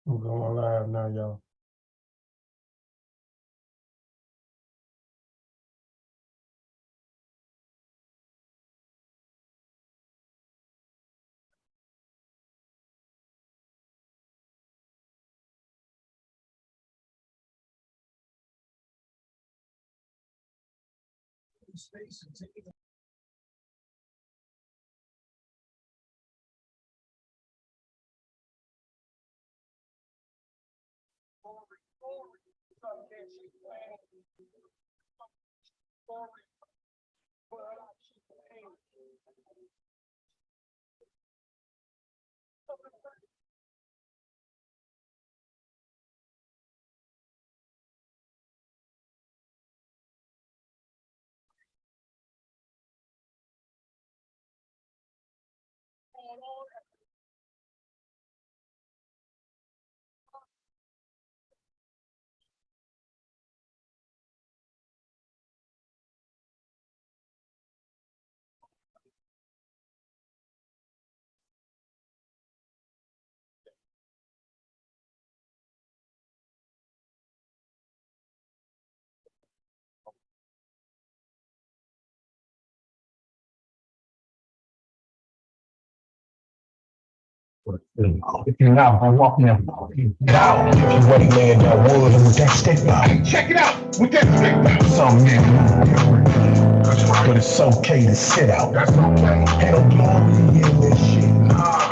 I'm going live now, y'all. If you're not gonna walk in, get out. If you ready, laying that wood and with that stick out. Hey, check it out with that stick out. Some men move different. That's right. But it's okay to sit out. That's okay. Ain't no glory in this shit.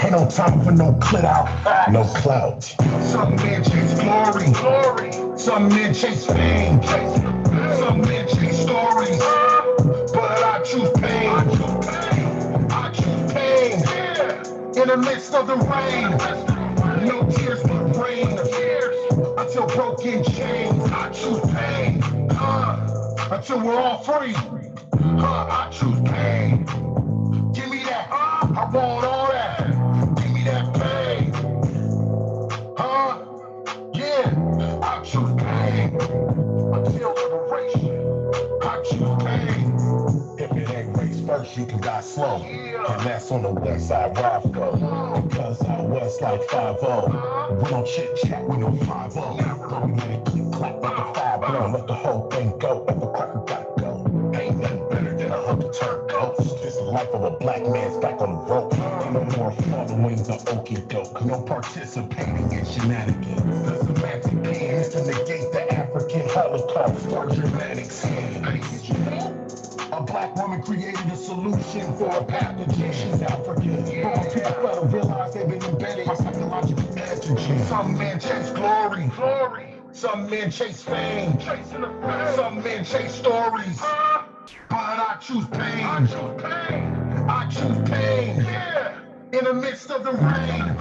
Ain't no time for no clit out. No clout. Some men chase glory. Some men chase fame. Some men chase stories. But I choose pain. I choose pain. In the midst of the rain, no tears but rain. Until broken chains, I choose pain. Until we're all free, I choose pain. Give me that, I want all that. Give me that pain, yeah. I choose pain. Until liberation, I choose pain. If it ain't race first, you can die slow. And that's on the west side Roscoe. Because out west like 5-0. We don't chit chat, we know 5-0. But we let it click clap like a 5-1. Let the whole thing go. If the cracker gotta go. Ain't nothing better than a hunter turn ghost. This is the life of a black man's back on the rope. Ain't no more following the okie doke. No participating in shenanigans. The semantic pen is to negate the African Holocaust or Germanic sin. A black woman created a solution for a pathogen. She's African. But when people fail to realize they've been embedded by psychological antigens. Some men chase glory. Some men chase fame. Some men chase stories. But I choose pain. I choose pain. In the midst of the rain.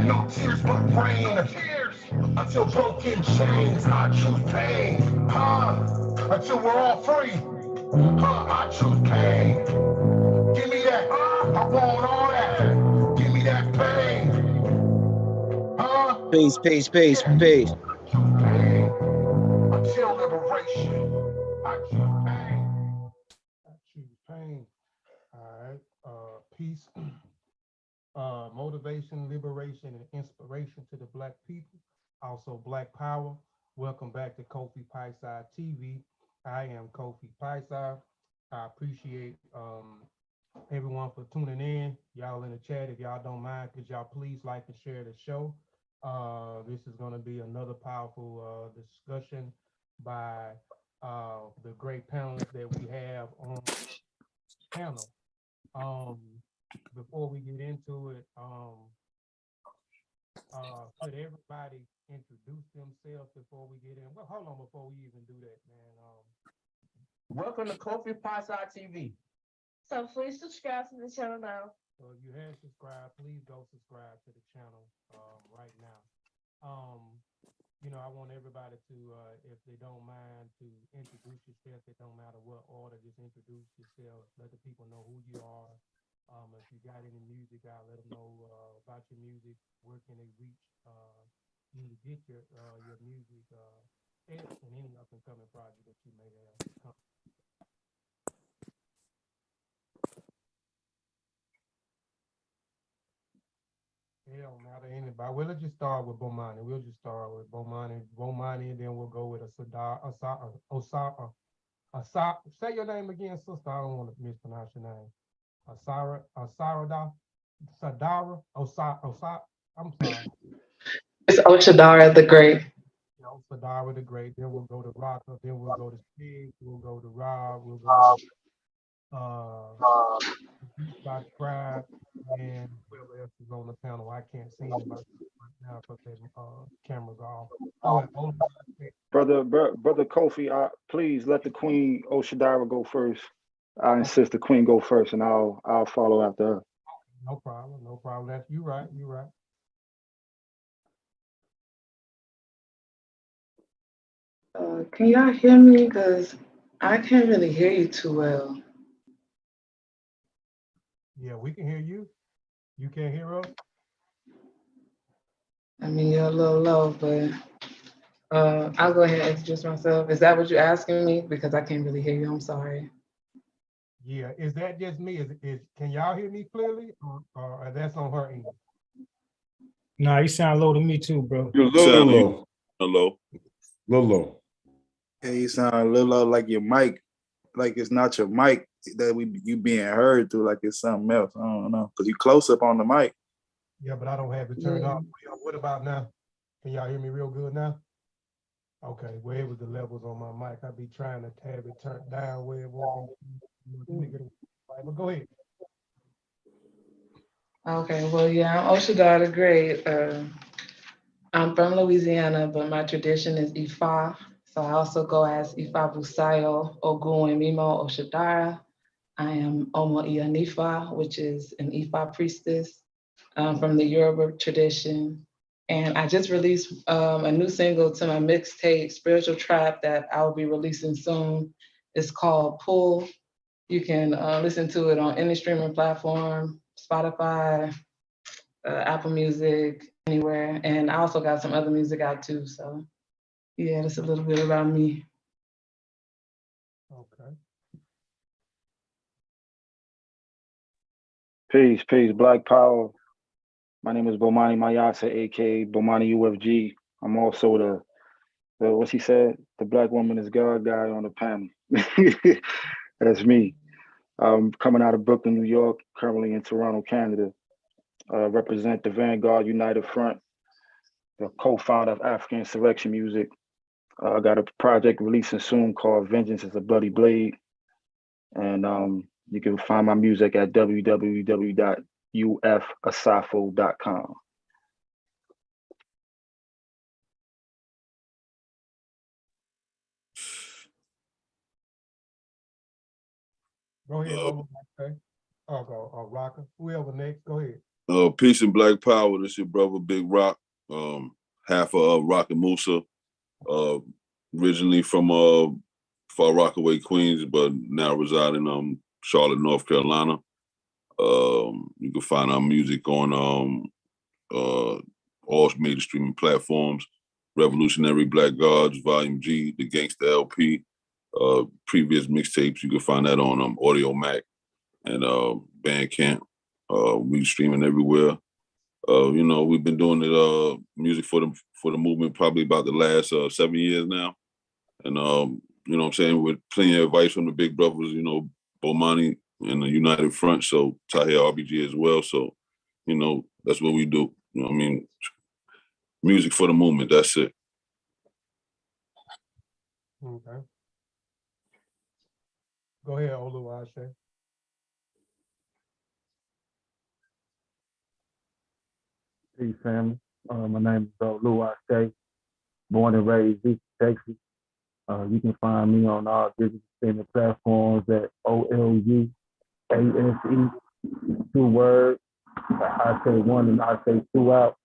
No tears but rain. Until broken chains. I choose pain. Until we're all free. I choose pain. Give me that. I want all that. Give me that pain. Peace. I choose pain. Until liberation. I choose pain. I choose pain. All right. Peace, motivation, liberation, and inspiration to the black people. Also, Black Power. Welcome back to Kofi Paisai TV. I am Kofi Paisai. I appreciate everyone for tuning in. Y'all in the chat, if y'all don't mind, could y'all please like and share the show? This is going to be another powerful discussion by the great panelists that we have on the panel. Um, Before we get into it, could everybody introduce themselves before we get in? Well, hold on before we even do that, man. Welcome to Kofi Paisai TV. So please subscribe to the channel now. So if you have subscribed, please go subscribe to the channel right now. I want everybody to, if they don't mind, to introduce yourself. It don't matter what order, just introduce yourself. Let the people know who you are. If you got any music out, let them know about your music. Where can they reach you to get your music and any up and coming project that you may have. It don't matter anybody. Well, let's just start with Bomani. We'll just start with Bomani, and then we'll go with a Sadar, say your name again, sister. I don't want to mispronounce your name. Osara. I'm sorry. It's Oshadara the Great. Sadara the Great. Then we'll go to Rocka. Then we'll go to Steve. We'll go to Rob. We'll go to Beachbody Crab, and whoever else is on the panel. I can't see anybody right now because their cameras are off. Brother Kofi, please let the Queen Oshadara go first. I insist the Queen go first, and I'll follow after her. No problem. That's you right. Can y'all hear me? Because I can't really hear you too well. Yeah, we can hear you. You can't hear us? I mean, you're a little low, but I'll go ahead and introduce myself. Is that what you're asking me? Because I can't really hear you. I'm sorry. Yeah, is that just me? Can y'all hear me clearly, or that's on her end? Nah, you sound low to me too, bro. You're a little low. Hello. Little low. Yeah, you sound a little like your mic, like it's not your mic that you being heard through, like it's something else. I don't know, because you close up on the mic. Yeah, but I don't have it turned off. What about now? Can y'all hear me real good now? Okay, well, it was the levels on my mic. I be trying to tab it turned down where it won't be. But go ahead. Okay, well, yeah, I'm Oshadara the Great. I'm from Louisiana, but my tradition is Ifa. So I also go as Ifa Busayo, Ogun and Mimo Oshadara. I am Omo Ianifa, which is an Ifa priestess from the Yoruba tradition. And I just released a new single to my mixtape, Spiritual Trap, that I will be releasing soon. It's called Pull. You can listen to it on any streaming platform, Spotify, Apple Music, anywhere. And I also got some other music out too. So yeah, that's a little bit about me. Okay. Peace, Black Power. My name is Bomani Mayasa, aka Bomani UFG. I'm also the what's he said? The Black Woman is God guy on the panel. That's me. Coming out of Brooklyn, New York, currently in Toronto, Canada. Represent the Vanguard United Front, the co-founder of African Insurrection Music. I got a project releasing soon called Vengeance is a Bloody Blade. And you can find my music at www.ufasafo.com. Go ahead, okay. Go, Rocker. Whoever next, go ahead. Peace and Black Power. This is your brother Big Rock, half of Rock and Musa. Originally from Far Rockaway, Queens, but now reside in Charlotte, North Carolina. You can find our music on all major streaming platforms. Revolutionary Black Gods, Volume G, The Gangsta LP. Previous mixtapes, you can find that on Audio Mac and Bandcamp. We streaming everywhere. We've been doing it music for the movement probably about the last 7 years now. And you know what I'm saying, with plenty of advice from the big brothers, Bomani and the United Front, so Tahir RBG as well. So, that's what we do. You know what I mean? Music for the movement, that's it. Okay. Go ahead, Oluwaseun. Peace, family. My name is Oluwaseun, born and raised in Texas. You can find me on all digital streaming platforms at OLUASE, 2 words. I say one and I say 2 out.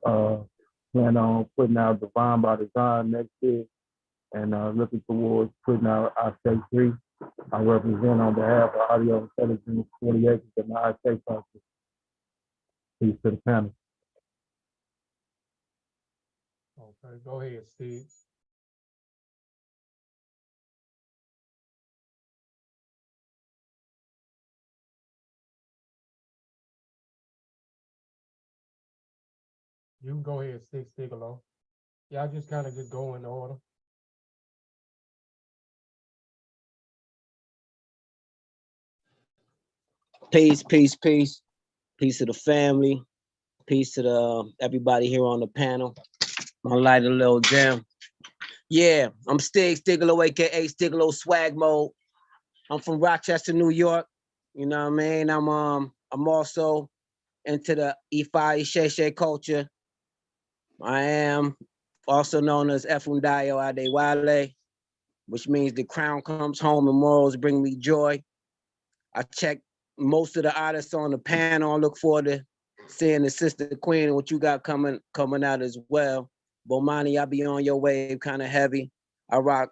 Plan on putting out Divine by Design next year and looking towards putting out I Say 3. I represent on behalf of Audio Intelligence 40 Acres and the I Say Project. Peace to the panel. Okay, go ahead, Steve. You can go ahead, Six Stigalo. Yeah, I just kind of just go in order. Peace, peace, peace. Peace to the family. Peace to the everybody here on the panel. I'm gonna light a little jam. Yeah, I'm Stigalo, aka Stigalo Swag Mode. I'm from Rochester, New York. You know what I mean? I'm also into the Ifa Isheshe culture. I am also known as Efundayo Adewale, which means the crown comes home and morals bring me joy. I check most of the artists on the panel. I look forward to seeing the Sister Queen and what you got coming out as well. Bomani, I be on your wave kind of heavy. I rock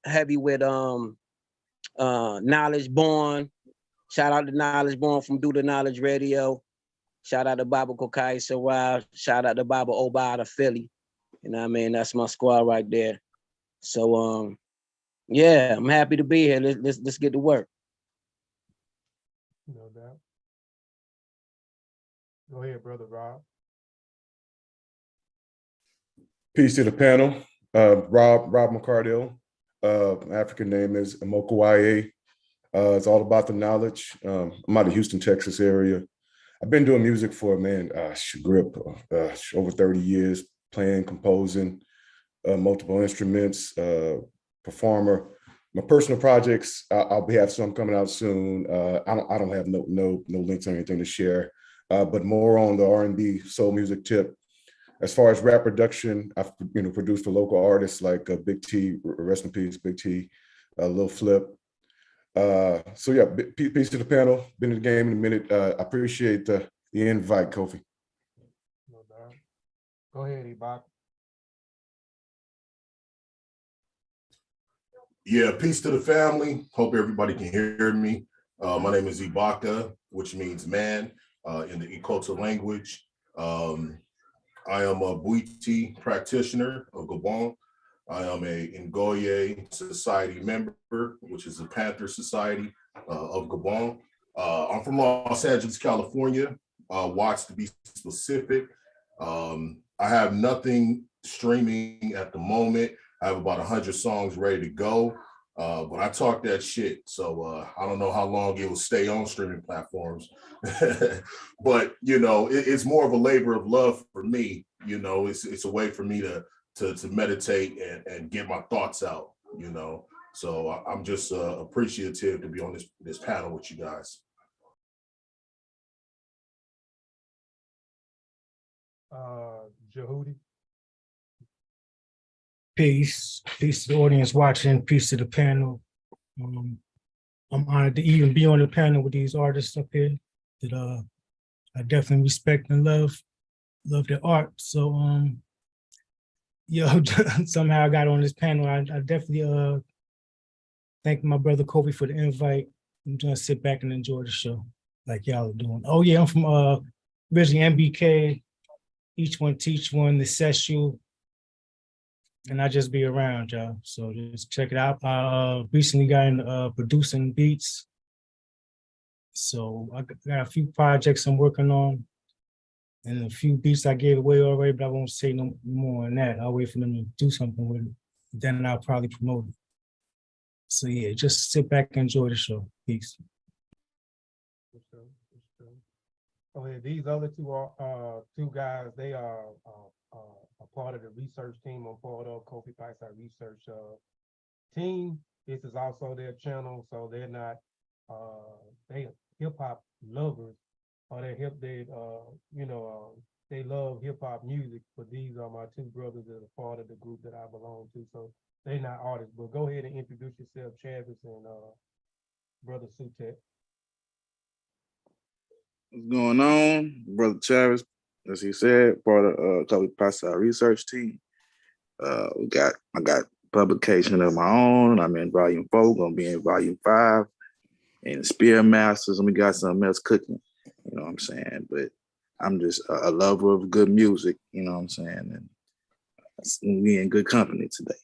heavy with Knowledge Born. Shout out to Knowledge Born from Do the Knowledge Radio. Shout out to Baba Kokai Sarah. Shout out to Baba Oba out of Philly. You know what I mean? That's my squad right there. So yeah, I'm happy to be here. Let's get to work. No doubt. Go ahead, Brother Rob. Peace to the panel. Rob McCardell. African name is Amokuaye. It's all about the knowledge. I'm out of Houston, Texas area. I've been doing music for, over 30 years, playing, composing, multiple instruments, performer. My personal projects, I'll have some coming out soon. I don't have no links or anything to share, but more on the R&B soul music tip. As far as rap production, I've produced for local artists like Big T, rest in peace, Big T, Lil Flip. So yeah, peace to the panel. Been in the game in a minute. I appreciate the invite, Kofi. No doubt. Go ahead, Ibaka. Yeah, peace to the family. Hope everybody can hear me. My name is Ibaka, which means man in the Ikota language. I am a Bwiti practitioner of Gabon. I am a Ngoye Society member, which is the Panther Society of Gabon. I'm from Los Angeles, California, Watts to be specific. I have nothing streaming at the moment. I have about 100 songs ready to go, but I talk that shit. So I don't know how long it will stay on streaming platforms, but it's more of a labor of love for me. It's a way for me to meditate and get my thoughts out. So I'm just appreciative to be on this panel with you guys. Jehudi. Peace to the audience watching. Peace to the panel. I'm honored to even be on the panel with these artists up here that I definitely respect and love their art. So somehow I got on this panel. I definitely thank my brother Kobe for the invite. I'm gonna sit back and enjoy the show like y'all are doing. Oh yeah, I'm from originally MBK, Each One Teach One, the Sessual. And I just be around, y'all. So just check it out. I recently got into producing beats. So I got a few projects I'm working on and a few beats I gave away already, but I won't say no more on that. I'll wait for them to do something with it. Then I'll probably promote it. So yeah, just sit back and enjoy the show. Peace. Okay, these other two guys, they are a part of the research team I'm part of, Kofi Paisa research team. This is also their channel, so they're not they hip hop lovers, or they love hip hop music. But these are my two brothers that are part of the group that I belong to. So they're not artists. But go ahead and introduce yourself, Travis and Brother Sutek. What's going on, Brother Travis? As he said, part of Kobe Pasa research team. I got publication of my own. I'm in volume 4, gonna be in volume 5. And Spear Masters, and we got something else cooking. You know what I'm saying? But I'm just a lover of good music, you know what I'm saying? And we in good company today.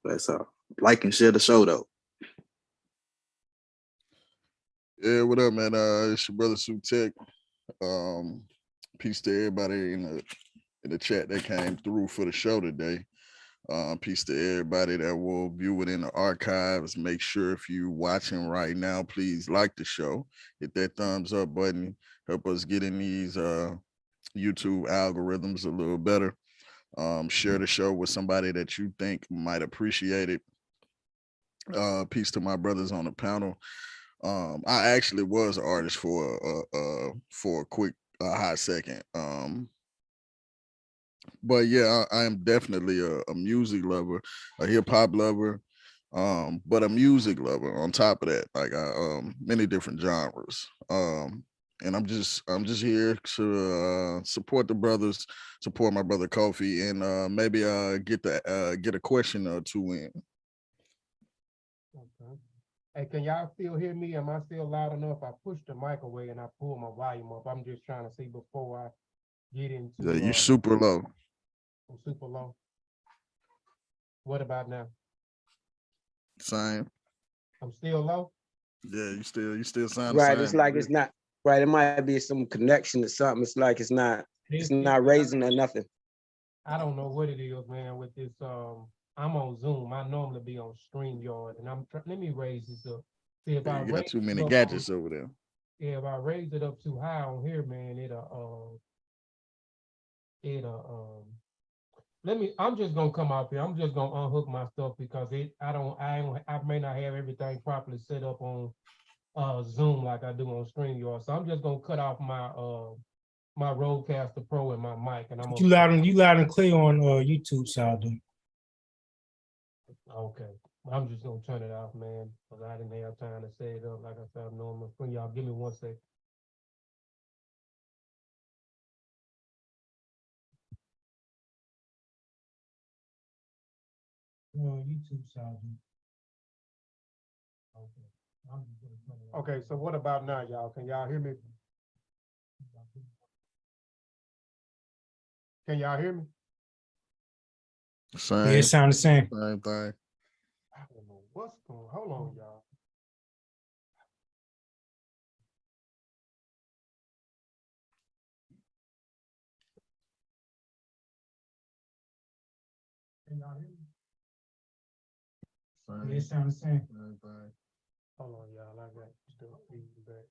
That's all. Like and share the show though. Yeah, what up, man? It's your brother Sutek. Peace to everybody in the chat that came through for the show today. Peace to everybody that will view it in the archives. Make sure if you're watching right now, please like the show, hit that thumbs up button, help us get in these YouTube algorithms a little better. Share the show with somebody that you think might appreciate it. Peace to my brothers on the panel. I actually was an artist for a quick hot second. But yeah, I am definitely a music lover, a hip hop lover, but a music lover on top of that, like many different genres. And I'm just here to support the brothers, support my brother Kofi, and maybe get a question or two in. Okay. Hey, can y'all still hear me? Am I still loud enough? I pushed the mic away and I pulled my volume up. I'm just trying to see before I get into. Yeah, you're super low. I'm super low. What about now? Same. I'm still low. Yeah, you still sound Right. the same. It's like it's not right. It might be some connection or something. It's like it's not raising or nothing. I don't know what it is, man. With this, I'm on Zoom. I normally be on StreamYard, and let me raise this up. See if I You got raise too many it up gadgets over there. Yeah, if I raise it up too high on here, man, I'm just gonna come out here. I'm just gonna unhook my stuff because I may not have everything properly set up on Zoom like I do on StreamYard. So I'm just gonna cut off my my Rodecaster Pro and my mic, and I'm You loud and clear on YouTube, Saldo. Okay. I'm just gonna turn it off, man, because I didn't have time to set it up like I said normal. Y'all give me 1 second. YouTube Saldo. Okay, so what about now, y'all? Can y'all hear me? Can y'all hear me? Same. Yeah, it sound the same. Same thing. I don't know what's going on. Hold on, y'all. Can y'all hear me? Same. Yeah, it sound the same. Same thing. Hold on, y'all. I got stuff feedback.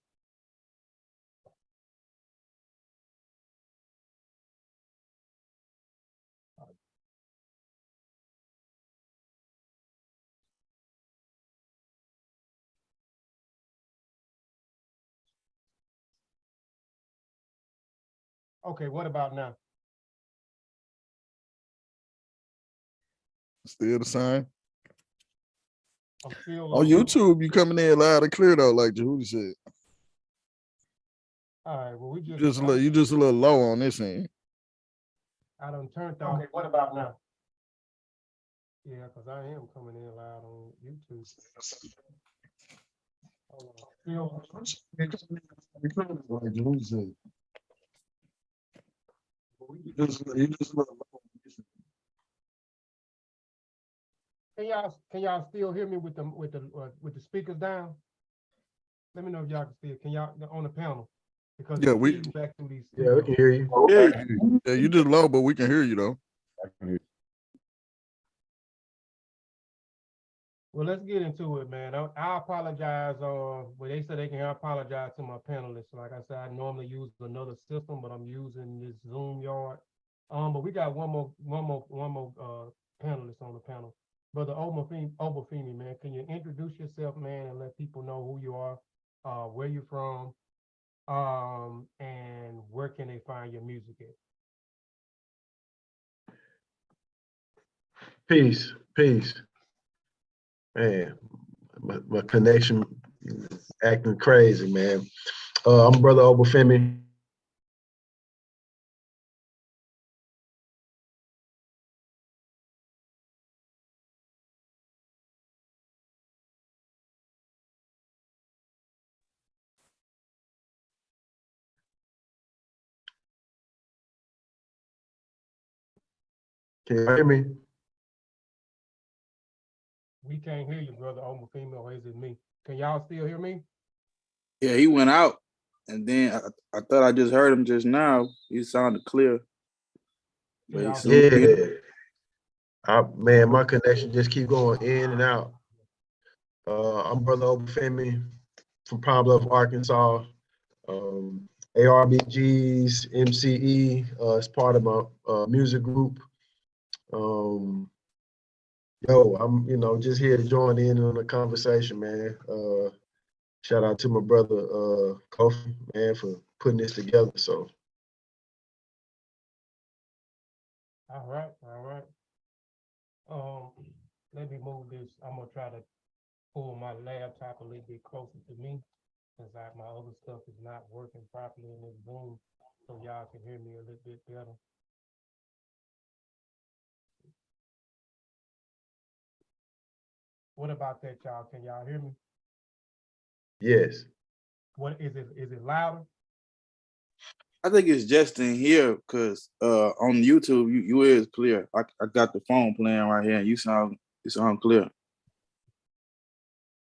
Okay, what about now? Still the same. I'm still On YouTube, you coming in loud and clear though, like Jehudi said. All right, well, You just a little low on this end. I done turned off. Okay, what about now? Yeah, because I am coming in loud on YouTube. Hold on. Like Jehudi said. You just a little low on this end. Can y'all still hear me with the speakers down? Let me know if y'all can still. Can y'all on the panel? Because Yeah, we back through these. Yeah, we can hear you. Yeah, you just low, but we can hear you though. Well, let's get into it, man. I apologize. Well, they said they can apologize to my panelists. Like I said, I normally use another system, but I'm using this Zoom yard. But we got one more panelist on the panel. Brother Obafemi, man, can you introduce yourself, man, and let people know who you are, where you're from, and where can they find your music at? Peace. Man, my connection acting crazy, man. I'm Brother Obafemi. Can you hear me? We can't hear you, Brother Obafemi, or is it me? Can y'all still hear me? Yeah, he went out. And then I thought I just heard him just now. He sounded clear. But Yeah. Man, my connection just keep going in and out. I'm Brother Obafemi from Pine Bluff, Arkansas. ARBG's MCE is part of my music group. I'm just here to join in on the conversation, man. Shout out to my brother Kofi, man, for putting this together. So All right. Let me move this. I'm gonna try to pull my laptop a little bit closer to me, since my other stuff is not working properly in this Zoom, so y'all can hear me a little bit better. What about that, y'all? Can y'all hear me? yes. What is it? Is it louder? I think it's just in here because on YouTube you is clear. I got the phone playing right here and you sound clear.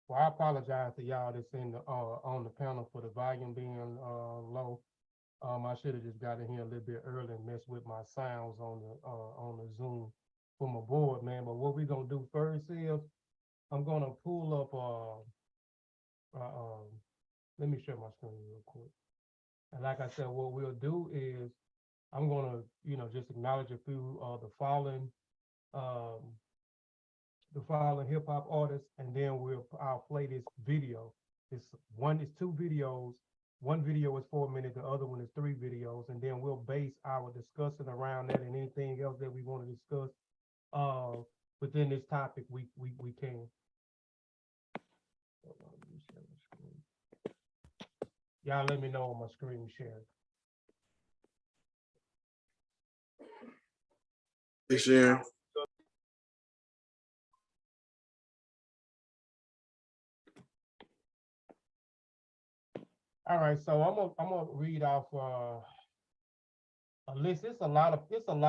Well, I apologize to y'all that's in the on the panel for the volume being low. I should have just got in here a little bit early and messed with my sounds on the Zoom for my board, man. But what we're gonna do first is I'm gonna pull up let me share my screen real quick. And like I said, what we'll do is I'm gonna, just acknowledge a few of the fallen hip hop artists, and then I'll play this video. It's two videos. One video is 4 minutes, the other one is 3 videos, and then we'll base our discussion around that, and anything else that we want to discuss within this topic we can. Hold on, let me share my screen. Y'all let me know on my screen share. Share. All right, so I'm gonna read off a list. It's a lot of people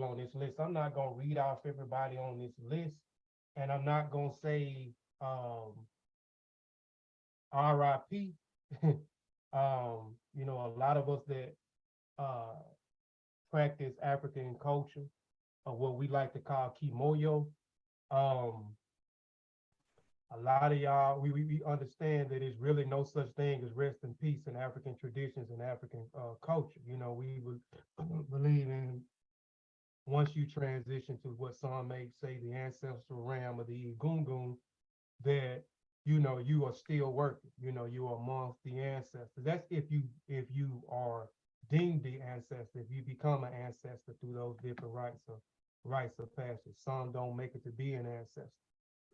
on this list. I'm not gonna read off everybody on this list, and I'm not gonna say RIP. A lot of us that practice African culture, or what we like to call kimoyo. A lot of y'all, we understand that there's really no such thing as rest in peace in African traditions and African culture. We would believe in, once you transition to what some may say the ancestral realm of the Egungun, that you are still working. You are amongst the ancestors. That's if you are deemed the ancestor, if you become an ancestor through those different rites of passage. Some don't make it to be an ancestor.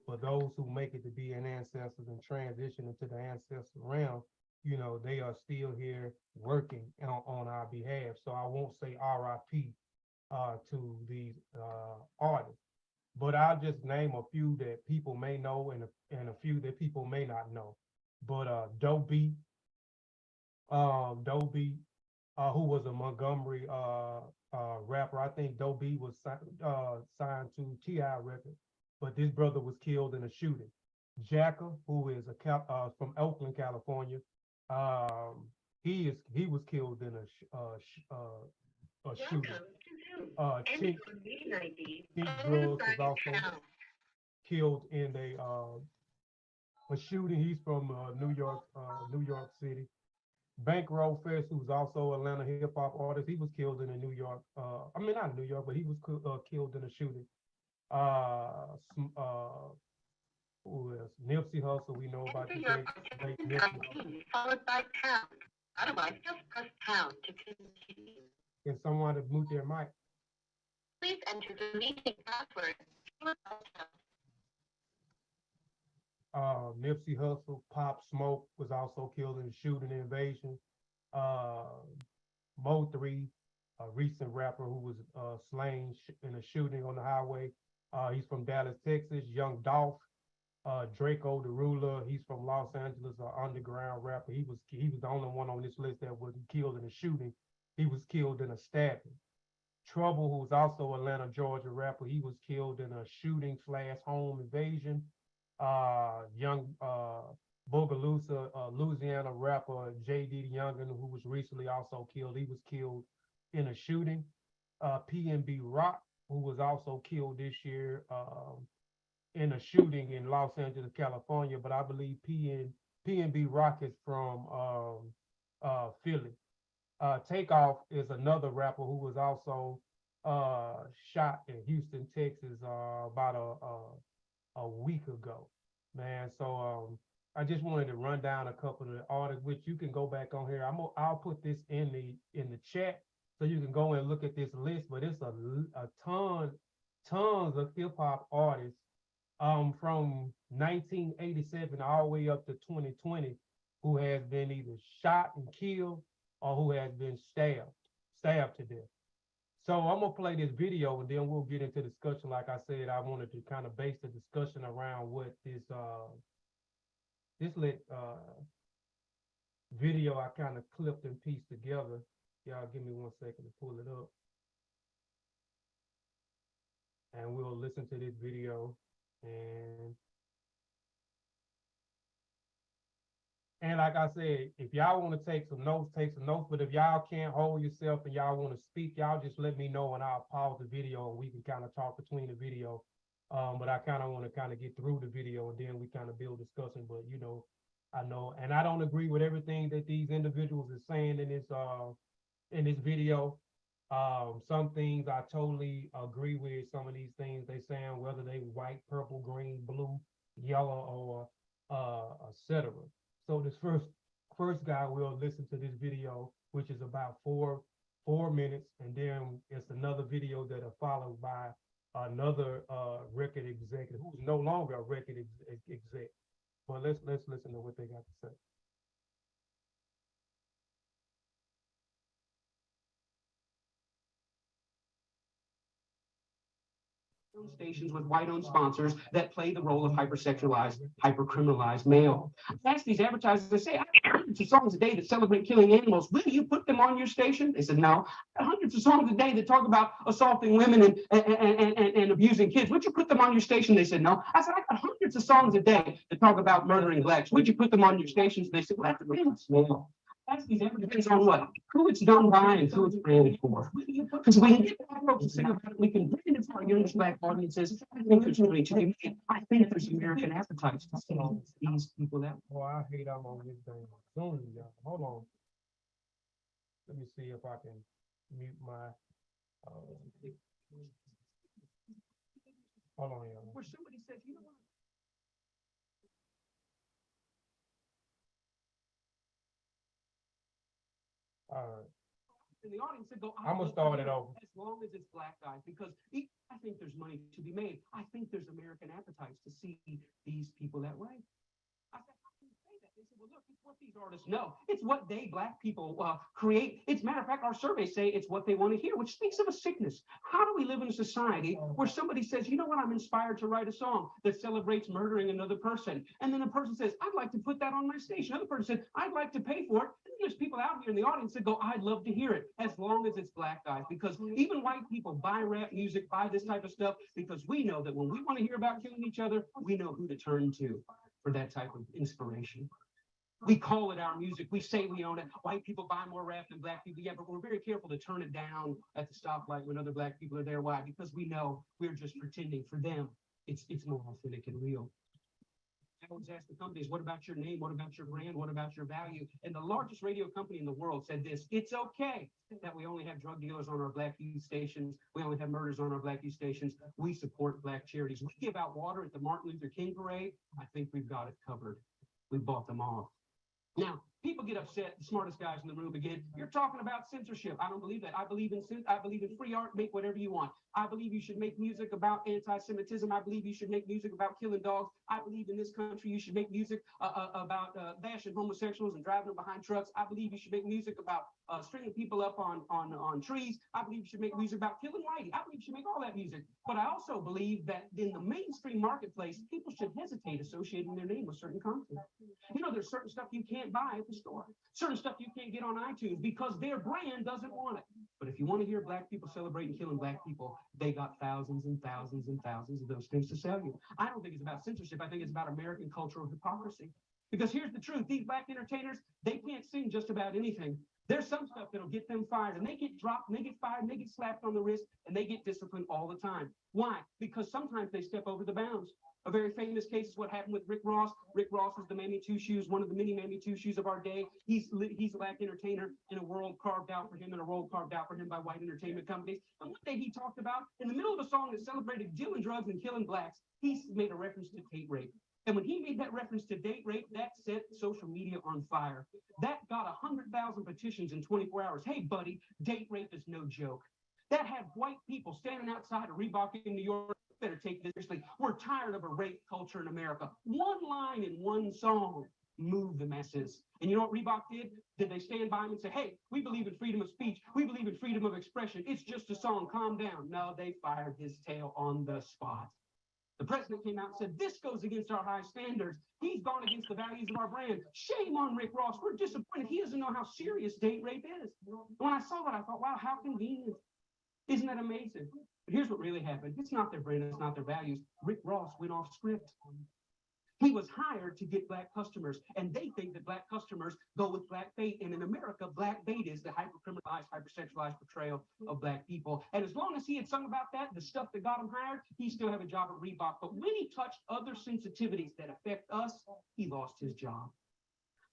For those who make it to be an ancestor and transition into the ancestral realm, they are still here working on our behalf. So I won't say RIP to these artists, but I'll just name a few that people may know and a few that people may not know. But Dope Beat, who was a Montgomery rapper. I think Dope Beat was signed to T.I. Records, but this brother was killed in a shooting. Jacka, who is from Oakland, California, he was killed in a shooting. Chink Drugs was also killed in a shooting. He's from New York City. Bankroll Fest, who's also Atlanta hip hop artist, he was killed in a New York. Not New York, but he was killed in a shooting. Who else? Nipsey Hussle, we know about the late Nipsey Hussle. Followed by pound. Otherwise, just press pound to continue. Can someone mute their mic? Please enter the meeting password. Nipsey Hussle, Pop Smoke was also killed in a shooting invasion. Mo3, a recent rapper who was slain in a shooting on the highway. He's from Dallas, Texas. Young Dolph, Draco the Ruler, he's from Los Angeles, an underground rapper. He was the only one on this list that wasn't killed in a shooting. He was killed in a stabbing. Trouble, who's also Atlanta, Georgia rapper, he was killed in a shooting / home invasion. Young Bogalusa, Louisiana rapper J.D. Youngin, who was recently also killed. He was killed in a shooting. PNB Rock, who was also killed this year in a shooting in Los Angeles, California. But I believe PNB Rock is from Philly. Takeoff is another rapper who was also shot in Houston, Texas, about a week ago, man. So I just wanted to run down a couple of the artists, which you can go back on here. I'll put this in the chat so you can go and look at this list. But it's a tons of hip hop artists from 1987 all the way up to 2020 who has been either shot and killed or who has been stabbed to death. So I'm gonna play this video and then we'll get into discussion. Like I said, I wanted to kind of base the discussion around what this video I kind of clipped and pieced together. Y'all give me 1 second to pull it up. And we'll listen to this video and like I said, if y'all want to take some notes, take some notes. But if y'all can't hold yourself and y'all want to speak, y'all just let me know and I'll pause the video and we can kind of talk between the video. But I kind of want to kind of get through the video and then we kind of build discussion. But you know, I know, and I don't agree with everything that these individuals are saying in this video. Some things I totally agree with. Some of these things they saying, whether they white, purple, green, blue, yellow, or etc. So this first guy will listen to this video, which is about four minutes, and then it's another video that are followed by another record executive who's no longer a record exec. But let's listen to what they got to say. Stations with white-owned sponsors that play the role of hypersexualized, hypercriminalized male. I asked these advertisers, they say, I have hundreds of songs a day that celebrate killing animals. Will you put them on your station? They said, no. I have hundreds of songs a day that talk about assaulting women and abusing kids. Would you put them on your station? They said, no. I said, I got hundreds of songs a day that talk about murdering blacks. Would you put them on your stations? They said, well, that's male. Depends on what, who it's done by and who it's branded for. Because we can get black folks to sing about it, we can brand it for our youngest black audiences. I think there's money to be made. I think there's American appetites to see these people that. Oh, I hate I'm on this thing. Zoom, y'all. Hold on. Let me see if I can mute my. Hold on, y'all. Where somebody says, you know what? All right. In the audience that go, I'm gonna start it over. As long as it's black guys, because I think there's money to be made. I think there's American appetites to see these people that way. I said, how can you say that? They said, well, look, it's what these artists know. It's what they, black people, create. It's matter of fact, our surveys say it's what they want to hear, which speaks of a sickness. How do we live in a society where somebody says, you know what, I'm inspired to write a song that celebrates murdering another person. And then a person says, I'd like to put that on my station. Another person said, I'd like to pay for it. And there's people out here in the audience that go, I'd love to hear it, as long as it's black guys. Because even white people buy rap music, buy this type of stuff, because we know that when we want to hear about killing each other, we know who to turn to for that type of inspiration. We call it our music. We say we own it. White people buy more rap than black people. Yeah, but we're very careful to turn it down at the stoplight when other black people are there. Why? Because we know we're just pretending. For them, it's more authentic and real. I always ask the companies, what about your name? What about your brand? What about your value? And the largest radio company in the world said this: it's okay that we only have drug dealers on our black youth stations. We only have murders on our black youth stations. We support black charities. We give out water at the Martin Luther King parade. I think we've got it covered. We bought them off. Now, people get upset, the smartest guys in the room again. You're talking about censorship. I don't believe that. I believe in free art. Make whatever you want. I believe you should make music about anti-Semitism. I believe you should make music about killing dogs. I believe in this country you should make music about bashing homosexuals and driving them behind trucks. I believe you should make music about stringing people up on trees. I believe you should make music about killing whitey. I believe you should make all that music. But I also believe that in the mainstream marketplace, people should hesitate associating their name with certain content. You know, there's certain stuff you can't buy at the store. Certain stuff you can't get on iTunes because their brand doesn't want it. But if you want to hear black people celebrating killing black people, they got thousands and thousands and thousands of those things to sell you. I don't think it's about censorship. I think it's about American cultural hypocrisy. Because here's the truth, these black entertainers, they can't sing just about anything. There's some stuff that'll get them fired, and they get dropped, and they get fired, and they get slapped on the wrist, and they get disciplined all the time. Why? Because sometimes they step over the bounds. A very famous case is what happened with Rick Ross. Rick Ross is the Mammy Two Shoes, one of the many Mammy Two Shoes of our day. He's a black entertainer in a world carved out for him, and a role carved out for him by white entertainment companies. And one day he talked about, in the middle of a song that celebrated dealing drugs and killing blacks, he made a reference to date rape. And when he made that reference to date rape, that set social media on fire. That got 100,000 petitions in 24 hours. Hey, buddy, date rape is no joke. That had white people standing outside of Reebok in New York. Better take this seriously. We're tired of a rape culture in America. One line in one song moved the masses. And you know what Reebok did? Did they stand by him and say, hey, we believe in freedom of speech. We believe in freedom of expression. It's just a song. Calm down. No, they fired his tail on the spot. The president came out and said, this goes against our high standards. He's gone against the values of our brand. Shame on Rick Ross. We're disappointed. He doesn't know how serious date rape is. When I saw that, I thought, wow, how convenient. Isn't that amazing? But here's what really happened. It's not their brand. It's not their values. Rick Ross went off script. He was hired to get black customers, and they think that black customers go with black bait. And in America, black bait is the hyper-criminalized, hypersexualized portrayal of black people. And as long as he had sung about that, the stuff that got him hired, he still have a job at Reebok. But when he touched other sensitivities that affect us, he lost his job.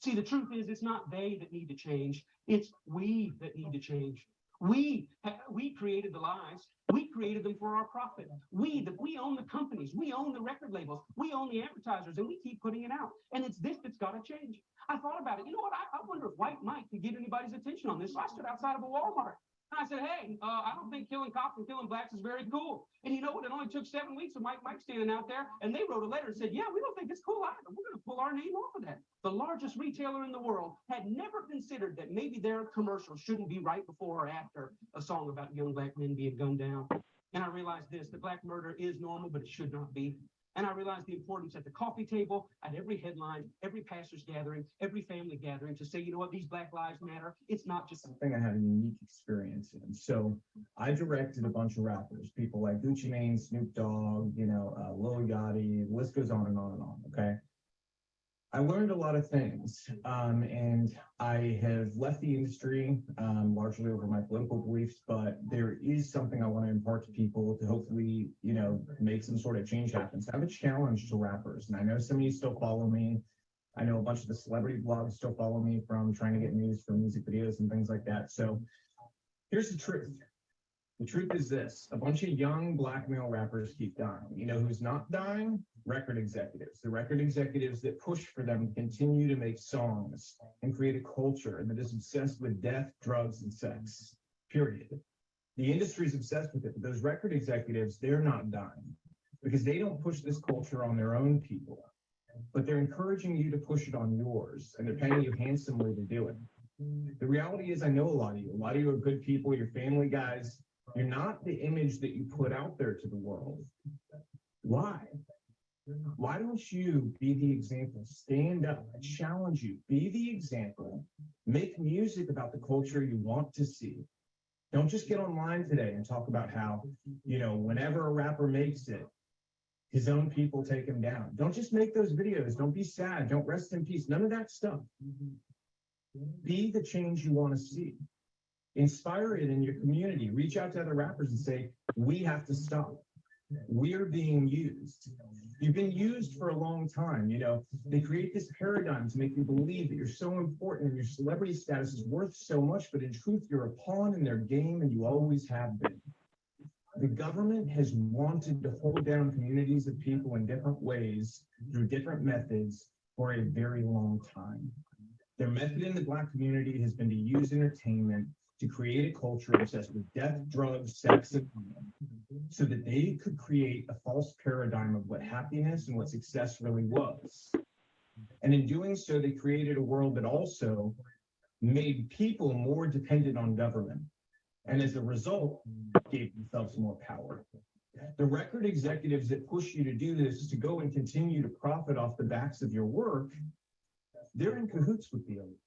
See, the truth is, it's not they that need to change. It's we that need to change. We created the lies. We created them for our profit. We own the companies. We own the record labels. We own the advertisers, and we keep putting it out. And it's this that's got to change. I thought about it. You know what? I wonder if White Mike could get anybody's attention on this. So I stood outside of a Walmart. And I said, hey, I don't think killing cops and killing blacks is very cool. And you know what? It only took 7 weeks of Mike standing out there, and they wrote a letter and said, yeah, we don't think it's cool either. We're going to pull our name off of that. The largest retailer in the world had never considered that maybe their commercial shouldn't be right before or after a song about young black men being gunned down. And I realized this, that black murder is normal, but it should not be. And I realized the importance at the coffee table, at every headline, every pastor's gathering, every family gathering to say, you know what, these Black Lives Matter. It's not just something I had a unique experience in. So I directed a bunch of rappers, people like Gucci Mane, Snoop Dogg, Lil Yachty, the list goes on and on and on, okay? I learned a lot of things, and I have left the industry largely over my political beliefs, but there is something I want to impart to people to hopefully, make some sort of change happen. So I have a challenge to rappers, and I know some of you still follow me. I know a bunch of the celebrity blogs still follow me from trying to get news for music videos and things like that. So here's the truth. The truth is this, a bunch of young black male rappers keep dying. You know who's not dying? Record executives. The record executives that push for them to continue to make songs and create a culture that is obsessed with death, drugs, and sex, period. The industry's obsessed with it, but those record executives, they're not dying because they don't push this culture on their own people, but they're encouraging you to push it on yours, and they're paying you handsomely to do it. The reality is, I know a lot of you. A lot of you are good people, you're family guys. You're not the image that you put out there to the world. Why? Why don't you be the example? Stand up. I challenge you. Be the example. Make music about the culture you want to see. Don't just get online today and talk about how, whenever a rapper makes it, his own people take him down. Don't just make those videos. Don't be sad. Don't rest in peace. None of that stuff. Be the change you want to see. Inspire it in your community. Reach out to other rappers and say, we have to stop. We're being used. You've been used for a long time. They create this paradigm to make you believe that you're so important and your celebrity status is worth so much, but in truth, you're a pawn in their game and you always have been. The government has wanted to hold down communities of people in different ways through different methods for a very long time. Their method in the Black community has been to use entertainment to create a culture obsessed with death, drugs, sex, and money, so that they could create a false paradigm of what happiness and what success really was. And in doing so, they created a world that also made people more dependent on government, and as a result, gave themselves more power. The record executives that push you to do this, to go and continue to profit off the backs of your work, they're in cahoots with the elite.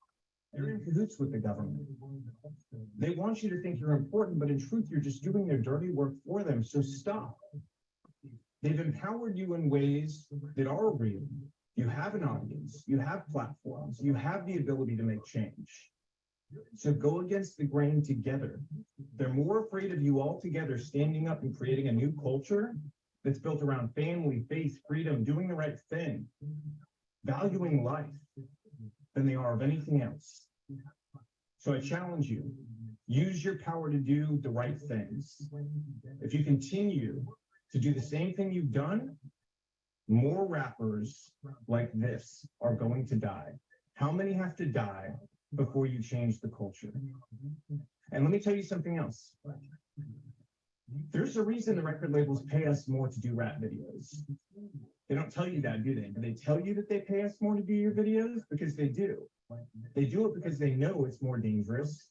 They're in cahoots with the government. They want you to think you're important, but in truth, you're just doing their dirty work for them, so stop. They've empowered you in ways that are real, You have an audience, you have platforms, you have the ability to make change. So go against the grain together. They're more afraid of you all together standing up and creating a new culture that's built around family, faith, freedom, doing the right thing, valuing life, than they are of anything else. So I challenge you, use your power to do the right things. If you continue to do the same thing you've done, more rappers like this are going to die. How many have to die before you change the culture? And let me tell you something else. There's a reason the record labels pay us more to do rap videos. They don't tell you that, do they? Do they tell you that they pay us more to do your videos? Because they do. They do it because they know it's more dangerous.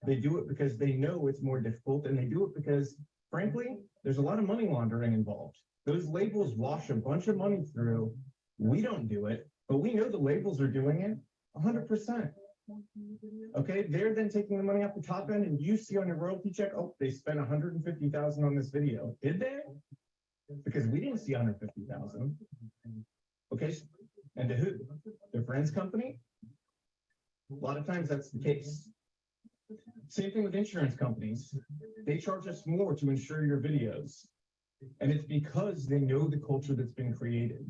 They do it because they know it's more difficult. And they do it because, frankly, there's a lot of money laundering involved. Those labels wash a bunch of money through. We don't do it, but we know the labels are doing it 100%. Okay, they're then taking the money off the top end, and you see on your royalty check, oh, they spent 150,000 on this video. Did they? Because we didn't see 150,000. Okay, and to who? Their friend's company? A lot of times that's the case. Same thing with insurance companies. They charge us more to insure your videos. And it's because they know the culture that's been created.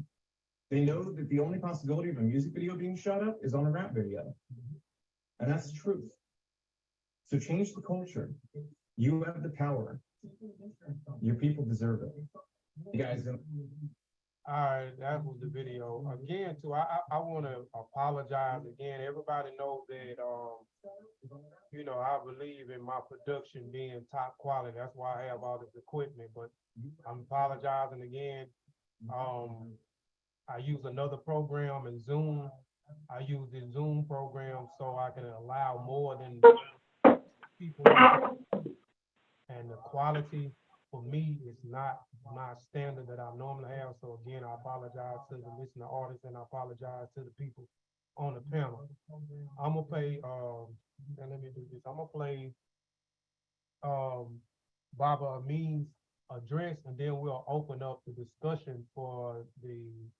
They know that the only possibility of a music video being shot up is on a rap video. And that's the truth. So change the culture. You have the power. Your people deserve it. You guys. All right, that was the video. Again, too, I want to apologize again. Everybody knows that, you know, I believe in my production being top quality. That's why I have all this equipment, but I'm apologizing again. I use another program in Zoom. I use the Zoom program so I can allow more than people. And the quality for me is not my standard that I normally have. So again, I apologize to the listener artists and I apologize to the people on the panel. I'm gonna play, and let me do this. I'm gonna play Baba Amin's address, and then we'll open up the discussion for the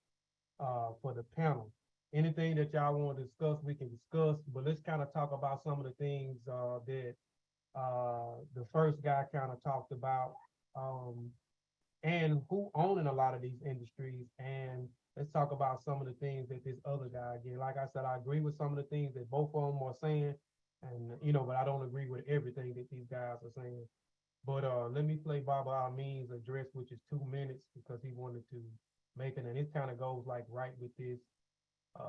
panel. Anything that y'all want to discuss, we can discuss, but let's kind of talk about some of the things that the first guy kind of talked about, and who owning a lot of these industries. And let's talk about some of the things that this other guy again. Like I said, I agree with some of the things that both of them are saying, and you know, but I don't agree with everything that these guys are saying. But let me play Baba Amin's address, which is 2 minutes, because he wanted to make it, and it kind of goes like right with this. Let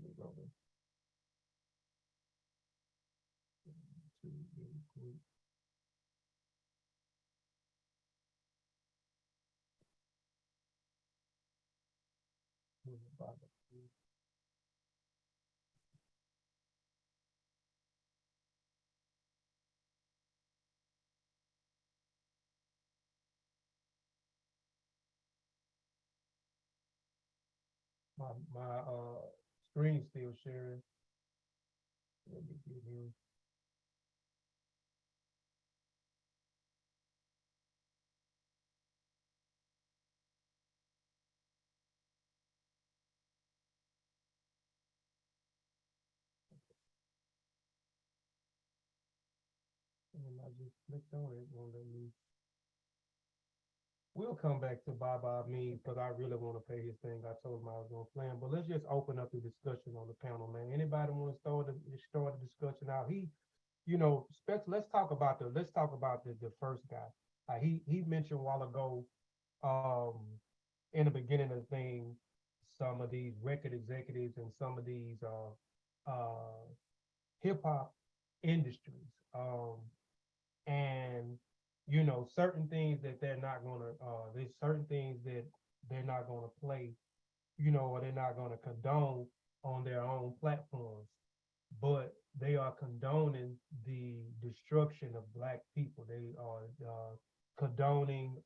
me go there. My screen still sharing. Let me get here. And I just clicked on it, won't let me. We'll come back to Baba Amin because I really want to pay his thing. I told him I was going to play him, but let's just open up the discussion on the panel, man. Anybody want to start the discussion out? You know, let's talk about the first guy. He mentioned a while ago, in the beginning of the thing, some of these record executives and some of these hip hop industries, and you know, certain things that they're not gonna, there's certain things that they're not gonna play, you know, or they're not gonna condone on their own platforms, but they are condoning the destruction of Black people. They are condoning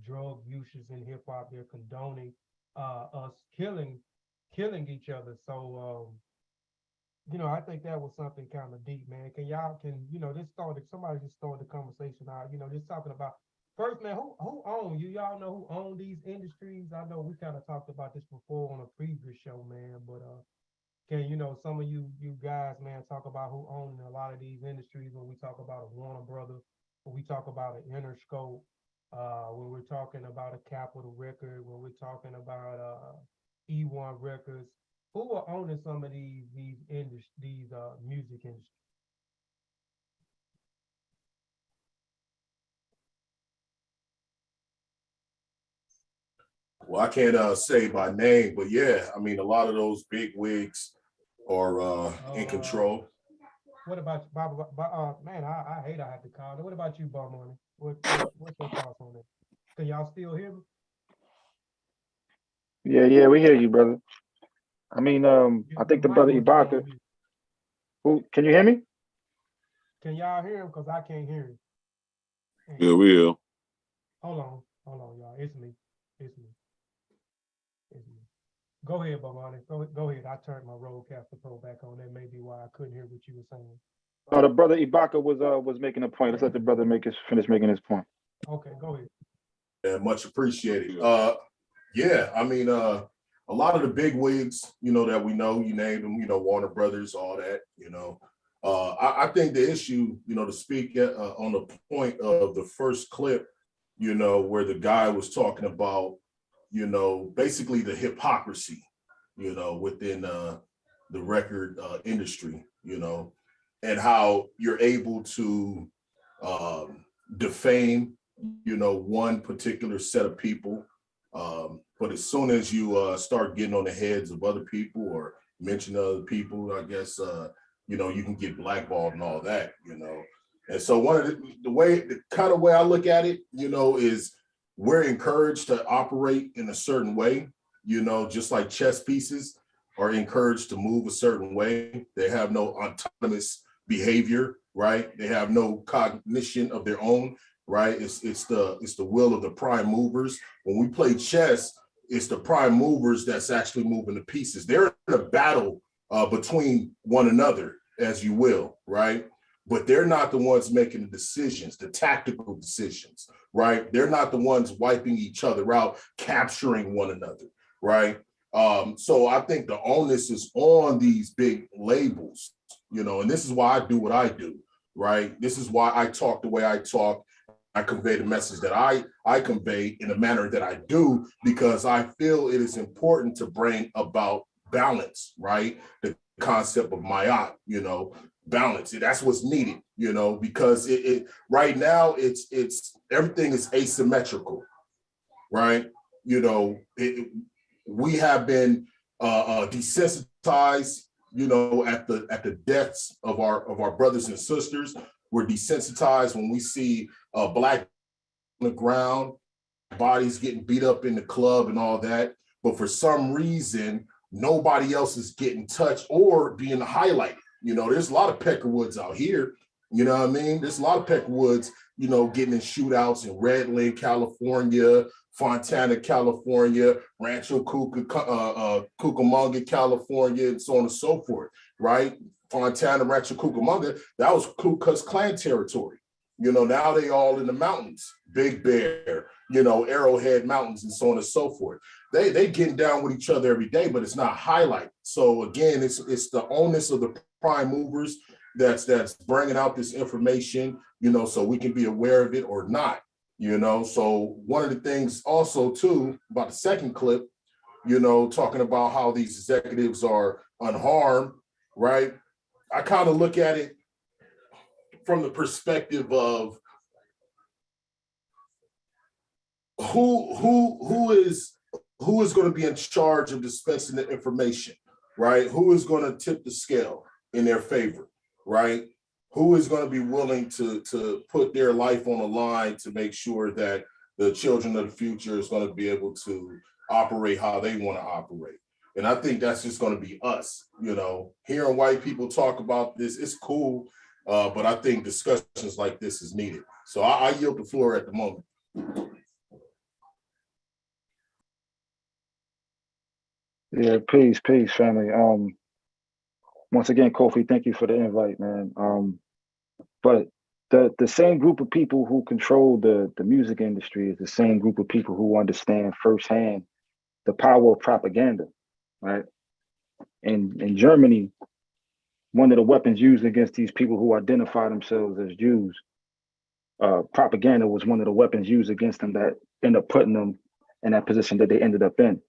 drug uses in hip hop. They're condoning us killing each other. So you know, I think that was something kind of deep, man. Can you know, somebody just started the conversation out, you know, just talking about first, man, who own you? Y'all know who own these industries? I know we kind of talked about this before on a previous show, man. But can some of you guys, man, talk about who own a lot of these industries when we talk about a Warner Brother, when we talk about an Interscope, when we're talking about a Capitol record, when we're talking about E1 Records, who are owning some of these music industries? Well, I can't say by name, but yeah, I mean, a lot of those big wigs are in control. What about man? I hate I have to call it. What about you, Bum Money? What's your thoughts on that? Can y'all still hear me? Yeah, we hear you, brother. I mean, I think the brother Ibaka. Who can you hear me? Can y'all hear him? Because I can't hear him. Yeah, we will. Hold on, y'all. It's me. Go ahead, Bomani. Go ahead. I turned my Rodecaster Pro back on. That may be why I couldn't hear what you were saying. No, the brother Ibaka was making a point. Let's let the brother finish making his point. Okay, go ahead. Yeah, much appreciated. Yeah, I mean, a lot of the big wigs, that we know, you named them, Warner Brothers, all that, I think the issue, to speak on the point of the first clip, where the guy was talking about, basically the hypocrisy, within the record industry, and how you're able to defame, one particular set of people. But as soon as you start getting on the heads of other people or mention other people, I guess, you can get blackballed and all that, And so one of the kind of way I look at it, is we're encouraged to operate in a certain way, just like chess pieces are encouraged to move a certain way. They have no autonomous behavior, right? They have no cognition of their own, right? It's the will of the prime movers. When we play chess, it's the prime movers that's actually moving the pieces. They're in a battle between one another, as you will, right? But they're not the ones making the decisions, the tactical decisions, right? They're not the ones wiping each other out, capturing one another, right? So I think the onus is on these big labels, and this is why I do what I do, right? This is why I talk the way I talk. I convey the message that I convey in the manner that I do, because I feel it is important to bring about balance, right? The concept of Mayat, balance. That's what's needed, because it right now it's everything is asymmetrical, right? We have been desensitized, at the deaths of our brothers and sisters. We're desensitized when we see Black on the ground, bodies getting beat up in the club and all that. But for some reason, nobody else is getting touched or being highlighted. There's a lot of Peckerwoods out here. You know what I mean? There's a lot of Peckerwoods, getting in shootouts in Redland, California, Fontana, California, Rancho Cucamonga, California, and so on and so forth, right? Fontana, Rancho Cucamonga, that was Ku Klux Klan territory. Now they all in the mountains, Big Bear, Arrowhead Mountains, and so on and so forth. They getting down with each other every day, but it's not highlighted. So again, it's the onus of the prime movers that's bringing out this information, so we can be aware of it or not. So one of the things also too about the second clip, talking about how these executives are unharmed, right? I kind of look at it from the perspective of who is going to be in charge of dispensing the information, right? Who is going to tip the scale in their favor, right? Who is going to be willing to put their life on the line to make sure that the children of the future is going to be able to operate how they want to operate? And I think that's just going to be us, Hearing white people talk about this, it's cool, but I think discussions like this is needed. So I yield the floor at the moment. Yeah, peace, family. Once again, Kofi, thank you for the invite, man. But the same group of people who control the music industry is the same group of people who understand firsthand the power of propaganda, right? In Germany, one of the weapons used against these people who identify themselves as Jews, propaganda was one of the weapons used against them that ended up putting them in that position that they ended up in.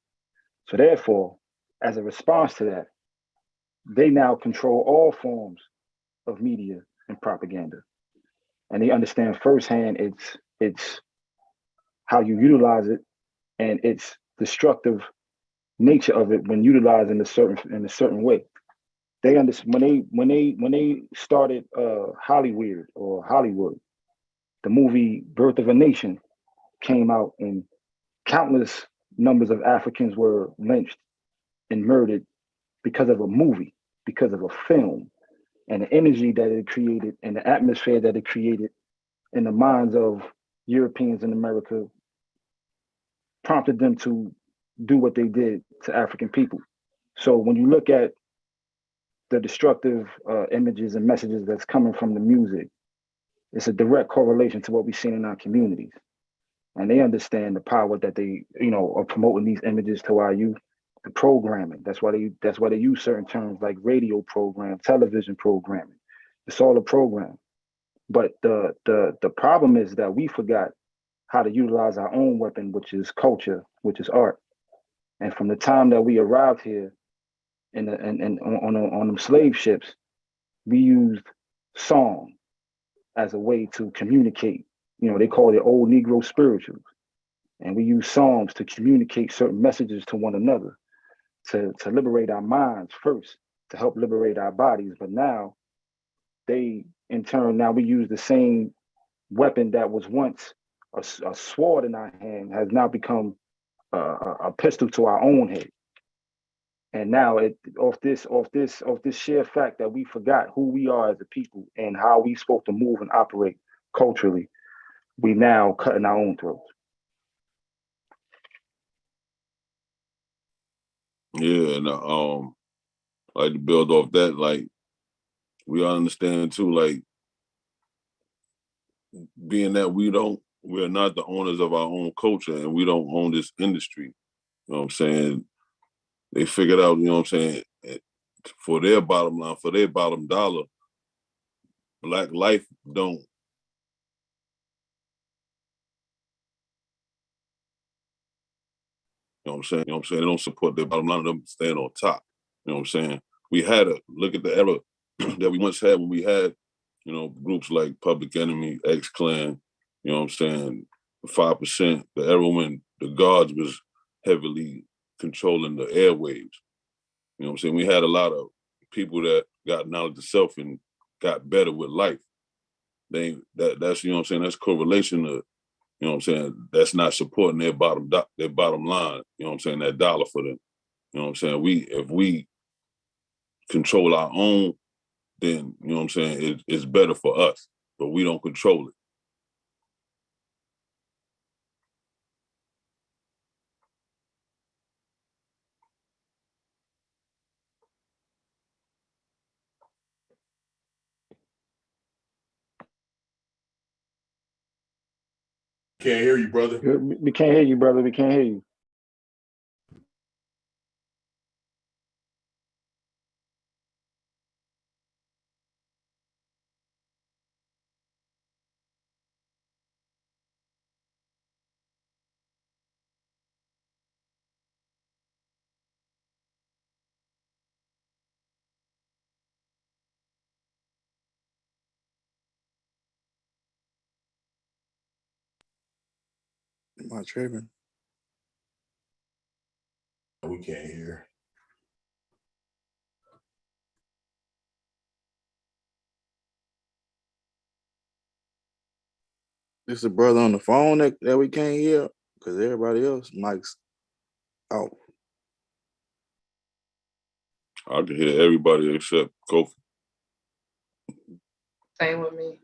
So therefore, as a response to that, they now control all forms of media and propaganda. And they understand firsthand it's how you utilize it and its destructive nature of it when utilized in a certain way. They understand when they started Hollywood, the movie Birth of a Nation came out and countless numbers of Africans were lynched and murdered because of a movie, because of a film, and the energy that it created and the atmosphere that it created in the minds of Europeans in America prompted them to do what they did to African people. So when you look at the destructive images and messages that's coming from the music, it's a direct correlation to what we've seen in our communities. And they understand the power that they, are promoting these images to our youth, the programming. That's why they use certain terms like radio program, television programming. It's all a program. But the problem is that we forgot how to utilize our own weapon, which is culture, which is art. And from the time that we arrived here on them slave ships, we used song as a way to communicate. They call it old Negro spirituals. And we use songs to communicate certain messages to one another, to liberate our minds first, to help liberate our bodies. But now we use the same weapon that was once a sword in our hand has now become a pistol to our own head. And now off this sheer fact that we forgot who we are as a people and how we supposed to move and operate culturally, we now cutting our own throats. Yeah, and like to build off that, like we understand too, like being that we're not the owners of our own culture and we don't own this industry. You know what I'm saying? They figured out, you know what I'm saying, for their bottom line, for their bottom dollar, Black life don't. You know what I'm saying? They don't support their bottom line, they don't stand on top. You know what I'm saying? We had to look at the era that we once had when we had, groups like Public Enemy, X-Clan, you know what I'm saying, 5%, the era when the guards was heavily controlling the airwaves. You know what I'm saying? We had a lot of people that got knowledge of self and got better with life. That's, you know what I'm saying, that's correlation to, you know what I'm saying, that's not supporting their bottom line, you know what I'm saying, that dollar for them. You know what I'm saying? If we control our own, then, you know what I'm saying, it's better for us, but we don't control it. Can't hear you, brother. We can't hear you, brother. We can't hear you. Am I tripping? We can't hear. This a brother on the phone that we can't hear because everybody else mic's out. I can hear everybody except Kofi. Same with me.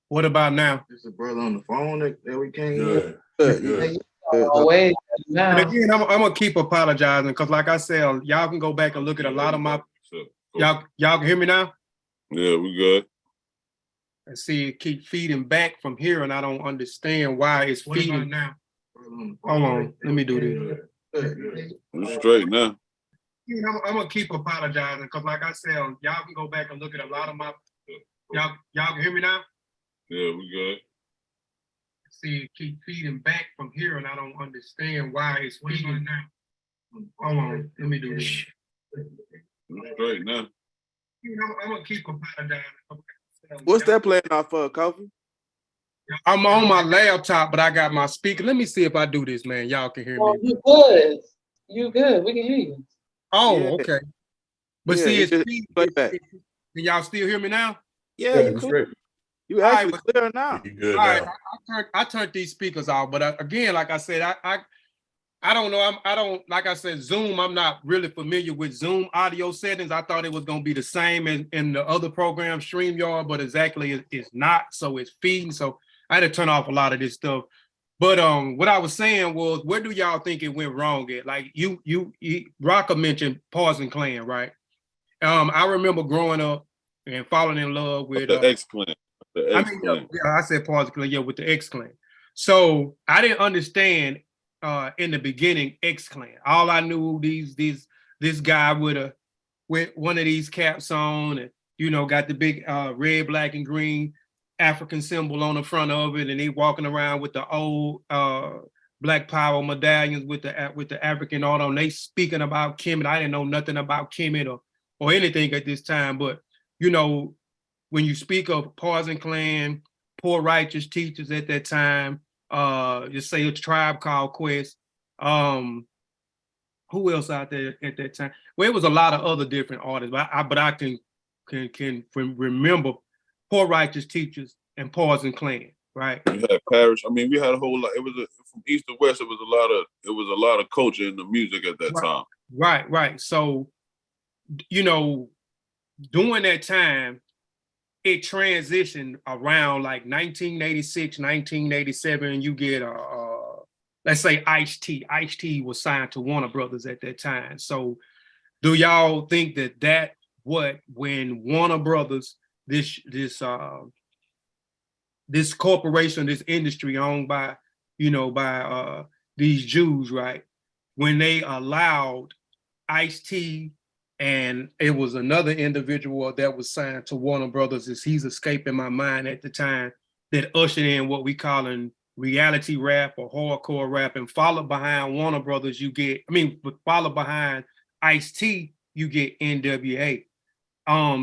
What about now? This a brother on the phone that we can't Good. hear. Good. Way And again, I'm gonna keep apologizing because, like I said, y'all can go back and look at a lot of my. Y'all can hear me now? Yeah, we good. I see it keep feeding back from here, and I don't understand why it's feeding now. Hold on, let me do this. We straight now. I'm gonna keep apologizing because, like I said, y'all can go back and look at a lot of my. Y'all can hear me now? Yeah, we good. See it keep feeding back from here, and I don't understand why it's feeding now. Hold on, let me do this. We straight now. I'm gonna keep apologizing. What's that playing off for, Kofi? I'm on my laptop, but I got my speaker. Let me see if I do this, man. Y'all can hear me. You good. You good. We can hear you. Oh, Yeah. okay. But Yeah, see, it's just playback. can y'all still hear me now? Yeah, you clear. You actually clear now. You good All right, now. I turned these speakers off, but again, like I said, I don't know. I don't, like I said, Zoom. I'm not really familiar with Zoom audio settings. I thought it was going to be the same as in the other program, StreamYard, but exactly it's not. So it's feeding. So I had to turn off a lot of this stuff. But what I was saying was, where do y'all think it went wrong at? Like you Rocka mentioned Poison Clan, right? I remember growing up and falling in love with The X Clan. The X Clan. yeah, I said Poison Clan, yeah, with the X Clan. So I didn't understand in the beginning X Clan. All I knew this guy with one of these caps on, and got the big red, black, and green African symbol on the front of it, and he walking around with the old Black Power medallions with the African art on. They speaking about Kemet. I didn't know nothing about Kemet or anything at this time, but when you speak of Poison Clan, Poor Righteous Teachers at that time, just say a Tribe Called Quest. Who else out there at that time? Well, it was a lot of other different artists, but I can remember Poor Righteous Teachers and Poison Clan, right? We had Parish. I mean, we had a whole lot. It was from east to west. It was a lot of culture in the music at that time. Right. So, during that time, it transitioned around like 1986, 1987. You get let's say Ice-T. Ice-T was signed to Warner Brothers at that time. So do y'all think that when Warner Brothers, this corporation, this industry owned by these Jews, right? When they allowed Ice-T, and it was another individual that was signed to Warner Brothers, he's escaping my mind at the time, that ushered in what we call in reality rap or hardcore rap, and followed behind Warner Brothers, followed behind Ice-T, you get NWA.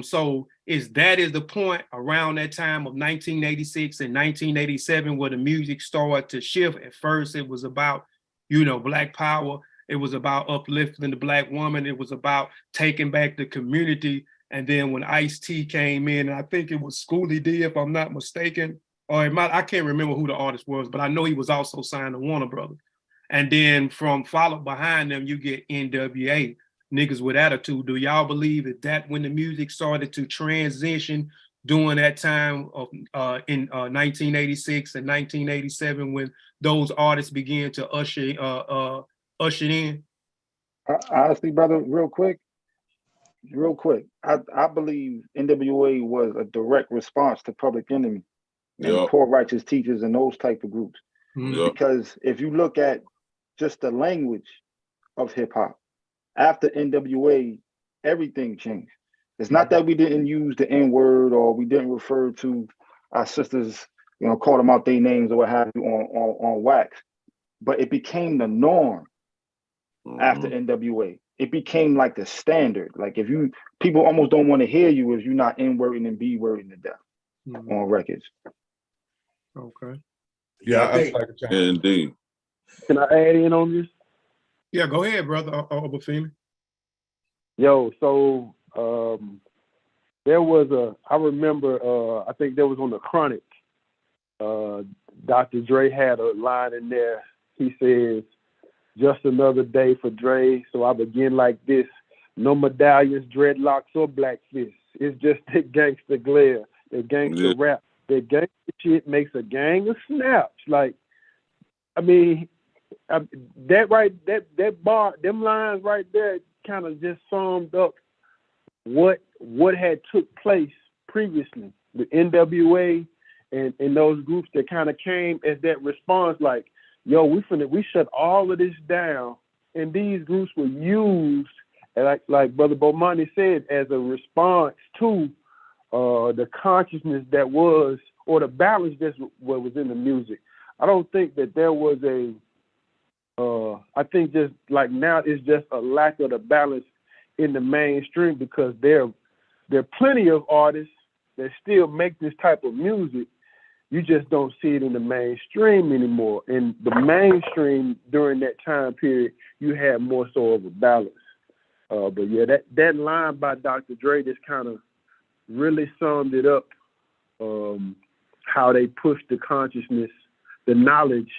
So is the point around that time of 1986 and 1987 where the music started to shift? At first, it was about, Black Power. It was about uplifting the Black woman. It was about taking back the community. And then when Ice-T came in, and I think it was Schoolie D, if I'm not mistaken, I can't remember who the artist was, but I know he was also signed to Warner Brothers. And then followed behind them, you get NWA, Niggas with Attitude. Do y'all believe that when the music started to transition during that time of in 1986 and 1987, when those artists began to usher in? Honestly, brother, real quick, I believe NWA was a direct response to Public Enemy and Poor Righteous Teachers and those type of groups. Because if you look at just the language of hip hop, after NWA, everything changed. It's not that we didn't use the N-word or we didn't refer to our sisters, call them out their names or what have you on wax, but it became the norm after NWA. It became like the standard. Like people almost don't want to hear you if you're not N-wording and B-wording to death on records. Okay. Yeah, indeed. Can I add in on this? Yeah, go ahead, brother Obafemi. Yo, so there was I remember, I think there was on the Chronic, Dr. Dre had a line in there. He says, "Just another day for Dre, so I begin like this. No medallions, dreadlocks, or black fists. It's just that gangster glare, that gangster rap. That gangster shit makes a gang of snaps." Like, I mean, that bar, them lines right there kind of just summed up what had took place previously, the NWA and those groups that kind of came as that response, like, yo, we shut all of this down, and these groups were used, and like Brother Bomani said, as a response to the consciousness that was, or the balance that's what was in the music. I don't think that there was I think just like now it's just a lack of the balance in the mainstream, because there are plenty of artists that still make this type of music. You just don't see it in the mainstream anymore. In the mainstream during that time period, you had more so of a balance. But yeah, that line by Dr. Dre just kind of really summed it up, how they pushed the consciousness, the knowledge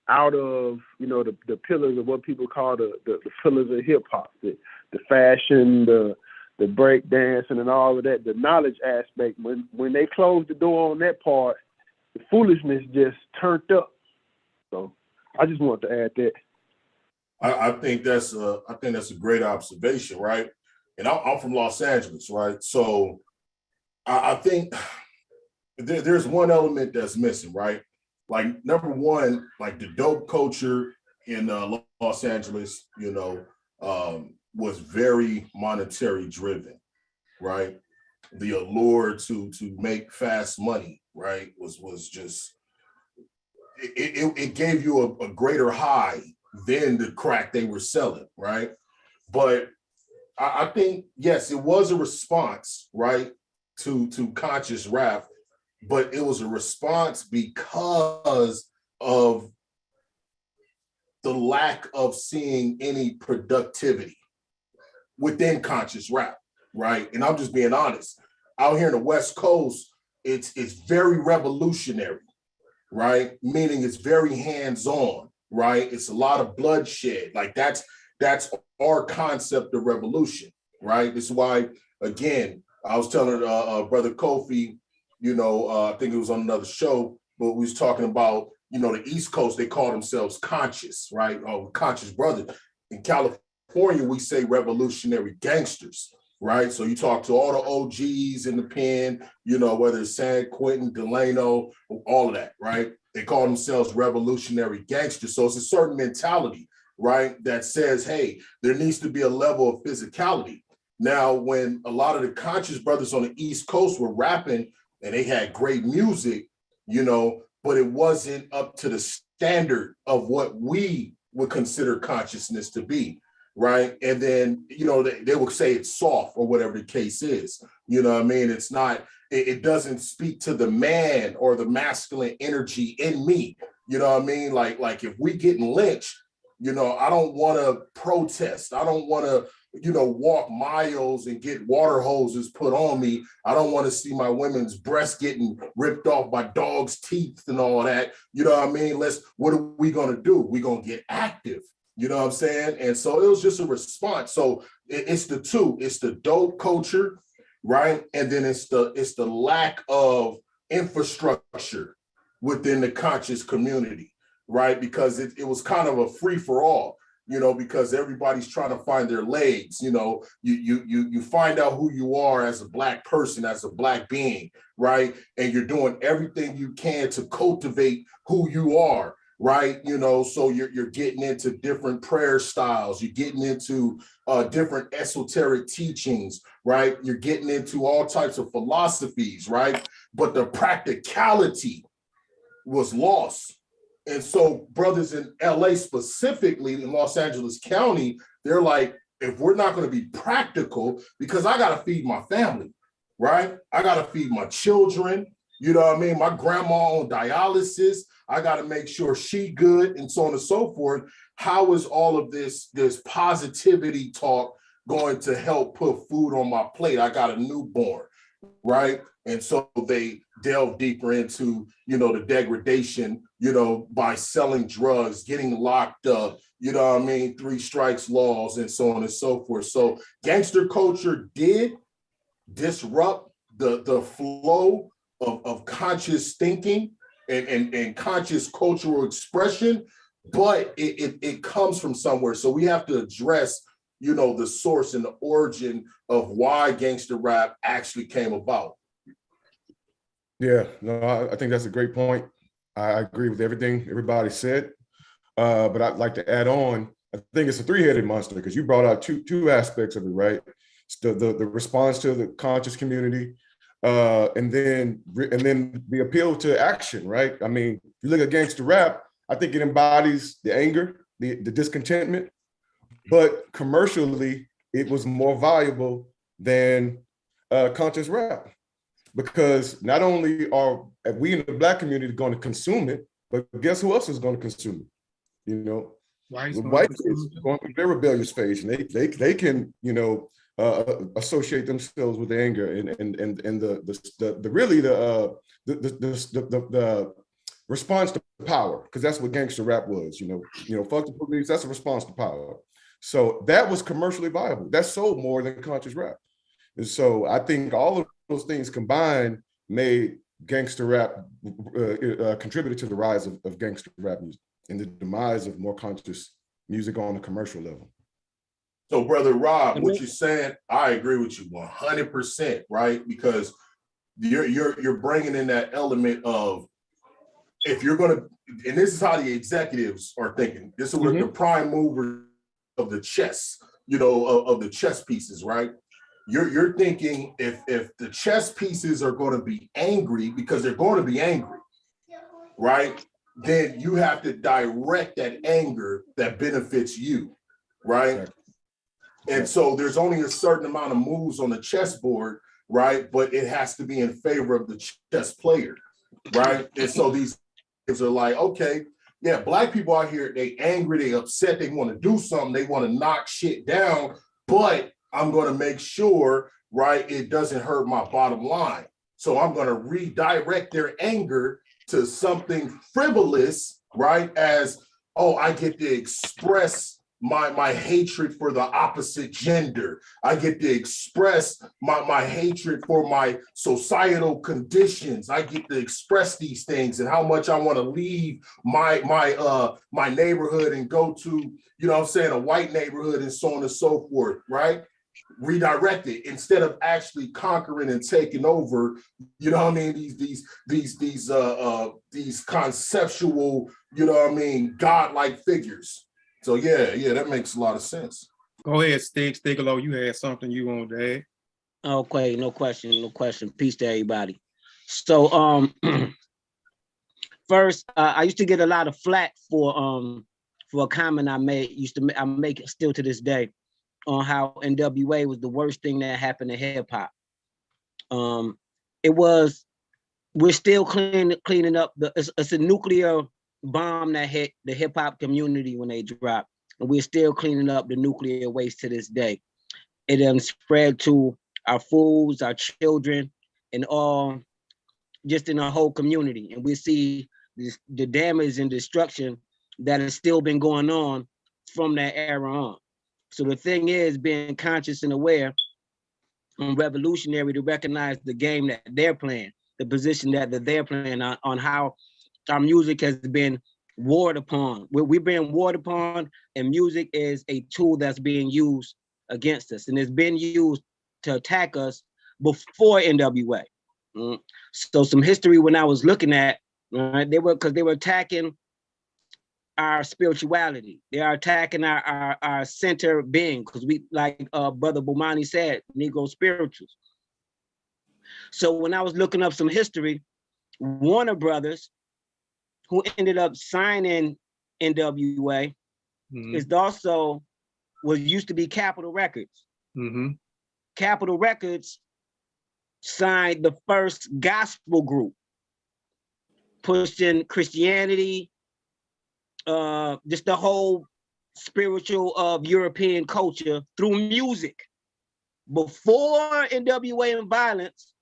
out of, the pillars of what people call the pillars of hip hop, the fashion, the break dancing and all of that, the knowledge aspect. When they closed the door on that part, the foolishness just turned up. So I just wanted to add that. I think that's a great observation, right? And I'm from Los Angeles, right? So I think there's one element that's missing, right? Like, number one, like the dope culture in Los Angeles, was very monetary driven, right? The allure to make fast money, right, was just it gave you a greater high than the crack they were selling, right? But I think, yes, it was a response, right, to conscious rap, but it was a response because of the lack of seeing any productivity within conscious rap, right? And I'm just being honest. Out here in the West Coast, it's very revolutionary, right? Meaning it's very hands-on, right? It's a lot of bloodshed. Like that's our concept of revolution, right? This is why, again, I was telling Brother Kofi, I think it was on another show, but we was talking about, the East Coast, they call themselves conscious, right? Conscious brothers. In California, we say revolutionary gangsters, right? So you talk to all the OGs in the pen, whether it's San Quentin, Delano, all of that, right? They call themselves revolutionary gangsters. So it's a certain mentality, right, that says, hey, there needs to be a level of physicality. Now, when a lot of the conscious brothers on the East Coast were rapping and they had great music, but it wasn't up to the standard of what we would consider consciousness to be, right? And then, they would say it's soft or whatever the case is. You know what I mean? It's not, it doesn't speak to the man or the masculine energy in me. You know what I mean? Like if we getting lynched, I don't want to protest. I don't want to, walk miles and get water hoses put on me. I don't want to see my women's breasts getting ripped off by dogs' teeth and all that. You know what I mean? What are we going to do? We're going to get active. You know what I'm saying? And so it was just a response. So it's the two. It's the dope culture, right? And then it's the lack of infrastructure within the conscious community, right? Because it was kind of a free for all, because everybody's trying to find their legs. You find out who you are as a Black person, as a Black being, right? And you're doing everything you can to cultivate who you are, right? So you're getting into different prayer styles, you're getting into different esoteric teachings, right? You're getting into all types of philosophies, right? But the practicality was lost. And so brothers in LA, specifically in Los Angeles County, they're like, if we're not going to be practical, because I got to feed my family, right? I got to feed my children. You know what I mean? My grandma on dialysis. I got to make sure she good, and so on and so forth. How is all of this positivity talk going to help put food on my plate? I got a newborn, right? And so they delve deeper into, the degradation, by selling drugs, getting locked up, 3 strikes laws, and so on and so forth. So gangster culture did disrupt the flow of conscious thinking and conscious cultural expression, but it comes from somewhere. So we have to address you know, the source and the origin of why gangster rap actually came about. Yeah, no, I think that's a great point. I agree with everything everybody said. But I'd like to add on, I think it's a three-headed monster because you brought out two aspects of it, right? It's the response to the conscious community, and then the appeal to action, right? I mean, if you look at gangster rap, I think it embodies the anger, the discontentment, but commercially, it was more valuable than conscious rap. Because not only are we in the Black community going to consume it, but guess who else is going to consume it? You know, the white kids going through their rebellious phase, and they can, you know, associate themselves with the anger and the really the response to power, because that's what gangster rap was. You know, fuck the police. That's a response to power. So that was commercially viable. That sold more than conscious rap. And so I think all of those things combined made gangster rap contributed to the rise of gangster rap music and the demise of more conscious music on a commercial level. So, Brother Rob, what you're saying, I agree with you 100%, right? Because you're bringing in that element of, if you're going to, and this is how the executives are thinking. This is the prime mover of the chess, you know, of the chess pieces, right? You're thinking if the chess pieces are going to be angry, because they're going to be angry, right? Then you have to direct that anger that benefits you, right? And so there's only a certain amount of moves on the chessboard, right? But it has to be in favor of the chess player, right? And so these kids are like, okay, yeah, Black people out here, they angry, they upset, they want to do something, they want to knock shit down, but I'm going to make sure, right, it doesn't hurt my bottom line. So I'm going to redirect their anger to something frivolous, right? As, oh, I get to express my hatred for the opposite gender. I get to express my hatred for my societal conditions. I get to express these things and how much I want to leave my neighborhood and go to, you know what I'm saying, a white neighborhood and so on and so forth, right? Redirect it instead of actually conquering and taking over, you know what I mean, these conceptual, you know what I mean, godlike figures. So yeah, that makes a lot of sense. Go ahead, Stigalo, you had something you wanted to add. Okay, no question. Peace to everybody. So first, I used to get a lot of flack for a comment I made, I make it still to this day, on how NWA was the worst thing that happened to hip hop. We're still cleaning up, it's a nuclear bomb that hit the hip hop community when they dropped, and we're still cleaning up the nuclear waste to this day. It spread to our fools, our children, and all, just in our whole community. And we see the damage and destruction that has still been going on from that era on. So the thing is, being conscious and aware and revolutionary to recognize the game that they're playing, the position that they're playing on how our music has been warred upon. We're being warred upon, and music is a tool that's being used against us, and it's been used to attack us before NWA. So some history when I was looking at, they were attacking our spirituality. They are attacking our center being, because we, like Brother Bomani said, Negro spirituals. So when I was looking up some history, Warner Brothers, who ended up signing NWA, is also used to be Capitol Records. Capitol Records signed the first gospel group, pushing Christianity, just the whole spiritual of European culture through music. Before NWA and violence,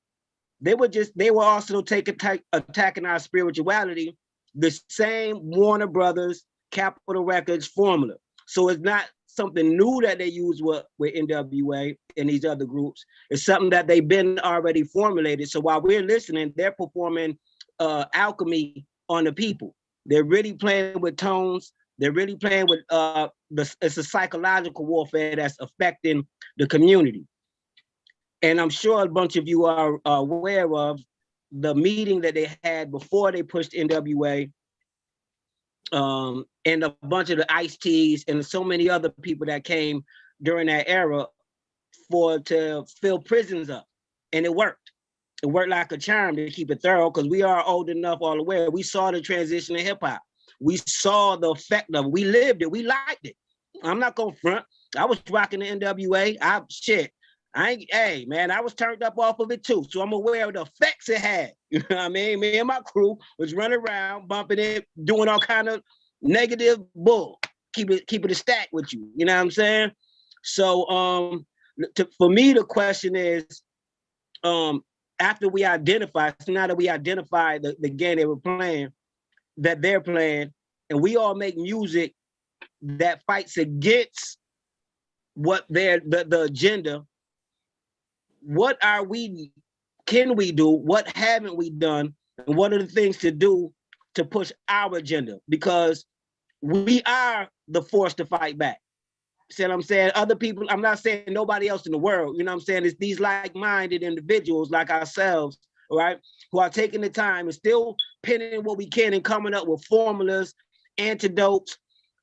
they were also attacking our spirituality, the same Warner Brothers, Capitol Records formula. So it's not something new that they use with NWA and these other groups. It's something that they've been already formulated. So while we're listening, they're performing alchemy on the people. They're really playing with tones They're really playing with it's a psychological warfare that's affecting the community. And I'm sure a bunch of you are aware of the meeting that they had before they pushed NWA, and a bunch of the Ice-T's and so many other people that came during that era to fill prisons up. And it worked. It worked like a charm to keep it thorough, because we are old enough all aware. We saw the transition in hip hop. We saw the effect of it. We lived it. We liked it. I'm not gonna front. I was rocking the NWA. Hey man, I was turned up off of it too. So I'm aware of the effects it had. You know what I mean? Me and my crew was running around, bumping it, doing all kind of negative bull. Keep it a stack with you. You know what I'm saying? So for me, the question is, after we identify, so now that we identify the game they were playing, that they're playing, and we all make music that fights against what the agenda, what can we do? What haven't we done? And what are the things to do to push our agenda? Because we are the force to fight back. See what I'm saying? Other people, I'm not saying nobody else in the world, you know what I'm saying? It's these like-minded individuals like ourselves, right? Who are taking the time and still pinning what we can and coming up with formulas, antidotes,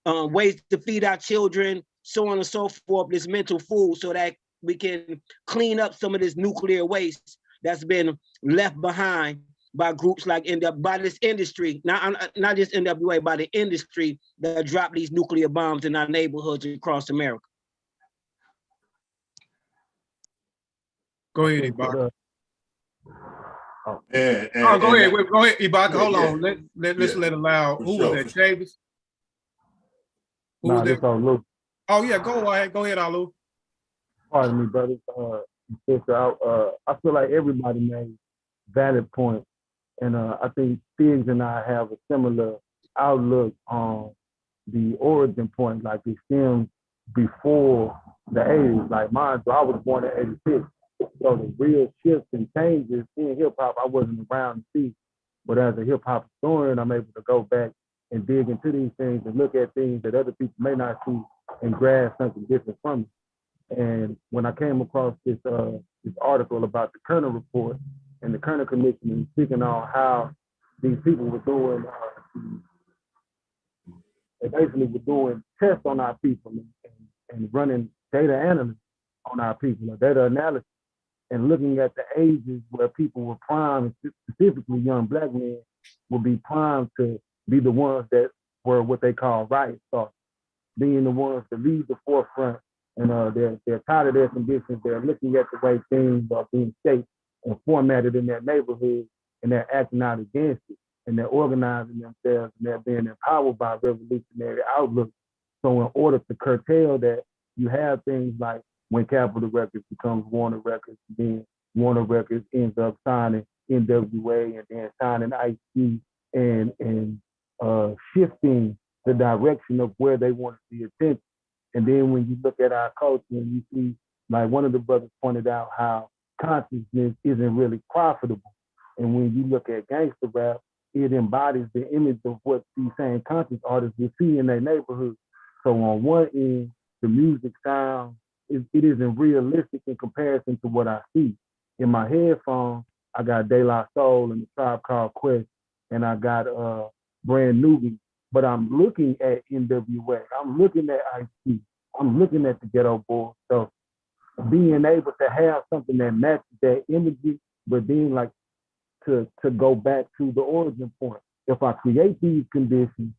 ways to feed our children, so on and so forth, this mental food, so that we can clean up some of this nuclear waste that's been left behind by groups like by this industry, not just NWA, by the industry that drop these nuclear bombs in our neighborhoods across America. Go ahead, Ibaka. Go ahead, Ibaka. Hold on. Let's let it loud. Who was that, Chavis? Who was that? Luke. Oh yeah, go ahead, Alu. Pardon me, brother. I feel like everybody made valid points. And I think Stiggs and I have a similar outlook on the origin point, like it stems before the 80s. Like mine, so I was born in 86. So the real shifts and changes in hip hop, I wasn't around to see. But as a hip hop historian, I'm able to go back and dig into these things and look at things that other people may not see and grasp something different from it. And when I came across this article about the Kerner report, and the Kerner Commission, and speaking on how these people were doing, they basically were doing tests on our people and running data analysis on our people, or data analysis, and looking at the ages where people were primed, specifically young Black men, would be primed to be the ones that were what they call riot starters, being the ones to lead the forefront, and they're tired of their conditions. They're looking at the way things are being shaped and formatted in their neighborhood, and they're acting out against it, and they're organizing themselves, and they're being empowered by revolutionary outlook. So in order to curtail that, you have things like when Capitol Records becomes Warner Records, then Warner Records ends up signing NWA and then signing Ice-T and shifting the direction of where they want to see attention. And then when you look at our culture and you see, like one of the brothers pointed out, how consciousness isn't really profitable. And when you look at gangster rap, it embodies the image of what these same conscious artists will see in their neighborhood. So on one end, the music sound, it isn't realistic in comparison to what I see. In my headphones, I got De La Soul and the Tribe Called Quest, and I got Brand Newbie, but I'm looking at NWA, I'm looking at Ice-T, I'm looking at the Ghetto Boys. So being able to have something that matches that imagery, but then like to go back to the origin point. If I create these conditions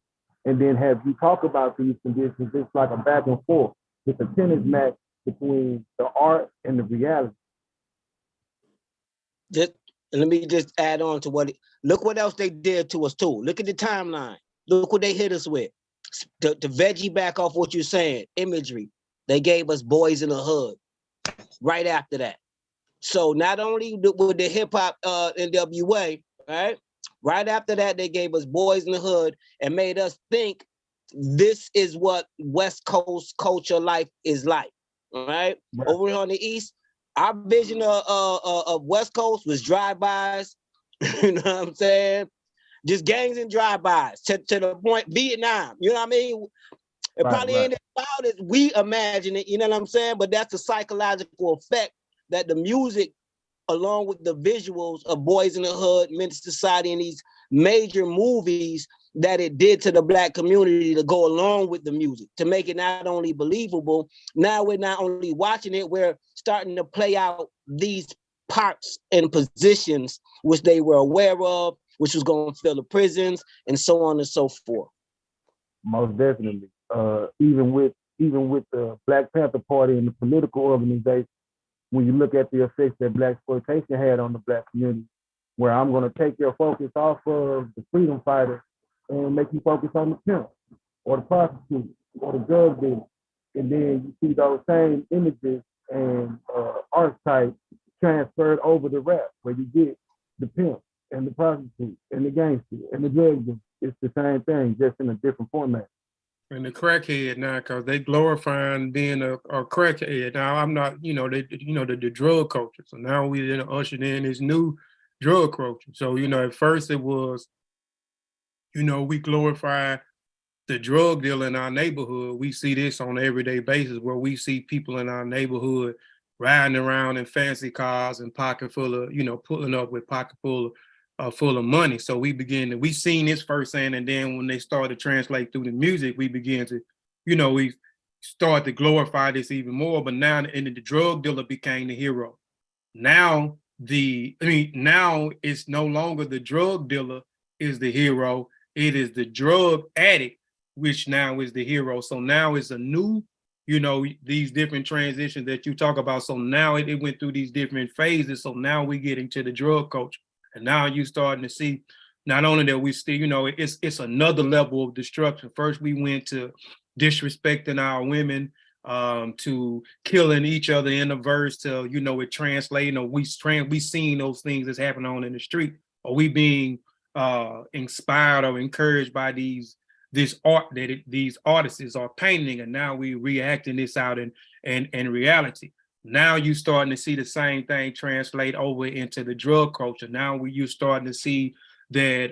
and then have you talk about these conditions, it's like a back and forth. It's a tennis match between the art and the reality. Let me just add on to look what else they did to us too. Look at the timeline. Look what they hit us with. To veggie back off what you're saying, imagery. They gave us Boys in the Hood right after that. So not only with the hip hop NWA, right? Right after that, they gave us Boys in the Hood and made us think this is what West Coast culture life is like, right? Over here on the East, our vision of West Coast was drive-bys, you know what I'm saying? just gangs and drive-bys to the point Vietnam. You know what I mean? It probably ain't as loud as we imagine it, you know what I'm saying? But that's the psychological effect that the music, along with the visuals of Boys in the Hood, Men's Society, and these major movies that it did to the Black community to go along with the music, to make it not only believable, now we're not only watching it, we're starting to play out these parts and positions which they were aware of, which was going to fill the prisons, and so on and so forth. Most definitely. Even with the Black Panther Party and the political organization, when you look at the effects that Black exploitation had on the Black community, where I'm going to take your focus off of the freedom fighter and make you focus on the pimp or the prostitute or the drug dealer, and then you see those same images and archetypes transferred over to rap, where you get the pimp and the prostitute and the gangster and the drug dealer. It's the same thing, just in a different format. And the crackhead now, because they glorifying being a crackhead. Now I'm not, the drug culture. So now we ushered in this new drug culture. So, at first it was, we glorify the drug dealer in our neighborhood. We see this on an everyday basis, where we see people in our neighborhood riding around in fancy cars and pocket full of, pulling up with pocket full of money. So we seen this firsthand, and then when they started to translate through the music, we began to, we started to glorify this even more. But now, and the drug dealer became the hero. Now now it's no longer the drug dealer is the hero. It is the drug addict, which now is the hero. So now it's a new, these different transitions that you talk about. So now it went through these different phases. So now we get into the drug culture. And now you starting to see, not only that we still, it's another level of destruction. First, we went to disrespecting our women, to killing each other in the verse, to, it translating, or we seeing those things that's happening on in the street. Or we being inspired or encouraged by this art that these artists are painting, and now we reacting this out in reality. Now you starting to see the same thing translate over into the drug culture. Now you starting to see that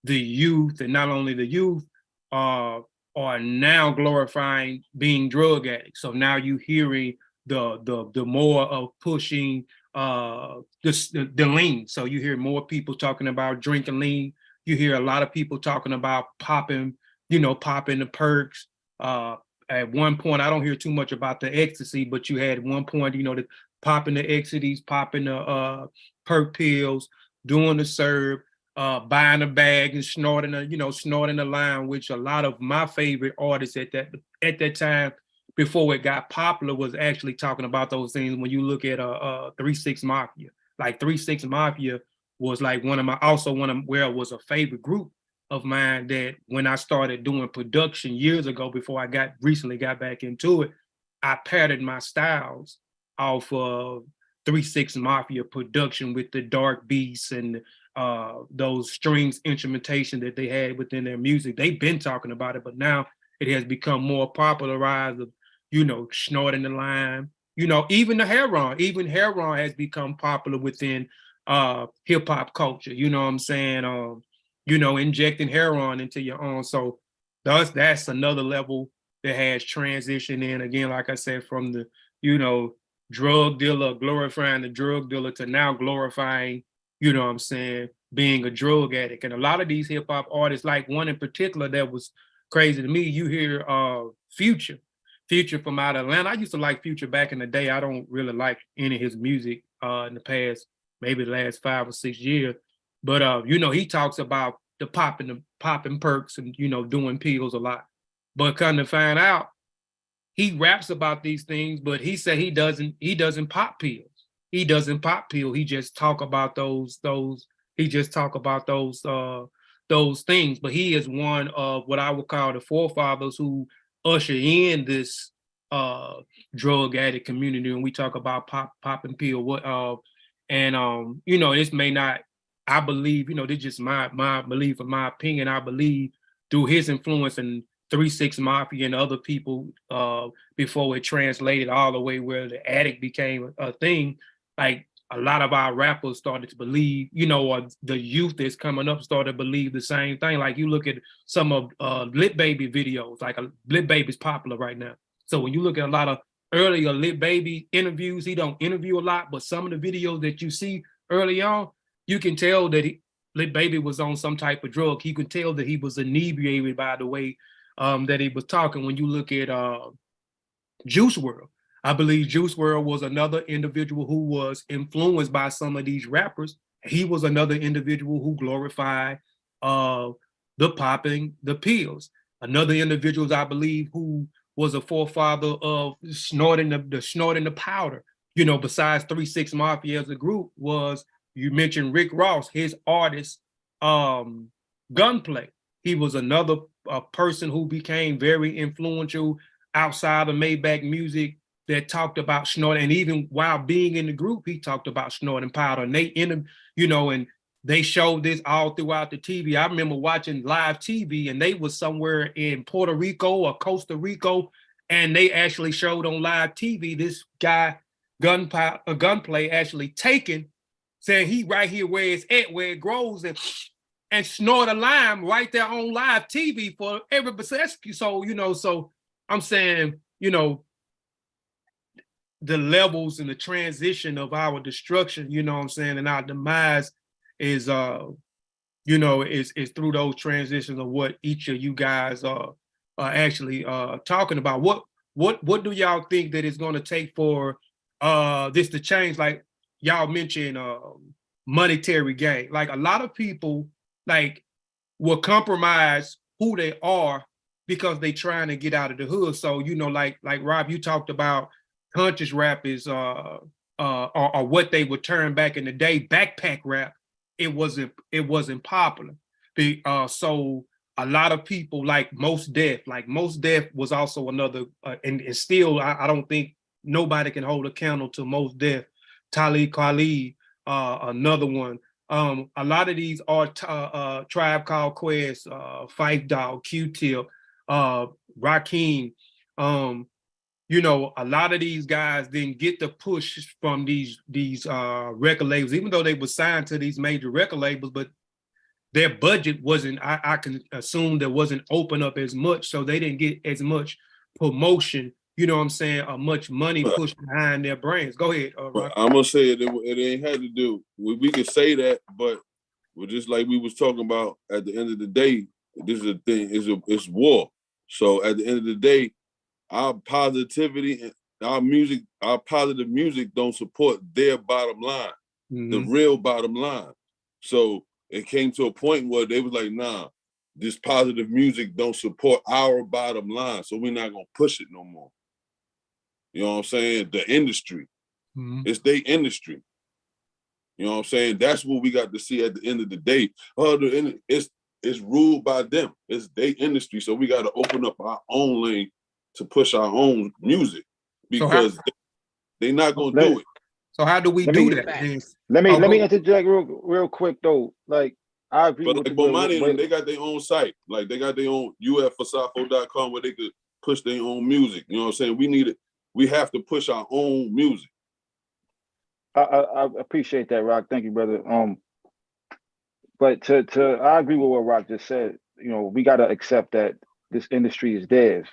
the youth, and not only the youth, are now glorifying being drug addicts. So now you hearing the more of pushing the lean. So you hear more people talking about drinking lean. You hear a lot of people talking about popping the perks. At one point, I don't hear too much about the ecstasy, but you had one point, the popping the ecstasies, popping the perk pills, doing the serve, buying a bag and snorting the line, which a lot of my favorite artists at that time, before it got popular, was actually talking about those things. When you look at 3 6 Mafia, like 3 6 Mafia was like where it was a favorite group of mine, that when I started doing production years ago, before I recently got back into it, I patterned my styles off of 3 6 Mafia production with the dark beats and those strings instrumentation that they had within their music. They've been talking about it, but now it has become more popularized of, snorting the line, even the heroin has become popular within hip hop culture. You know what I'm saying? Injecting heroin into your own. So that's another level that has transitioned in, again, like I said, from the, drug dealer, glorifying the drug dealer, to now glorifying, being a drug addict. And a lot of these hip hop artists, like one in particular that was crazy to me, you hear Future from out of Atlanta. I used to like Future back in the day. I don't really like any of his music in the past, maybe the last 5 or 6 years. But he talks about the popping perks and doing pills a lot. But come to find out, he raps about these things, but he said he doesn't pop pills. He doesn't pop pills. He just talk about those things. But he is one of what I would call the forefathers who usher in this drug addict community. And we talk about popping pill. This may not, I believe, this is just my belief and my opinion. I believe through his influence and 3 6 Mafia and other people before it translated all the way where the addict became a thing. Like a lot of our rappers started to believe, or the youth that's coming up started to believe the same thing. Like you look at some of Lit Baby videos, like Lit Baby's popular right now. So when you look at a lot of earlier Lit Baby interviews, he don't interview a lot, but some of the videos that you see early on, you can tell that Lit Baby was on some type of drug. You could tell that he was inebriated by the way that he was talking. When you look at Juice WRLD, I believe Juice WRLD was another individual who was influenced by some of these rappers. He was another individual who glorified the popping the pills. Another individual, I believe, who was a forefather of snorting the powder. Besides 3 6 Mafia as a group, was, you mentioned Rick Ross, his artist, Gunplay. He was another person who became very influential outside of Maybach music, that talked about snorting, and even while being in the group, he talked about snorting powder. And and they showed this all throughout the TV. I remember watching live TV, and they was somewhere in Puerto Rico or Costa Rico, and they actually showed on live TV this guy Gunplay actually taking, saying he right here where it's at, where it grows, and snort a lime right there on live TV for everybody. So so I'm saying, the levels and the transition of our destruction, and our demise is is through those transitions of what each of you guys are actually talking about. What do y'all think that it's going to take for this to change? Like y'all mentioned monetary gain. Like a lot of people will compromise who they are because they trying to get out of the hood. So like Rob, you talked about conscious rap is or what they would term back in the day backpack rap. It wasn't popular. So a lot of people like Mos Def was also another and still I don't think nobody can hold a candle to Mos Def. Talib Kweli, another one. A lot of these are Tribe Called Quest, Phife Dawg, Q-Tip, Rakim. A lot of these guys didn't get the push from these record labels, even though they were signed to these major record labels, but their budget wasn't, I can assume, that wasn't open up as much, so they didn't get as much promotion, what I'm saying, or much money pushed behind their brands. Go ahead. I'm gonna say it ain't had to do. We can say that, but just like we was talking about, at the end of the day, this is a thing. It's war. So at the end of the day, our positivity and our positive music don't support their bottom line, the real bottom line. So it came to a point where they was like, nah, this positive music don't support our bottom line, so we're not gonna push it no more. You know what I'm saying? The industry. It's their industry. You know what I'm saying? That's what we got to see at the end of the day. It's ruled by them. It's their industry, so we got to open up our own lane to push our own music, because they're not gonna do it. So how do we do that? Let me interject real quick though. Like I agree But with like Bomani, they got their own site. Like they got their own ufasafo.com where they could push their own music. You know what I'm saying? We need it. We have to push our own music. I appreciate that, Rock. Thank you, brother. But to I agree with what Rock just said. We got to accept that this industry is theirs,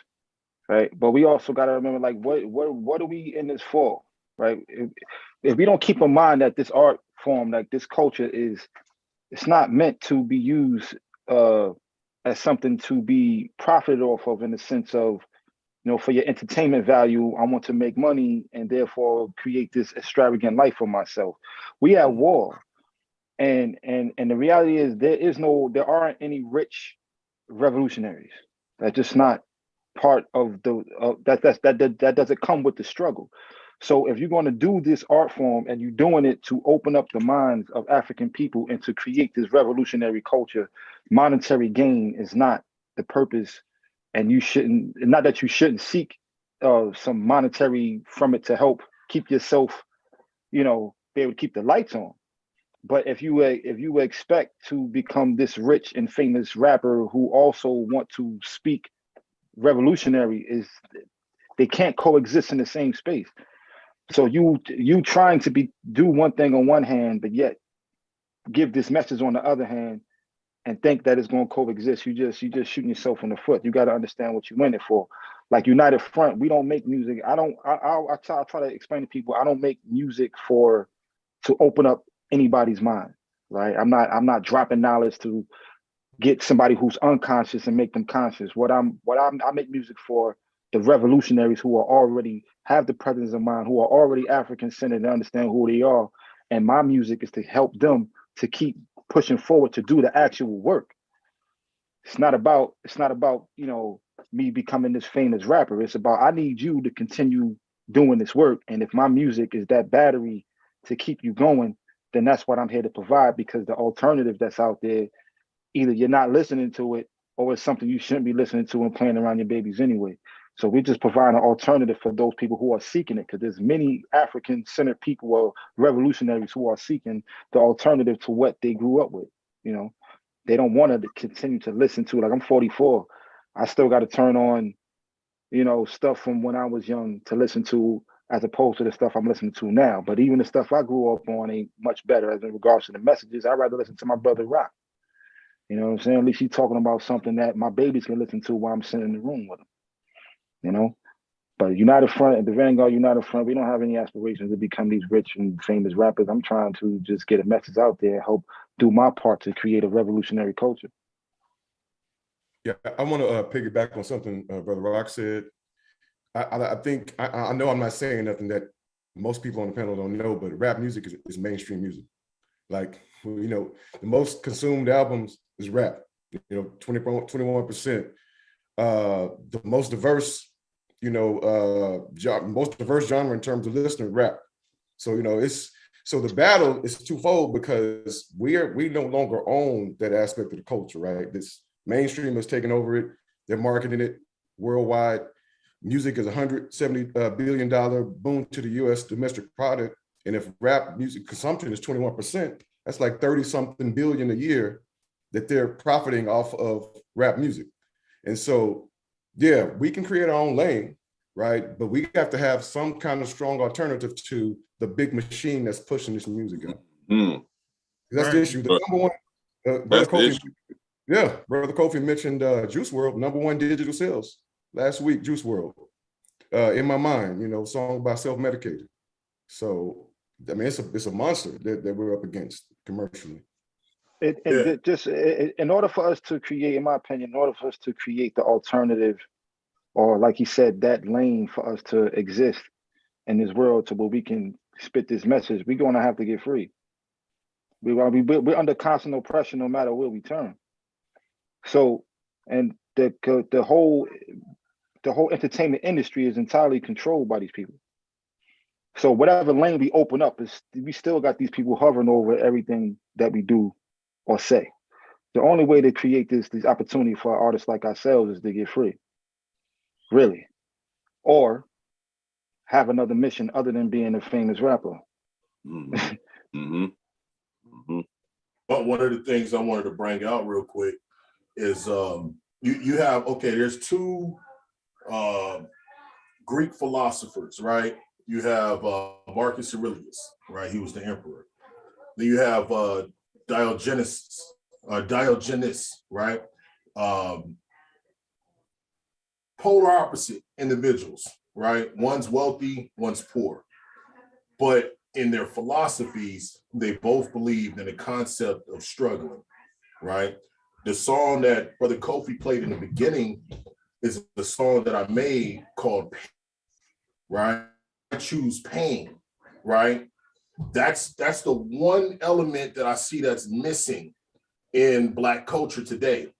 right? But we also got to remember, like, what are we in this for, right? If we don't keep in mind that this art form, like this culture, it's not meant to be used as something to be profited off of, in the sense of, for your entertainment value, I want to make money and therefore create this extravagant life for myself. We at war. And the reality is there aren't any rich revolutionaries. That's just not part of that doesn't come with the struggle. So if you're going to do this art form and you're doing it to open up the minds of African people and to create this revolutionary culture, monetary gain is not the purpose. And you shouldn't, not that you shouldn't seek some monetary from it to help keep yourself, be able to keep the lights on. But if you expect to become this rich and famous rapper who also want to speak revolutionary, they can't coexist in the same space. So you trying to do one thing on one hand, but yet give this message on the other hand, and think that it's going to coexist. You just shooting yourself in the foot. You got to understand what you in it for. Like United Front, we don't make music. I try to explain to people, I don't make music to open up anybody's mind, right? I'm not dropping knowledge to get somebody who's unconscious and make them conscious. I make music for the revolutionaries who are already have the presence of mind, who are already African centered and understand who they are. And my music is to help them to keep pushing forward to do the actual work. It's not about, me becoming this famous rapper. It's about, I need you to continue doing this work. And if my music is that battery to keep you going, then that's what I'm here to provide, because the alternative that's out there, either you're not listening to it or it's something you shouldn't be listening to and playing around your babies anyway. So we just provide an alternative for those people who are seeking it, because there's many African-centered people or revolutionaries who are seeking the alternative to what they grew up with. They don't want to continue to listen to, like, I'm 44. I still got to turn on, stuff from when I was young to listen to, as opposed to the stuff I'm listening to now. But even the stuff I grew up on ain't much better as in regards to the messages. I'd rather listen to my brother Rock. You know what I'm saying? At least he's talking about something that my babies can listen to while I'm sitting in the room with them. But United Front and the Vanguard United Front, we don't have any aspirations to become these rich and famous rappers. I'm trying to just get a message out there, help do my part to create a revolutionary culture. Yeah, I want to piggyback on something Brother Rock said. I think, I know I'm not saying nothing that most people on the panel don't know, but rap music is mainstream music. Like, the most consumed albums is rap, 21%. The most diverse, most diverse genre in terms of listener, rap. So, so the battle is twofold, because we no longer own that aspect of the culture, right? This mainstream has taken over it. They're marketing it worldwide. Music is $170 billion boon to the U.S. domestic product. And if rap music consumption is 21%, that's like 30-something billion a year that they're profiting off of rap music. And so, yeah, we can create our own lane, right? But we have to have some kind of strong alternative to the big machine that's pushing this music out. That's the issue. The number one, Brother Kofi, Brother Kofi mentioned Juice WRLD, #1 digital sales last week. Juice WRLD, In My Mind, song about self-medicated. So, I mean, it's a monster that we're up against commercially. In order for us to create, in my opinion, in order for us to create the alternative, or like he said, that lane for us to exist in this world to where we can spit this message, we're going to have to get free. We're under constant oppression no matter where we turn. So, and the whole entertainment industry is entirely controlled by these people. So whatever lane we open up, we still got these people hovering over everything that we do or say. The only way to create this opportunity for artists like ourselves is to get free, really, or have another mission other than being a famous rapper. But one of the things I wanted to bring out real quick is you have, there's two Greek philosophers, right? You have Marcus Aurelius, right? He was the emperor. Then you have Diogenes, right? Polar opposite individuals, right? One's wealthy, one's poor. But in their philosophies, they both believed in the concept of struggling, right? The song that Brother Kofi played in the beginning is the song that I made called Pain, right? I choose pain, right? That's the one element that I see that's missing in Black culture today.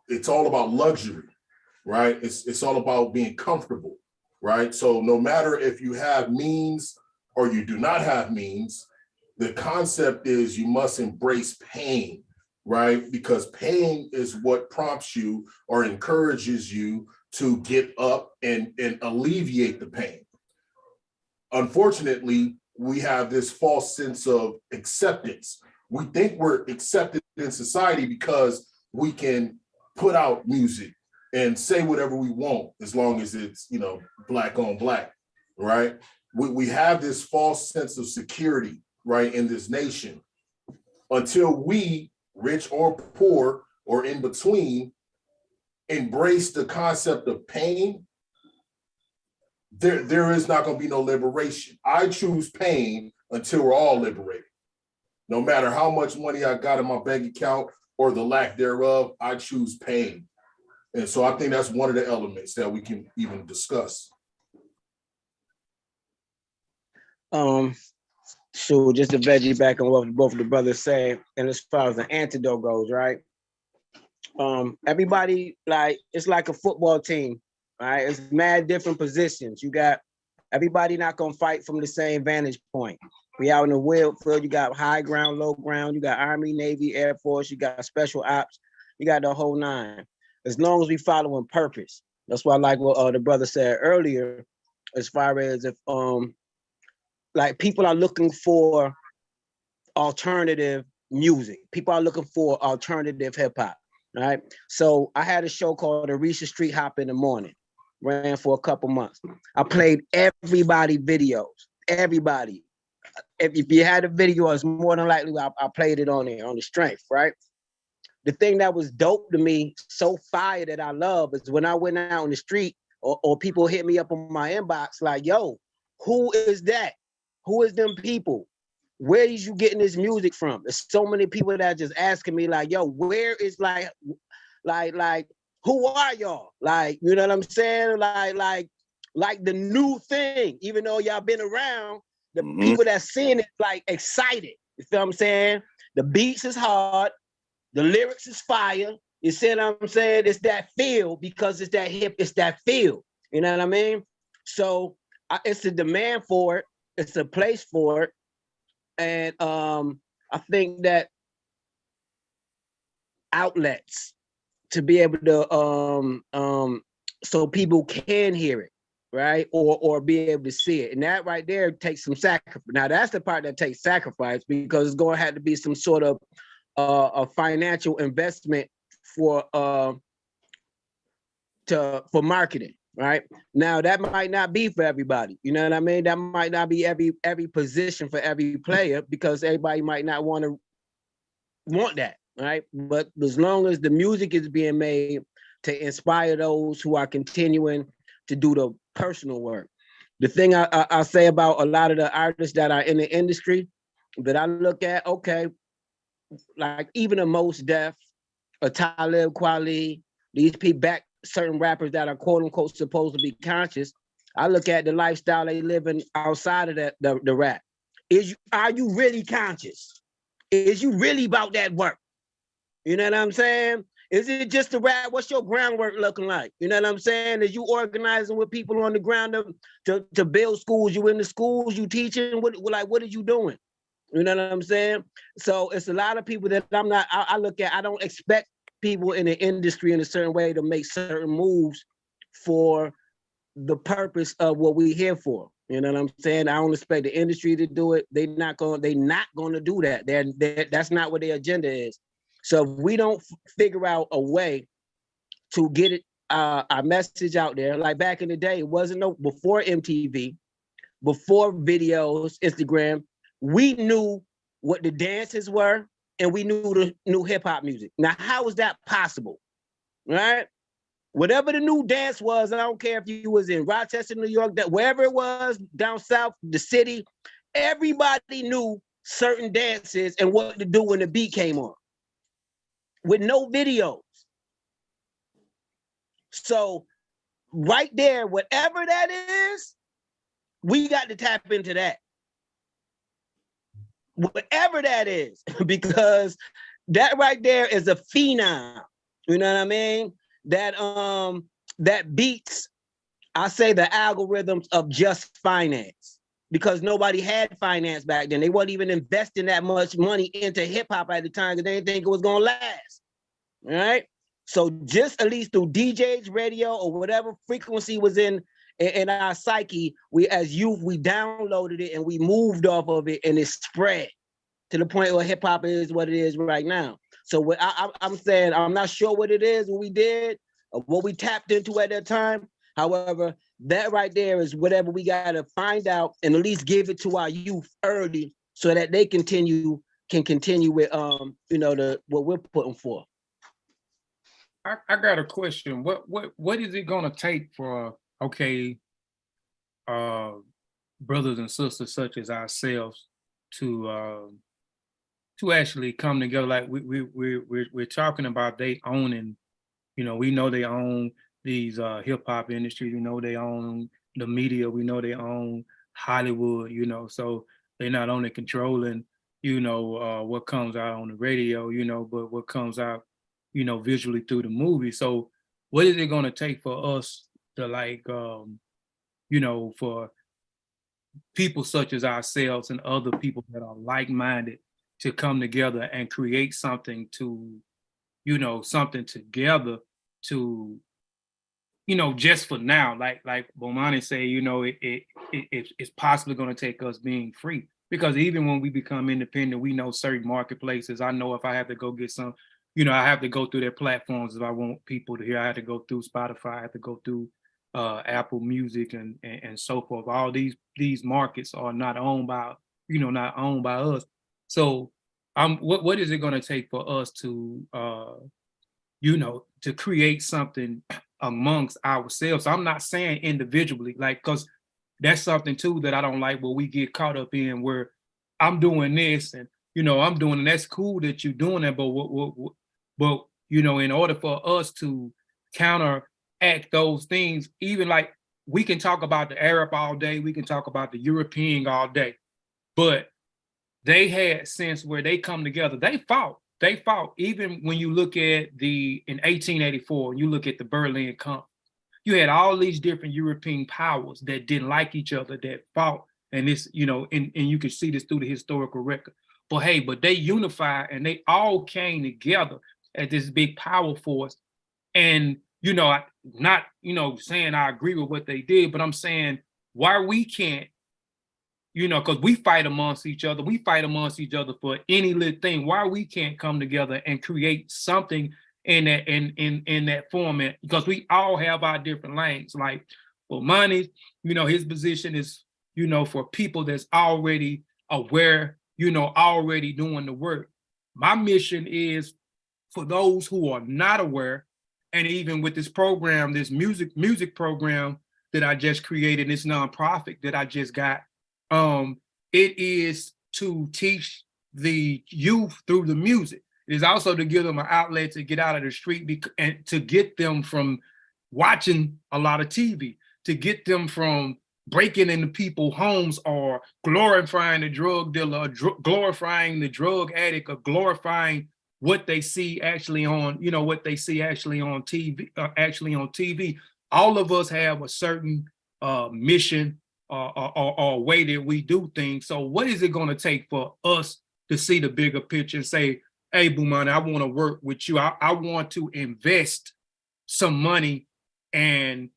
It's all about luxury, right? It's all about being comfortable, right? So no matter if you have means or you do not have means, the concept is you must embrace pain, right? Because pain is what prompts you or encourages you to get up and alleviate the pain. Unfortunately, we have this false sense of acceptance. We think we're accepted in society because we can put out music and say whatever we want as long as it's, Black on Black, right? we have this false sense of security, right, in this nation until we, rich or poor or in between, embrace the concept of pain. There is not going to be no liberation. I choose pain until we're all liberated. No matter how much money I got in my bank account or the lack thereof, I choose pain. And so I think that's one of the elements that we can even discuss. So just to veggie back on what both of the brothers say, and as far as the antidote goes, right? Everybody, like, it's like a football team, right? It's mad different positions. You got everybody not gonna fight from the same vantage point. We out in the field, you got high ground, low ground, you got Army, Navy, Air Force, you got special ops, you got the whole nine. As long as we following purpose. That's why I like what the brother said earlier, as far as if like people are looking for alternative music. People are looking for alternative hip hop, right? So I had a show called Arisha Street Hop in the Morning, ran for a couple months. I played everybody videos, everybody. If you had a video, it's more than likely I played it on there, on the strength, right? The thing that was dope to me, so fire that I love, is when I went out on the street or people hit me up on my inbox like, yo, who is that? Who is them people? Where is you getting this music from? There's so many people that are just asking me like, yo, where is like, who are y'all? Like, you know what I'm saying? Like the new thing, even though y'all been around, the people that seeing it like excited. You feel what I'm saying? The beats is hard, the lyrics is fire. You see what I'm saying? It's that feel because it's that hip, it's that feel. You know what I mean? So it's a demand for it. It's a place for it. And I think that outlets to be able to so people can hear it, right? Or be able to see it. And that right there takes some sacrifice. Now that's the part that takes sacrifice because it's going to have to be some sort of a financial investment for marketing, right? Now that might not be for everybody. You know what I mean? That might not be every position for every player because everybody might not want that, right? But as long as the music is being made to inspire those who are continuing to do the personal work. The thing I say about a lot of the artists that are in the industry that I look at, okay, like even a Mos Def, a Talib Kweli, these people back certain rappers that are quote unquote supposed to be conscious. I look at the lifestyle they living outside of the rap. Are you really conscious? Is you really about that work? You know what I'm saying? Is it just the rap? What's your groundwork looking like? You know what I'm saying? Is you organizing with people on the ground to build schools? You in the schools? You teaching? What are you doing? You know what I'm saying? So it's a lot of people that I look at, I don't expect people in the industry in a certain way to make certain moves for the purpose of what we're here for. You know what I'm saying? I don't expect the industry to do it. They're not going to do that. That's not what their agenda is. So if we don't figure out a way to get it, our message out there, like back in the day, it wasn't before MTV, before videos, Instagram, we knew what the dances were and we knew the new hip hop music. Now, how is that possible? Right? Whatever the new dance was, I don't care if you was in Rochester, New York, that wherever it was, down south, the city, everybody knew certain dances and what to do when the beat came on. With no videos. So right there, whatever that is, we got to tap into that. Whatever that is, because that right there is a phenom. You know what I mean? That beats, I say, the algorithms of just finance, because nobody had finance back then. They wasn't even investing that much money into hip hop at the time because they didn't think it was gonna last. All right. So just at least through DJs, radio, or whatever frequency was in our psyche, we as youth, we downloaded it and we moved off of it and it spread to the point where hip hop is what it is right now. So what I'm saying, I'm not sure what it is, what we did, or what we tapped into at that time. However, that right there is whatever we got to find out and at least give it to our youth early so that they can continue with what we're putting forth. I got a question. What is it gonna take for brothers and sisters such as ourselves to actually come together? Like we're talking about they owning, we know they own these hip hop industries, we know they own the media, we know they own Hollywood, so they're not only controlling, what comes out on the radio, but what comes out, visually through the movie. So what is it going to take for us to for people such as ourselves and other people that are like-minded to come together and create something something together to, just for now, like Bomani say, it's possibly going to take us being free, because even when we become independent, we know certain marketplaces. I know if I have to go get some, I have to go through their platforms if I want people to hear. I have to go through Spotify, I have to go through Apple Music and so forth. All these markets are not owned by us. So what is it going to take for us to to create something amongst ourselves? I'm not saying individually, because that's something too that I don't like, where we get caught up in, where I'm doing this and I'm doing, and that's cool that you're doing that, but in order for us to counteract those things, even like we can talk about the Arab all day, we can talk about the European all day, but they had sense where they come together. They fought. Even when you look at in 1884, you look at the Berlin Conference, you had all these different European powers that didn't like each other, that fought. And this, and you can see this through the historical record. But they unified and they all came together as this big power force. And, not, saying I agree with what they did, but I'm saying why we can't, because we fight amongst each other. We fight amongst each other for any little thing. Why we can't come together and create something in that format? Because we all have our different lanes. Like, well, money, his position is, for people that's already aware, already doing the work. My mission is for those who are not aware, and even with this program, this music program that I just created, this nonprofit that I just got, it is to teach the youth through the music. It is also to give them an outlet to get out of the street and to get them from watching a lot of TV, to get them from breaking into people's homes or glorifying the drug dealer, glorifying the drug addict, or glorifying what they see actually on, what they see actually on TV. All of us have a certain mission or way that we do things. So what is it going to take for us to see the bigger picture and say, hey, Bomani, I want to work with you. I want to invest some money, and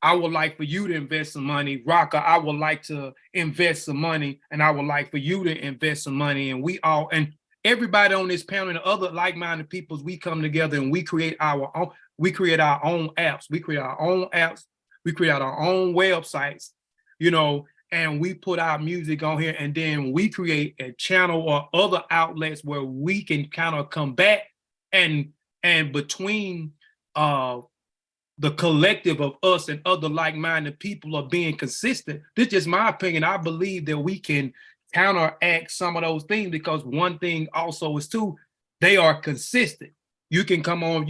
I would like for you to invest some money. Rocka, I would like to invest some money, and I would like for you to invest some money. And and everybody on this panel and other like-minded peoples, we come together and we create our own apps. We create our own apps. We create our own websites, and we put our music on here, and then we create a channel or other outlets where we can kind of come back and between the collective of us and other like-minded people are being consistent. This is just my opinion. I believe that we can counteract some of those things, because one thing also is too, they are consistent. You can come on,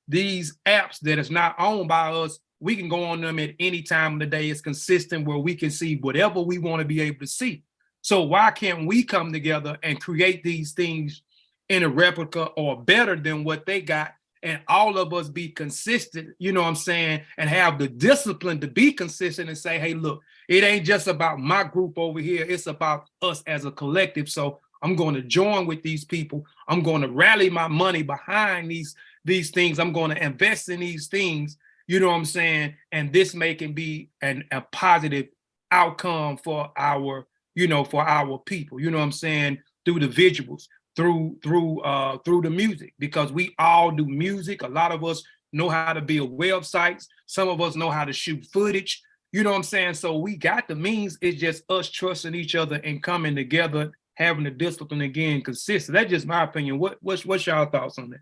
these apps that is not owned by us, we can go on them at any time of the day. It's consistent where we can see whatever we want to be able to see. So why can't we come together and create these things in a replica or better than what they got, and all of us be consistent, and have the discipline to be consistent and say, hey, look, it ain't just about my group over here. It's about us as a collective. So I'm going to join with these people. I'm going to rally my money behind these things. I'm going to invest in these things. And this can be a positive outcome for our people, through the visuals, through the music, because we all do music. A lot of us, know how to build websites. Some of us know how to shoot footage. You know what I'm saying? So we got the means. It's just us trusting each other and coming together, having the discipline again, consistent. That's just my opinion. What's y'all thoughts on that?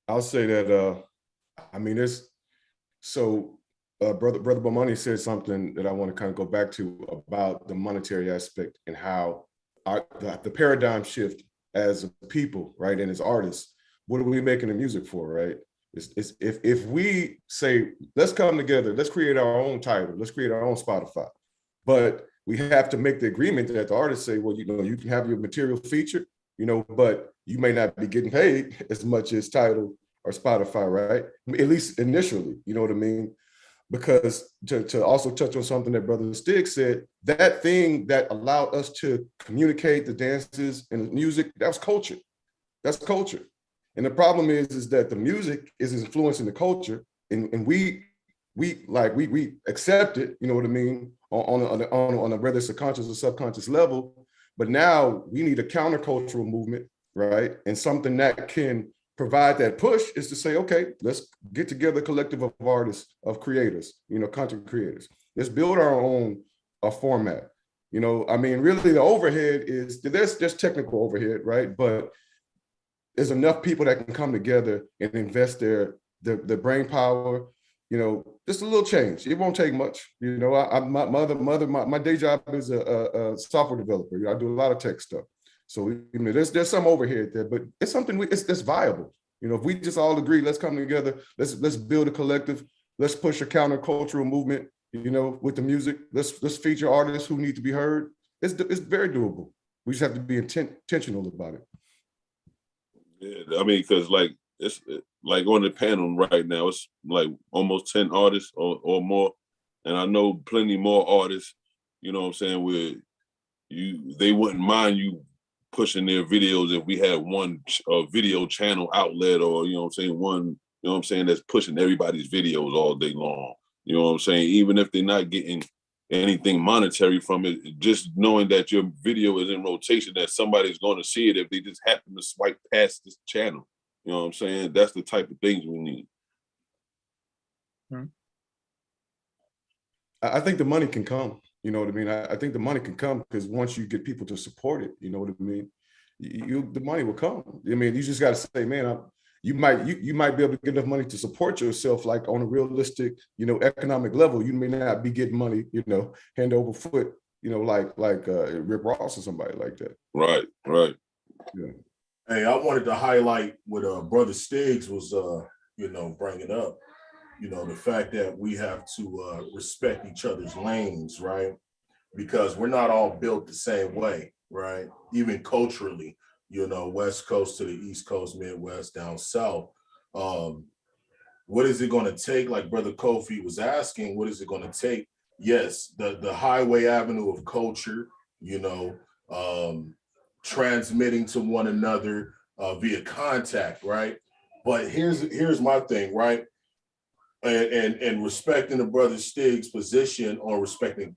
I'll say that, I mean, Brother Bomani said something that I want to kind of go back to about the monetary aspect and how the paradigm shift as a people, right, and as artists. What are we making the music for, right? It's if we say, let's come together, let's create our own title, let's create our own Spotify, but we have to make the agreement that the artists say, well, you know, you can have your material featured, you know, but you may not be getting paid as much as Tidal or Spotify, right? At least initially, you know what I mean? Because to also touch on something that Brother Stig said, that thing that allowed us to communicate the dances and the music, that was culture. That's culture. And the problem is that the music is influencing the culture, and we accept it, you know what I mean, on a whether it's a conscious or subconscious level. But now we need a countercultural movement, right? And something that can provide that push is to say, okay, let's get together a collective of artists, of creators, you know, content creators. Let's build our own format. You know, I mean, really the overhead is, there's technical overhead, right? But there's enough people that can come together and invest their brain power, you know, just a little change. It won't take much. You know, my day job is a software developer. You know, I do a lot of tech stuff. So, you know, there's some overhead there, but it's something it's viable. You know, if we just all agree, let's come together, let's build a collective, let's push a countercultural movement, you know, with the music. Let's feature artists who need to be heard. It's very doable. We just have to be intentional about it. Yeah, I mean, because like it's like on the panel right now, it's like almost 10 artists or more, and I know plenty more artists. You know what I'm saying? Where they wouldn't mind you pushing their videos if we had one video channel outlet, or you know what I'm saying, one, you know what I'm saying, that's pushing everybody's videos all day long. You know what I'm saying? Even if they're not getting anything monetary from it, just knowing that your video is in rotation, that somebody's going to see it if they just happen to swipe past this channel. You know what I'm saying? That's the type of things we need. I think the money can come. You know what I mean? I think the money can come because once you get people to support it, you know what I mean? The money will come. I mean, you just got to say, man, you might be able to get enough money to support yourself, like on a realistic, you know, economic level. You may not be getting money, you know, hand over foot, you know, like Rick Ross or somebody like that. Right. Yeah. Hey, I wanted to highlight what Brother Stiggs was, you know, bringing up. You know, the fact that we have to respect each other's lanes, right? Because we're not all built the same way, right? Even culturally, you know, West Coast to the East Coast, Midwest, down South. What is it going to take? Like Brother Kofi was asking, what is it going to take? Yes, the highway avenue of culture, you know, transmitting to one another via contact, right? But here's my thing, right? And respecting the Brother Stiggs' position on respecting,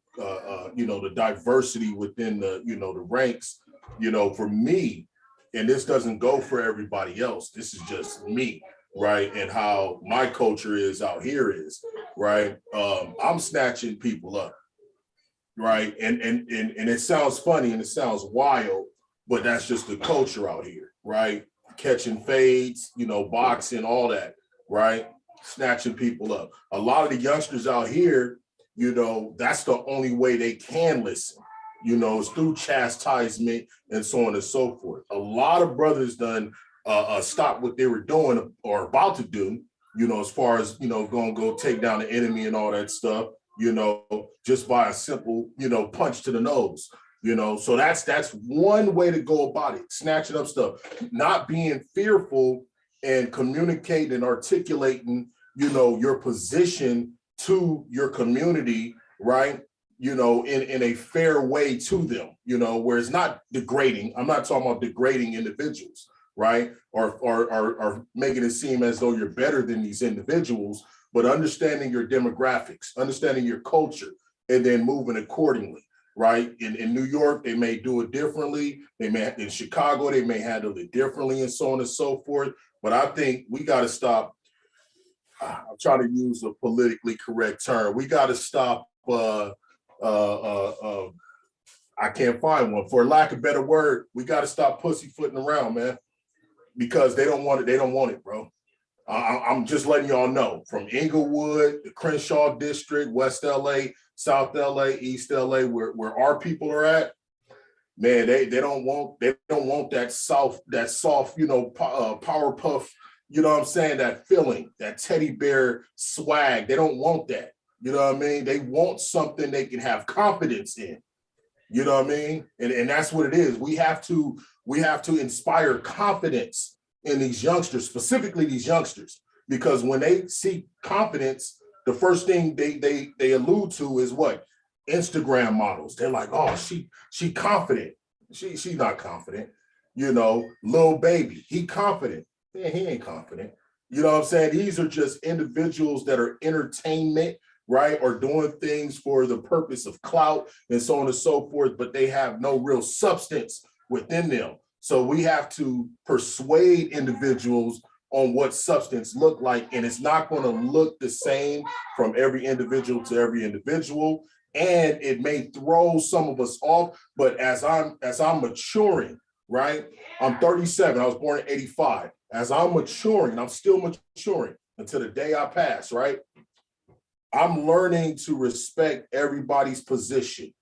you know, the diversity within the, you know, the ranks, you know, for me, and this doesn't go for everybody else. This is just me, right? And how my culture is out here is, right? I'm snatching people up, right? And it sounds funny and it sounds wild, but that's just the culture out here, right? Catching fades, you know, boxing, all that, right? Snatching people up. A lot of the youngsters out here, you know, that's the only way they can listen, you know, is through chastisement and so on and so forth. A lot of brothers done stopped what they were doing or about to do, you know, as far as, you know, go take down the enemy and all that stuff, you know, just by a simple, you know, punch to the nose. You know, so that's one way to go about it, snatching up stuff, not being fearful and communicating and articulating, you know, your position to your community, right? You know, in a fair way to them, you know, where it's not degrading. I'm not talking about degrading individuals, right? Or making it seem as though you're better than these individuals, but understanding your demographics, understanding your culture, and then moving accordingly. right? In New York, they may do it differently. In Chicago, they may handle it differently and so on and so forth. But I think we got to stop. I'm trying to use a politically correct term. We got to stop. I can't find one. For lack of a better word, we got to stop pussyfooting around, man, because they don't want it. They don't want it, bro. I'm just letting y'all know, from Inglewood, the Crenshaw District, West LA, South LA, East LA, where our people are at, man, they don't want that soft, power puff, you know what I'm saying, that feeling, that teddy bear swag. They don't want that. You know what I mean? They want something they can have confidence in. You know what I mean? And that's what it is. We have to inspire confidence in these youngsters, specifically these youngsters, because when they see confidence, the first thing they allude to is what? Instagram models. They're like, oh, she confident. She's not confident. You know, Lil Baby, he confident. Yeah, he ain't confident. You know what I'm saying? These are just individuals that are entertainment, right? Or doing things for the purpose of clout and so on and so forth, but they have no real substance within them. So we have to persuade individuals on what substance look like, and it's not going to look the same from every individual to every individual. And it may throw some of us off, but as I'm maturing, right? I'm 37, I was born in 85. As I'm maturing, I'm still maturing until the day I pass, right? I'm learning to respect everybody's position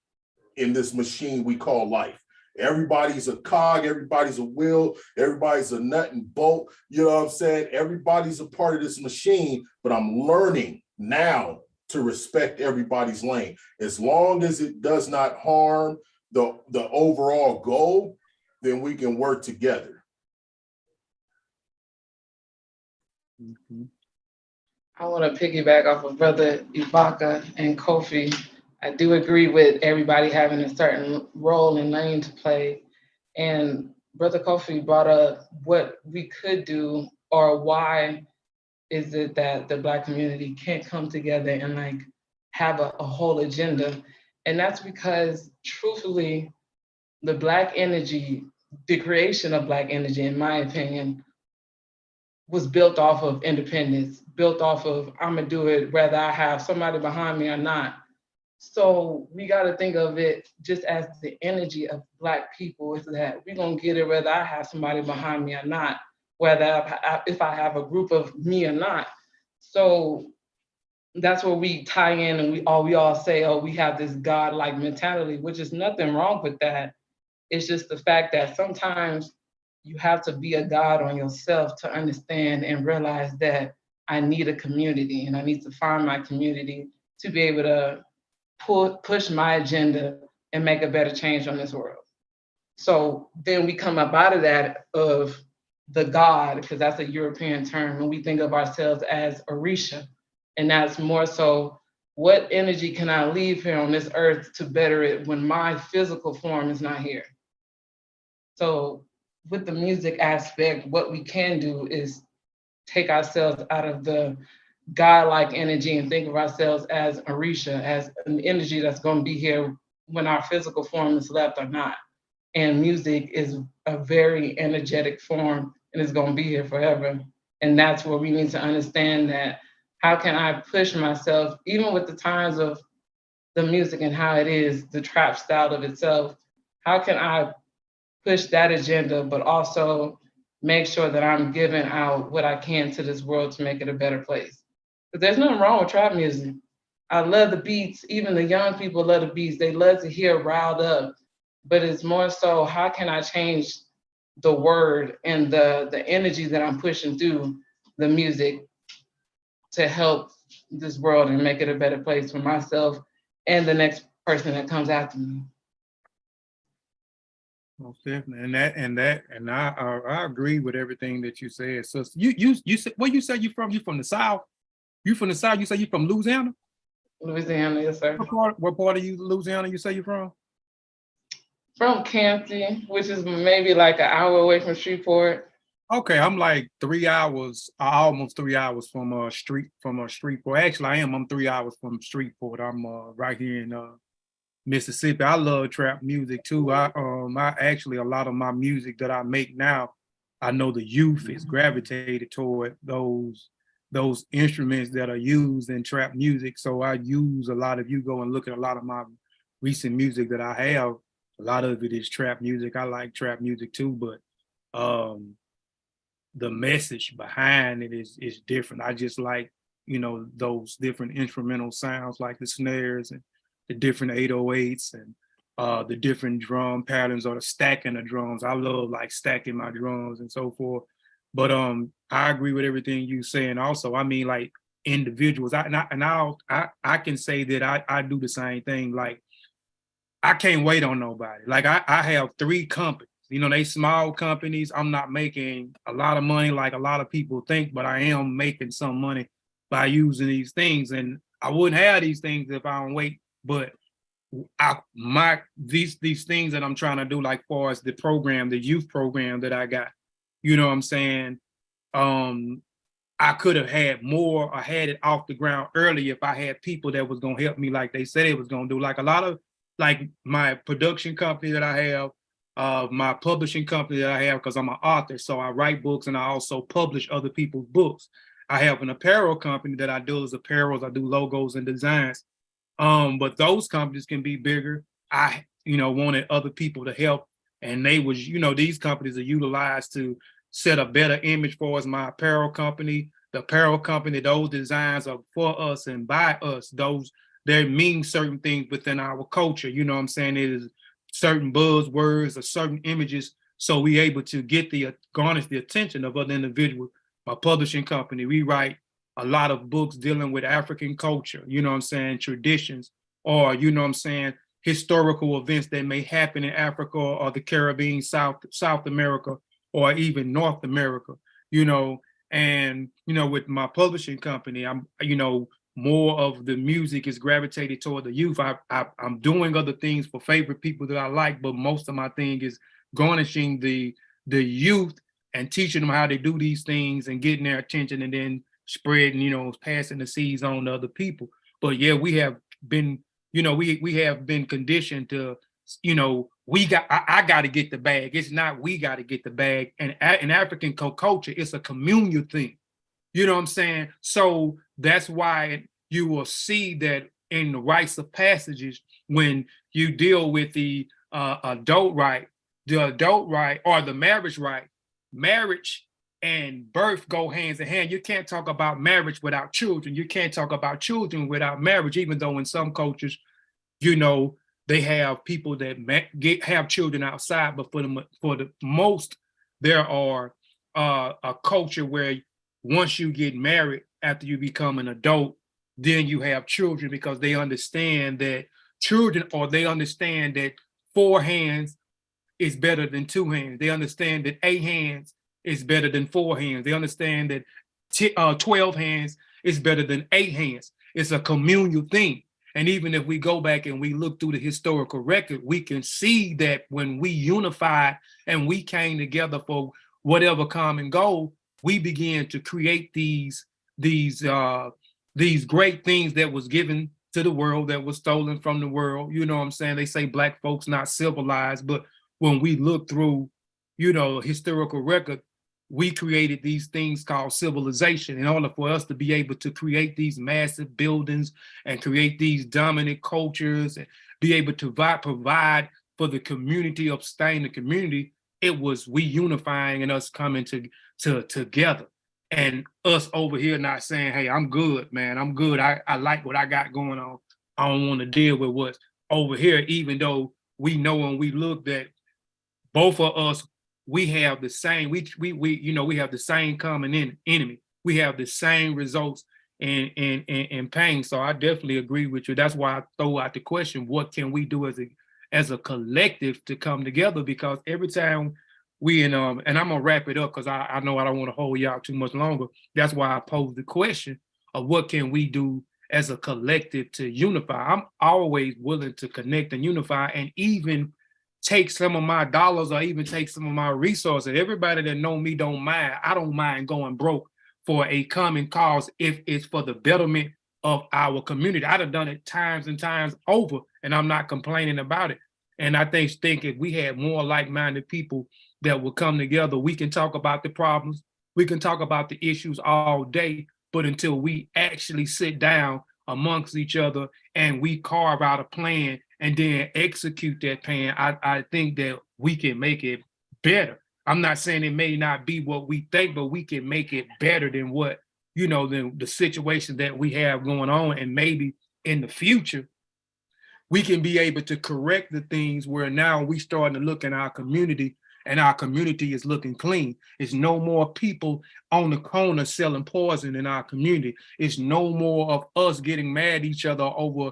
in this machine we call life. Everybody's a cog, everybody's a wheel, everybody's a nut and bolt. You know what I'm saying? Everybody's a part of this machine, but I'm learning now to respect everybody's lane. As long as it does not harm the overall goal, then we can work together. Mm-hmm. I want to piggyback off of Brother Ibaka and Kofi. I do agree with everybody having a certain role and lane to play. And Brother Kofi brought up what we could do, or why is it that the Black community can't come together and like have a whole agenda. And that's because truthfully, the Black energy, the creation of Black energy, in my opinion, was built off of independence, built off of, I'm gonna do it whether I have somebody behind me or not. So we gotta think of it just as the energy of Black people, is that we're gonna get it whether I have somebody behind me or not, whether if I have a group of me or not. So that's where we tie in, and we all say, oh, we have this God-like mentality, which is nothing wrong with that. It's just the fact that sometimes you have to be a God on yourself to understand and realize that I need a community, and I need to find my community to be able to push my agenda and make a better change on this world. So then we come up out of that of the God, because that's a European term, and we think of ourselves as Orisha. And that's more so, what energy can I leave here on this earth to better it when my physical form is not here? So with the music aspect, what we can do is take ourselves out of the God-like energy and think of ourselves as Orisha, as an energy that's going to be here when our physical form is left or not. And music is a very energetic form, and it's going to be here forever. And that's where we need to understand that, how can I push myself, even with the times of the music and how it is, the trap style of itself, how can I push that agenda, but also make sure that I'm giving out what I can to this world to make it a better place? But there's nothing wrong with trap music. I love the beats. Even the young people love the beats. They love to hear riled up. But it's more so, how can I change the word and the energy that I'm pushing through the music to help this world and make it a better place for myself and the next person that comes after me? Most definitely, and I agree with everything that you said. So you said, where you say you from? You from the South? You from the South? You say you from Louisiana? Louisiana, yes, sir. What part of Louisiana you say you from? From Canton, which is maybe like an hour away from Shreveport. Okay, I'm like 3 hours, almost 3 hours from Shreveport. Actually, I'm 3 hours from Shreveport. I'm right here in Mississippi. I love trap music too. I actually, a lot of my music that I make now, I know the youth is gravitated toward those instruments that are used in trap music. So I use a lot of, you go and look at a lot of my recent music that I have, a lot of it is trap music. I like trap music too, but the message behind it is different. I just like, those different instrumental sounds like the snares and the different 808s and the different drum patterns or the stacking of drums. I love like stacking my drums and so forth. But I agree with everything you saying also. I mean, like individuals, I can say that I do the same thing. Like I can't wait on nobody. Like I have 3 companies. They small companies. I'm not making a lot of money like a lot of people think, but I am making some money by using these things. And I wouldn't have these things if I don't wait. But these things that I'm trying to do, like far as the program, the youth program that I got, you know what I'm saying? I could have had more or had it off the ground early if I had people that was gonna help me like they said it was gonna do. Like a lot of like my production company that I have, my publishing company that I have, because I'm an author, so I write books and I also publish other people's books. I have an apparel company that I do as apparels, I do logos and designs. But those companies can be bigger. I, wanted other people to help, and they was, these companies are utilized to set a better image for us. My apparel company, the apparel company, those designs are for us and by us. They mean certain things within our culture. You know what I'm saying? It is certain buzzwords or certain images, so we able to garnish the attention of other individuals. My publishing company, we write a lot of books dealing with African culture, you know what I'm saying, traditions, or, you know what I'm saying, historical events that may happen in Africa or the Caribbean, South America, or even North America, and, with my publishing company, I'm, more of the music is gravitated toward the youth. I'm doing other things for favorite people that I like, but most of my thing is garnishing the youth and teaching them how to do these things and getting their attention and then spreading, passing the seeds on to other people. But yeah, we have been, we have been conditioned to, I got to get the bag. It's not we got to get the bag. And in African culture, it's a communal thing. You know what I'm saying? So that's why you will see that in the rites of passages, when you deal with the adult right or the marriage right, marriage and birth go hands in hand. You can't talk about marriage without children. You can't talk about children without marriage, even though in some cultures, they have people that have children outside, but for the most, there are a culture where once you get married, after you become an adult, then you have children, because they understand that they understand that 4 hands is better than 2 hands. They understand that 8 hands is better than 4 hands. They understand that 12 hands is better than 8 hands. It's a communal thing. And even if we go back and we look through the historical record, we can see that when we unified and we came together for whatever common goal, we began to create these great things that was given to the world, that was stolen from the world. You know what I'm saying? They say Black folks not civilized, but when we look through, historical record, we created these things called civilization in order for us to be able to create these massive buildings and create these dominant cultures and be able to provide for the community, sustain the community. It was we unifying and us coming together, and us over here not saying, hey, I'm good, man. I'm good. I like what I got going on. I don't want to deal with what's over here, even though we know when we look that both of us, we have the same, we have the same common enemy. We have the same results and pain. So I definitely agree with you. That's why I throw out the question, what can we do as a collective to come together? Because every time and I'm gonna wrap it up because I know I don't want to hold y'all too much longer. That's why I posed the question of what can we do as a collective to unify. I'm always willing to connect and unify, and even take some of my dollars or even take some of my resources. Everybody that know me don't mind. I don't mind going broke for a common cause if it's for the betterment of our community. I'd have done it times and times over, and I'm not complaining about it. And I think if we had more like-minded people that will come together, we can talk about the problems, we can talk about the issues all day, but until we actually sit down amongst each other and we carve out a plan and then execute that plan, I think that we can make it better. I'm not saying it may not be what we think, but we can make it better than what, than the situation that we have going on. And maybe in the future, we can be able to correct the things where now we starting to look in our community and our community is looking clean. It's no more people on the corner selling poison in our community. It's no more of us getting mad at each other over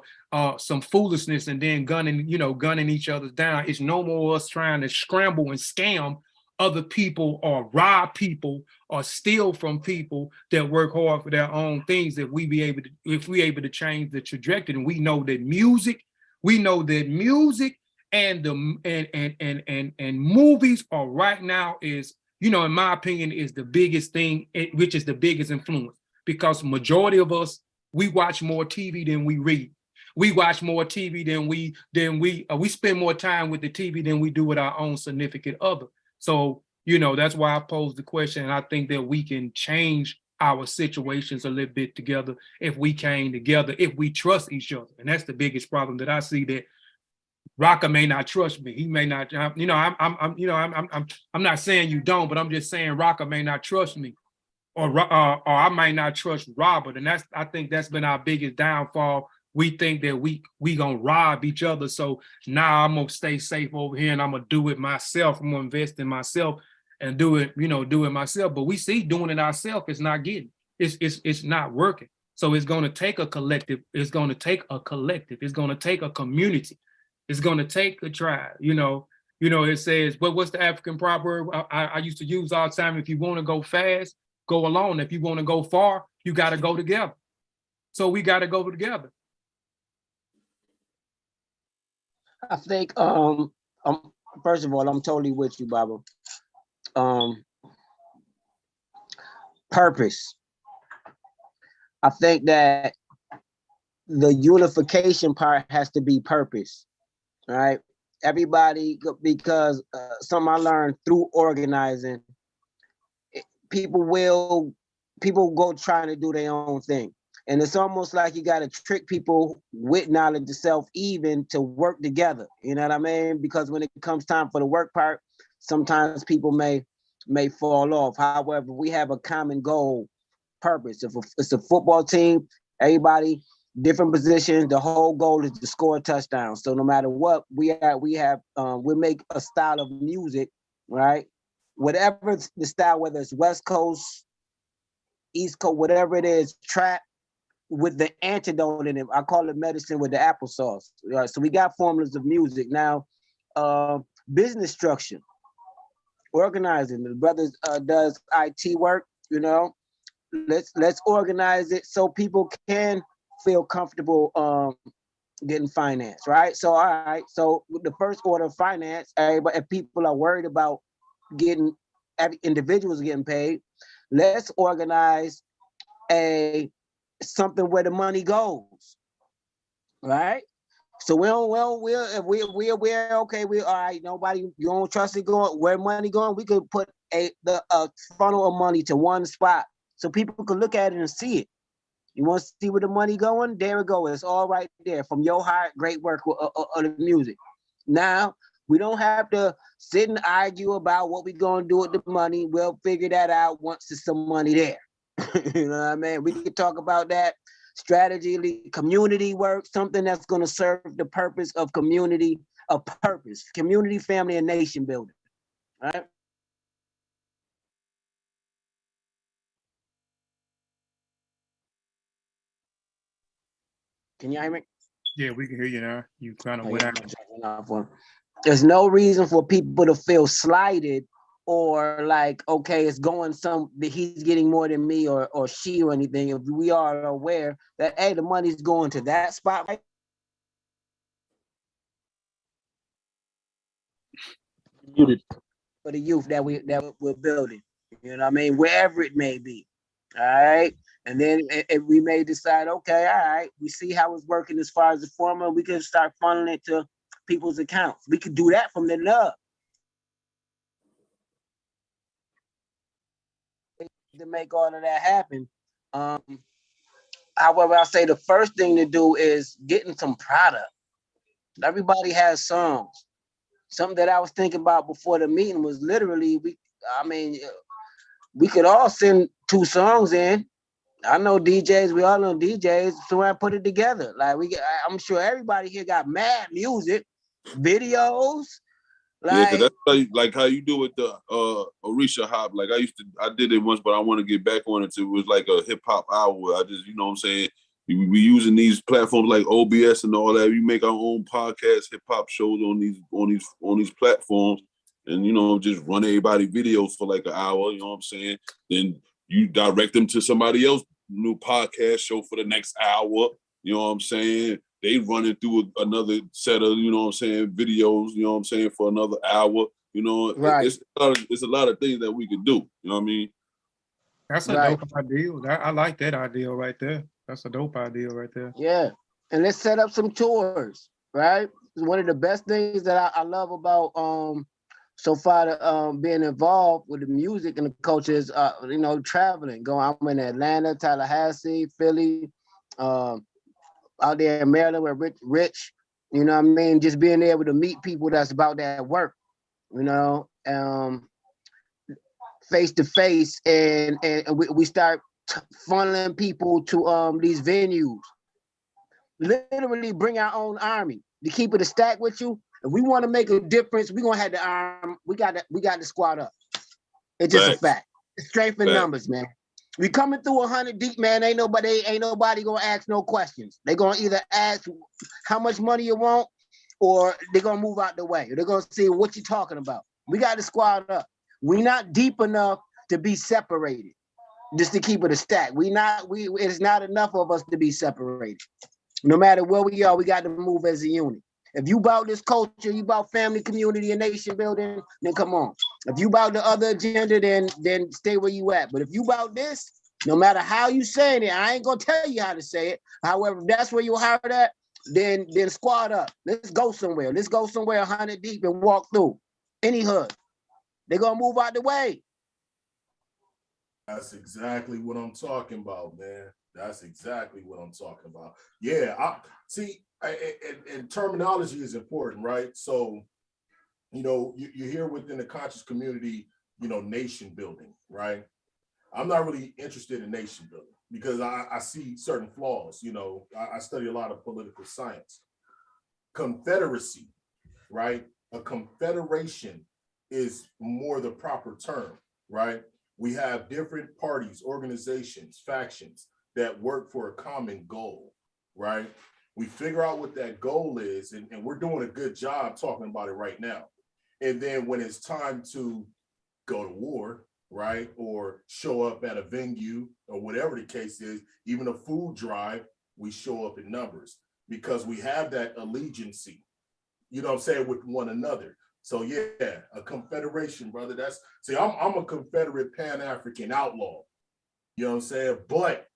some foolishness and then gunning each other down. It's no more us trying to scramble and scam other people or rob people or steal from people that work hard for their own things. If we able to change the trajectory, and we know that music and movies are right now is, in my opinion, is the biggest thing, which is the biggest influence, because majority of us, we watch more TV than we read. We watch more TV than we spend more time with the TV than we do with our own significant other. So, that's why I posed the question. And I think that we can change our situations a little bit together if we came together, if we trust each other. And that's the biggest problem that I see, that Rocka may not trust me. He may not, I'm not saying you don't, but I'm just saying Rocka may not trust me, or I might not trust Robert. And I think that's been our biggest downfall. We think that we gonna rob each other. So now I'm gonna stay safe over here and I'm gonna do it myself. I'm gonna invest in myself and do it myself. But we see doing it ourselves is not getting. It's not working. So it's gonna take a collective. It's gonna take a collective. It's gonna take a community. It's gonna take a tribe. It says, what's the African proverb I used to use all the time? If you want to go fast, go alone. If you want to go far, you got to go together. So we got to go together. I think, first of all, I'm totally with you, Baba. Purpose. I think that the unification part has to be purpose, right? Everybody, because something I learned through organizing, people go trying to do their own thing. And it's almost like you got to trick people with knowledge of self even to work together. You know what I mean? Because when it comes time for the work part, sometimes people may fall off. However, we have a common goal, purpose. If it's a football team, everybody, different positions, the whole goal is to score a touchdown. So no matter what, we make a style of music, right? Whatever the style, whether it's West Coast, East Coast, whatever it is, trap, with the antidote in it. I call it medicine with the applesauce. So we got formulas of music. Now, business structure, organizing. The brothers does IT work, let's organize it so people can feel comfortable getting finance, right? So, all right. So the first order of finance, everybody, if people are worried about individuals getting paid, let's organize something where the money goes, right? So we're okay, we all right, nobody, you don't trust it going, where money going, we could put a funnel of money to one spot so people could look at it and see it. You want to see where the money going? There it goes. It's all right there from your heart, great work of the music. Now, we don't have to sit and argue about what we're going to do with the money. We'll figure that out once there's some money there. You know what I mean? We can talk about that strategy, community work, something that's going to serve the purpose of community, community, family, and nation building. All right. Can you hear me? Yeah, we can hear you now. You kind of went out. There's no reason for people to feel slighted or like, okay, it's going he's getting more than me or she or anything. If we are aware that, hey, the money's going to that spot, right? For the youth that we're building, you know what I mean? Wherever it may be, all right? And then we may decide, okay, all right, we see how it's working as far as the formula. We can start funneling it to people's accounts. We could do that from the nub. To make all of that happen. However, I say the first thing to do is getting some product. Everybody has songs. Something that I was thinking about before the meeting was literally, we could all send 2 songs in. I know DJs, we all know DJs, so I put it together. Like I'm sure everybody here got mad music, videos. Yeah, cause that's like how you do with the Orisha hop. Like I did it once, but I want to get back on it. It was like a hip hop hour. I just, you know what I'm saying? We using these platforms like OBS and all that. We make our own podcast, hip hop shows on these platforms, and you know, just run everybody videos for like an hour. You know what I'm saying? Then you direct them to somebody else new podcast show for the next hour. You know what I'm saying? They running through another set of, you know what I'm saying, videos, you know what I'm saying, for another hour. You know, right. It's a lot of things that we can do. You know what I mean? That's a dope idea. I like that idea right there. That's a dope idea right there. Yeah. And let's set up some tours, right? One of the best things that I love about so far being involved with the music and the culture is you know, traveling. I'm in Atlanta, Tallahassee, Philly, out there in Maryland with Rich, you know what I mean? Just being able to meet people that's about that work, you know, face to face, and we start funneling people to these venues. Literally bring our own army to keep it a stack with you. If we want to make a difference, we're gonna have the arm. We got to squad up. It's just a fact. It's strength in numbers, man. We coming through 100 deep, man. Ain't nobody gonna ask no questions. They gonna either ask how much money you want, or they're gonna move out the way. They're gonna see what you talking about. We got to squad up. We not deep enough to be separated. Just to keep it a stack. It's not enough of us to be separated. No matter where we are, we got to move as a unit. If you about this culture, you about family, community, and nation building, then come on. If you about the other agenda, then stay where you at. But if you about this, no matter how you saying it, I ain't gonna tell you how to say it. However, if that's where your heart at, then squad up. Let's go somewhere. Let's go somewhere 100 deep and walk through any hood. They're gonna move out the way. That's exactly what I'm talking about, man. That's exactly what I'm talking about. Yeah, and terminology is important, right? So, you know, you hear within the conscious community, you know, nation building, right? I'm not really interested in nation building because I see certain flaws. You know, I study a lot of political science. Confederacy, right? A confederation is more the proper term, right? We have different parties, organizations, factions that work for a common goal, right? We figure out what that goal is, and we're doing a good job talking about it right now. And then when it's time to go to war, right, or show up at a venue or whatever the case is, even a food drive, we show up in numbers because we have that allegiancy, you know what I'm saying, with one another. So yeah, a confederation, brother. I'm a Confederate Pan-African outlaw. You know what I'm saying? But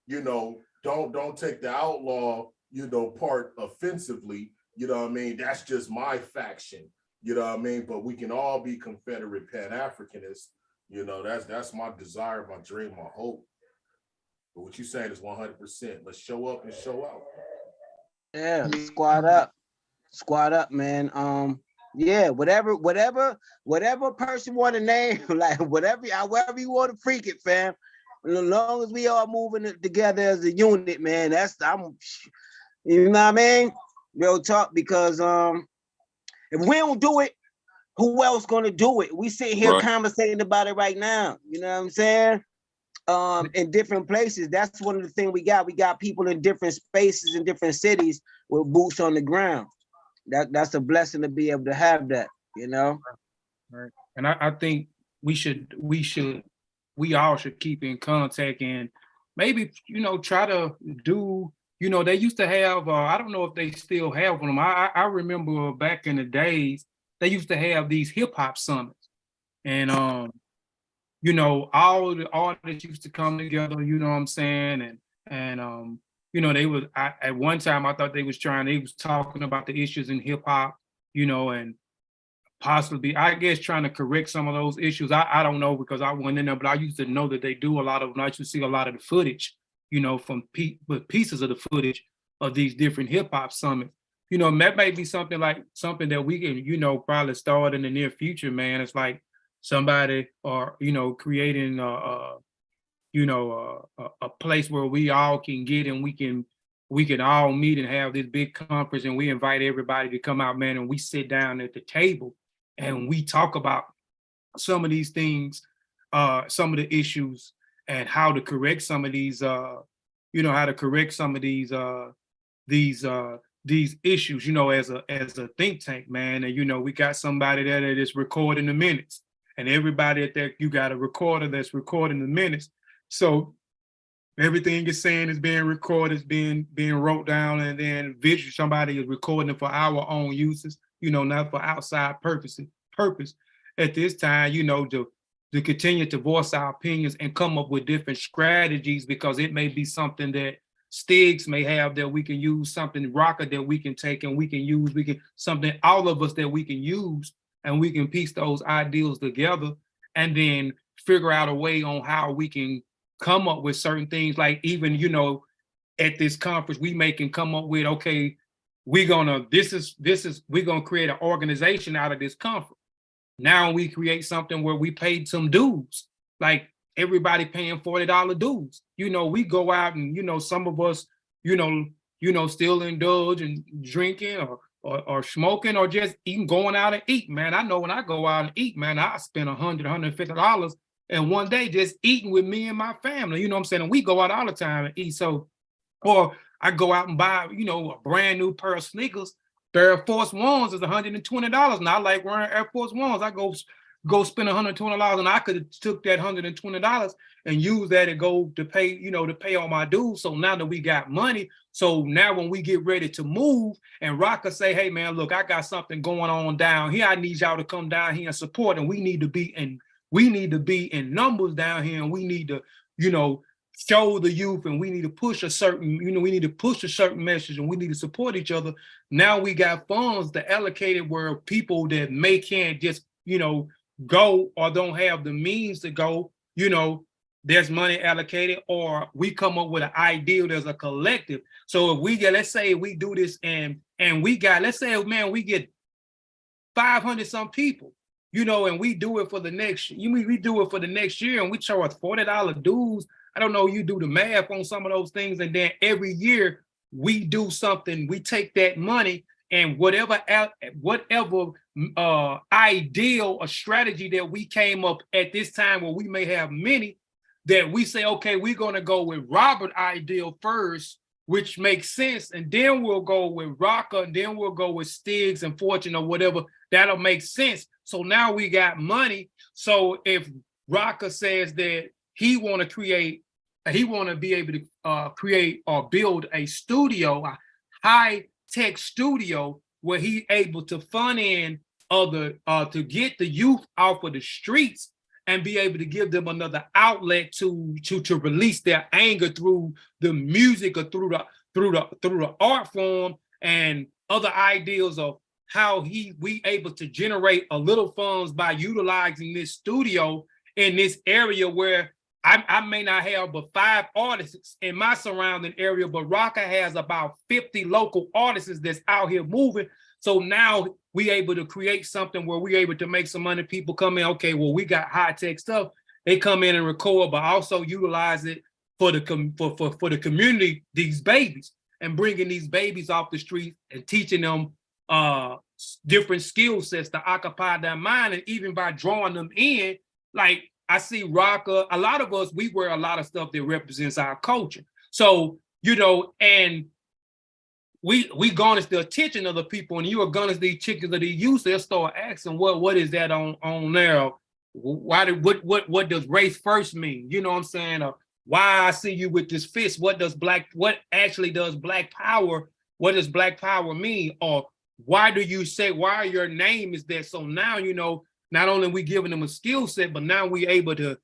you know, don't take the outlaw, you know, part offensively. You know what I mean? That's just my faction. You know what I mean? But we can all be Confederate Pan-Africanists. You know, that's my desire, my dream, my hope. But what you're saying is 100%. Let's show up and show out. Yeah, squad up, man. Yeah, whatever person want to name, like however you want to freak it, fam. As long as we all moving it together as a unit, man, you know what I mean? Real talk, because if we don't do it, who else gonna do it? We sitting here conversating about it right now. You know what I'm saying? In different places. That's one of the things we got. We got people in different spaces in different cities with boots on the ground. That's a blessing to be able to have that, you know. Right. And I think we all should keep in contact and maybe, you know, try to do, you know, they used to have, I don't know if they still have them. I remember back in the days, they used to have these hip hop summits. And you know, all the artists used to come together, you know what I'm saying? And you know, at one time I thought they was talking about the issues in hip hop, you know, and possibly, I guess, trying to correct some of those issues. I don't know because I wasn't in there, but I used to know that they do a lot of, I used to see a lot of the footage, you know, from pieces of the footage of these different hip hop summits. You know, that may be something that we can, you know, probably start in the near future, man. It's like somebody or, you know, creating a place where we all can get and we can all meet and have this big conference, and we invite everybody to come out, man, and we sit down at the table and we talk about some of these things, some of the issues, and how to correct some of these, these issues, you know, as a think tank, man. And you know, we got somebody there that is recording the minutes, and everybody at that, you got a recorder that's recording the minutes. So everything you're saying is being recorded, being wrote down, and then visually somebody is recording it for our own uses, you know, not for outside purpose at this time, you know, to continue to voice our opinions and come up with different strategies, because it may be something that Stiggs may have that we can use, something Rocker that we can take and we can use, something all of us that we can use, and we can piece those ideals together and then figure out a way on how we can come up with certain things. Like even, you know, at this conference, we can come up with, okay, we're gonna create an organization out of this conference. Now we create something where we paid some dues, like everybody paying $40 dues. You know, we go out and, you know, some of us, you know, still indulge in drinking or smoking or just even going out and eat, man. I know when I go out and eat, man, I spend $100, $150 and one day just eating with me and my family, you know what I'm saying? And we go out all the time and eat. So, or I go out and buy, you know, a brand new pair of sneakers. Their Air Force Ones is $120. And I like wearing Air Force Ones. I go spend $120, and I could have took that $120 and used that to pay all my dues. So now that we got money, so now when we get ready to move and Rocker say, hey man, look, I got something going on down here. I need y'all to come down here and support, and we need to be in numbers down here, and we need to, you know, show the youth, and we need to push a certain message, and we need to support each other. Now we got funds to allocate it where people that can't just, you know, go or don't have the means to go, you know, there's money allocated, or we come up with an ideal, there's a collective. So if we get, let's say we do this and we got, let's say, man, we get 500 some people, you know, and we do it for the next, we do it for the next year, and we charge $40 dues. I don't know, you do the math on some of those things, and then every year we do something, we take that money and whatever ideal or strategy that we came up at this time where we may have many, that we say, okay, we're going to go with Robert ideal first, which makes sense, and then we'll go with Rocker, and then we'll go with Stiggs and Fortune or whatever. That'll make sense. So now we got money. So if Rocker says that he want to be able to create or build a studio, a high-tech studio, where he able to fund in to get the youth off of the streets and be able to give them another outlet to release their anger through the music or through the art form, and other ideas of how we able to generate a little funds by utilizing this studio in this area where I may not have but 5 artists in my surrounding area, but Rocker has about 50 local artists that's out here moving. So now we able to create something where we able to make some money. People come in, okay, well, we got high-tech stuff. They come in and record, but also utilize it for the community, these babies, and bringing these babies off the street and teaching them different skill sets to occupy their mind. And even by drawing them in, like I see Rocker, a lot of us, we wear a lot of stuff that represents our culture. So, you know, and we garnish the attention of the people, and you are garnish these chickens of the youth. They'll start asking, what is that on there? What does race first mean? You know what I'm saying? Why I see you with this fist? What actually does black power? What does black power mean? Or why do you say, why your name is there? So now, you know, not only are we giving them a skill set, but now we able to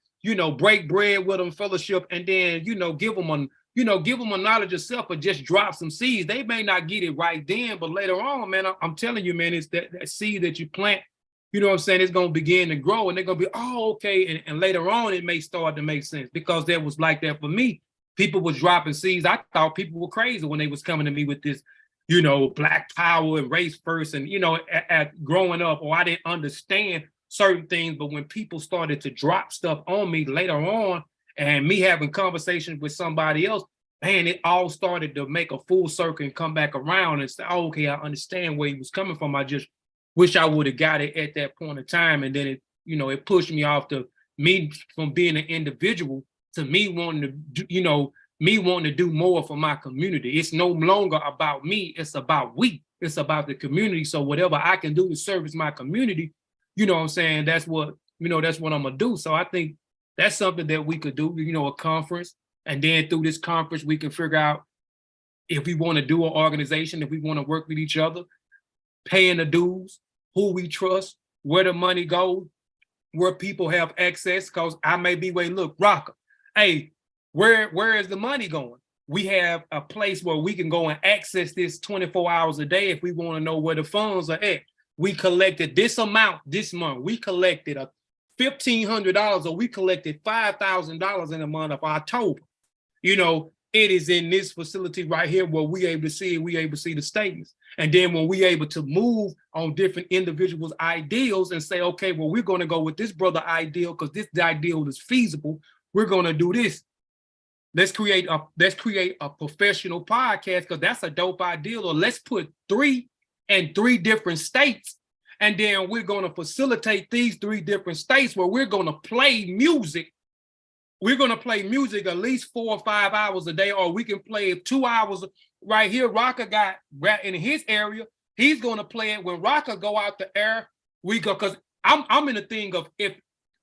break bread with them, fellowship, and then, give them a knowledge of self, or just drop some seeds. They may not get it right then, but later on, man, I'm telling you, man, it's that seed that you plant, you know what I'm saying? It's going to begin to grow, and they're going to be, oh, okay. And later on, it may start to make sense, because that was like that for me. People was dropping seeds. I thought people were crazy when they was coming to me with this, Black power and race first. And, at growing up, or I didn't understand certain things. But when people started to drop stuff on me later on, and me having conversations with somebody else, man, it all started to make a full circle and come back around and say, oh, okay, I understand where he was coming from. I just wish I would have got it at that point in time. And then it pushed me off to me from being an individual to me wanting to do more for my community. It's no longer about me, it's about we. It's about the community. So whatever I can do to service my community, you know what I'm saying, that's what I'm gonna do. So I think that's something that we could do, a conference. And then through this conference, we can figure out if we want to do an organization, if we want to work with each other, paying the dues, who we trust, where the money goes, where people have access. Because I may be look, Rocker, hey, where is the money going? We have a place where we can go and access this 24 hours a day if we want to know where the funds are at. We collected this amount this month. We collected $1,500, or we collected $5,000 in the month of October. It is in this facility right here where we able to see the statements. And then when we able to move on different individuals' ideals and say, okay, well, we're going to go with this brother ideal because this ideal is feasible. We're going to do this. Let's create a professional podcast because that's a dope ideal. Or let's put 3 in 3 different states. And then we're going to facilitate these 3 different states where we're going to play music. We're going to play music at least 4 or 5 hours a day, or we can play it 2 hours right here. Rocker got in his area. He's going to play it when Rocker go out the air. We go, because I'm in the thing of if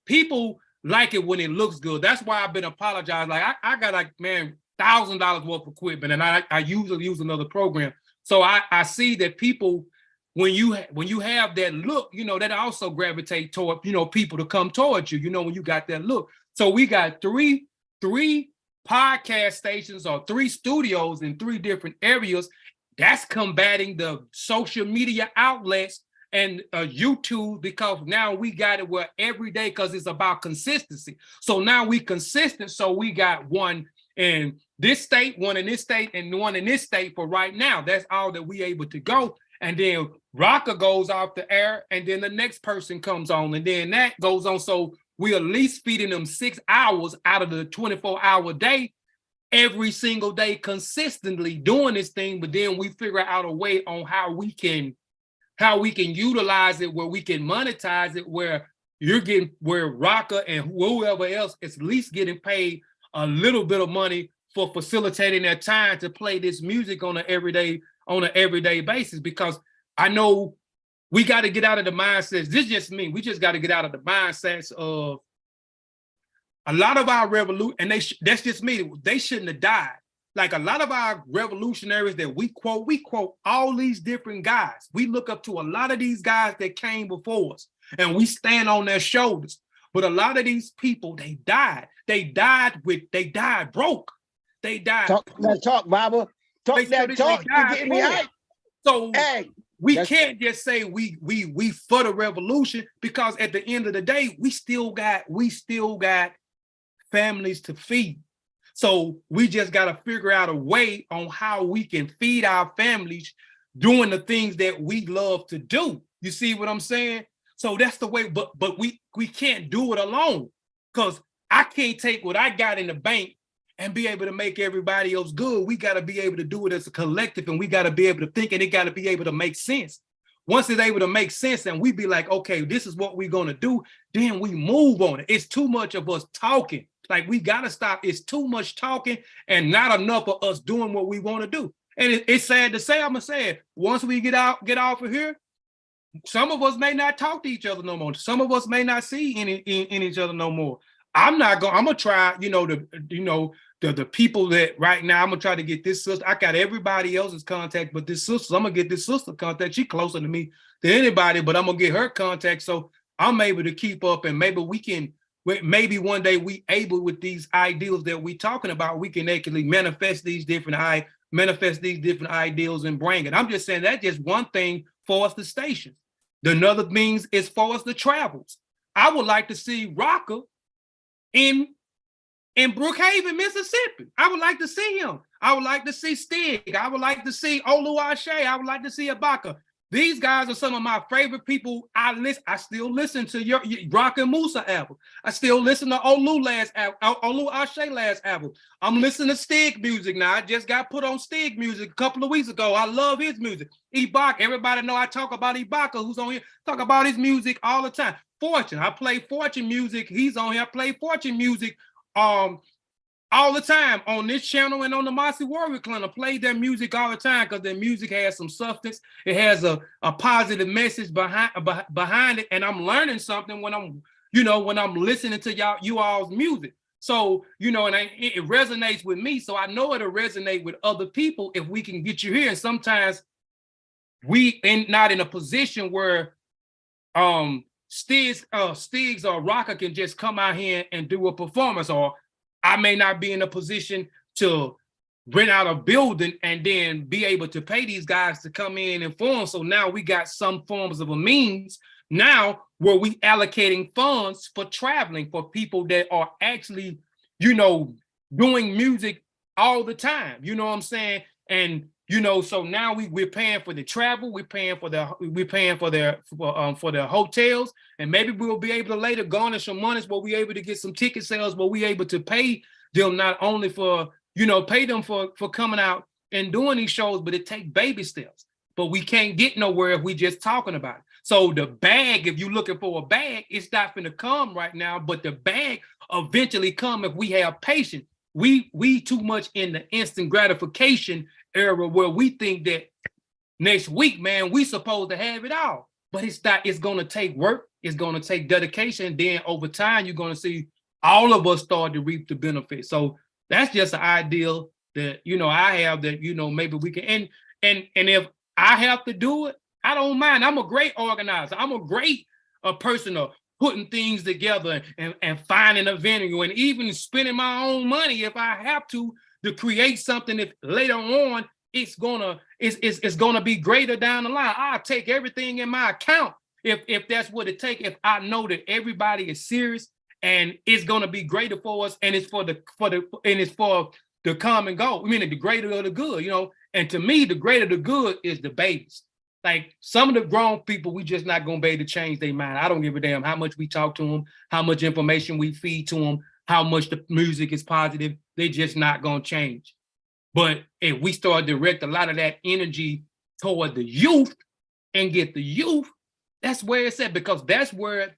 people like it when it looks good. That's why I've been apologizing. Like I got $1,000 worth of equipment, and I usually use another program. So I see that people, when you have that look, that also gravitate toward, people to come towards you, when you got that look. So we got three podcast stations or 3 studios in 3 different areas. That's combating the social media outlets and YouTube, because now we got it where every day, because it's about consistency. So now we consistent. So we got one in this state, one in this state, and one in this state for right now. That's all that we able to go. And then Rocker goes off the air, and then the next person comes on, and then that goes on. So we at least feeding them 6 hours out of the 24-hour day, every single day, consistently doing this thing. But then we figure out a way on how we can utilize it, where we can monetize it, where Rocker and whoever else is at least getting paid a little bit of money for facilitating their time to play this music on an everyday basis. Because I know we got to get out of the mindsets. This is just me. We just got to get out of the mindsets of a lot of our revolution, and that's just me. They shouldn't have died. Like a lot of our revolutionaries that we quote all these different guys. We look up to a lot of these guys that came before us, and we stand on their shoulders. But a lot of these people, they died. They died broke. They died. Talk, Baba. Talk that talk. You get me hype. So we can't just say we for the revolution, because at the end of the day, we still got families to feed. So we just got to figure out a way on how we can feed our families doing the things that we love to do. You see what I'm saying? So that's the way, but we can't do it alone, because I can't take what I got in the bank and be able to make everybody else good. We got to be able to do it as a collective, and we got to be able to think, and it got to be able to make sense. Once it's able to make sense and we be like, okay, this is what we're going to do, then we move on it. It's too much of us talking. Like, we got to stop. It's too much talking and not enough of us doing what we want to do. And it's sad to say, I'm going to say it, once we get off of here, some of us may not talk to each other no more. Some of us may not see in each other no more. I'm going to try, the people that right now, I'm going to try to get this sister. I got everybody else's contact, but this sister, I'm going to get this sister contact. She closer to me than anybody, but I'm going to get her contact. So I'm able to keep up, and maybe we can maybe one day we able with these ideals that we talking about, we can actually manifest these different ideals and bring it. I'm just saying that's just one thing for us, the stations. Another means is for us the travels. I would like to see Rocker in Brookhaven, Mississippi. I would like to see him. I would like to see Stig. I would like to see Oluwaseyi. I would like to see Ibaka. These guys are some of my favorite people. I still listen to your Rock and Musa album. I still listen to Oluwaseyi last album. I'm listening to Stig music now. I just got put on Stig music a couple of weeks ago. I love his music. Ibaka, everybody know I talk about Ibaka, who's on here, talk about his music all the time. Fortune, I play Fortune music. He's on here. I play Fortune music all the time on this channel and on the Mossy Warrior Clan. I play their music all the time because their music has some substance. It has a positive message behind it, and I'm learning something when I'm listening to you all's music. So, and it resonates with me. So I know it'll resonate with other people if we can get you here. And sometimes we not in a position where Stigs or Rocker can just come out here and do a performance, or I may not be in a position to rent out a building and then be able to pay these guys to come in and form. So now we got some forms of a means now where we allocating funds for traveling for people that are actually, doing music all the time. You know what I'm saying? And so now we're paying for the travel, we're paying for their hotels, and maybe we'll be able to later garnish some monies where we're able to get some ticket sales, where we're able to pay them not only for, pay them for coming out and doing these shows, but it takes baby steps. But we can't get nowhere if we just talking about it. So the bag, if you're looking for a bag, it's not going to come right now, but the bag eventually come if we have patience. We too much in the instant gratification era where we think that next week, man, we supposed to have it all. But it's not, it's going to take work. It's going to take dedication. And then over time, you're going to see all of us start to reap the benefits. So that's just an ideal that, I have that, maybe we can, and if I have to do it, I don't mind. I'm a great organizer. I'm a great person of putting things together and finding a venue and even spending my own money if I have to create something that later on it's gonna be greater down the line. I'll take everything in my account if that's what it takes. If I know that everybody is serious and it's gonna be greater for us, and it's for the common goal. I mean, the greater of the good, And to me, the greater the good is the babies. Like some of the grown people, we just not gonna be able to change their mind. I don't give a damn how much we talk to them, how much information we feed to them, how much the music is positive. They just not gonna change. But if we start to direct a lot of that energy toward the youth and get the youth, that's where it's at, because that's where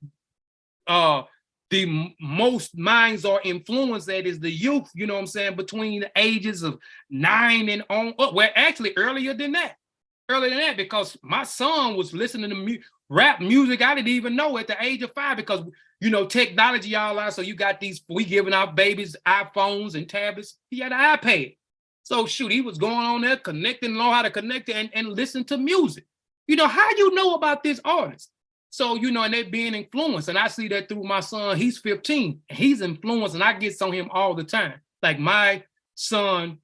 the most minds are influenced at is the youth, you know what I'm saying, between the ages of 9 and on. Well, actually earlier than that, because my son was listening to rap music I didn't even know at the age of 5, because technology all out. So you got we giving our babies iPhones and tablets. He had an iPad. So shoot, he was going on there connecting, know how to connect it and listen to music. How you know about this artist? So, and they being influenced. And I see that through my son. He's 15. He's influenced, and I get on him all the time. Like my son,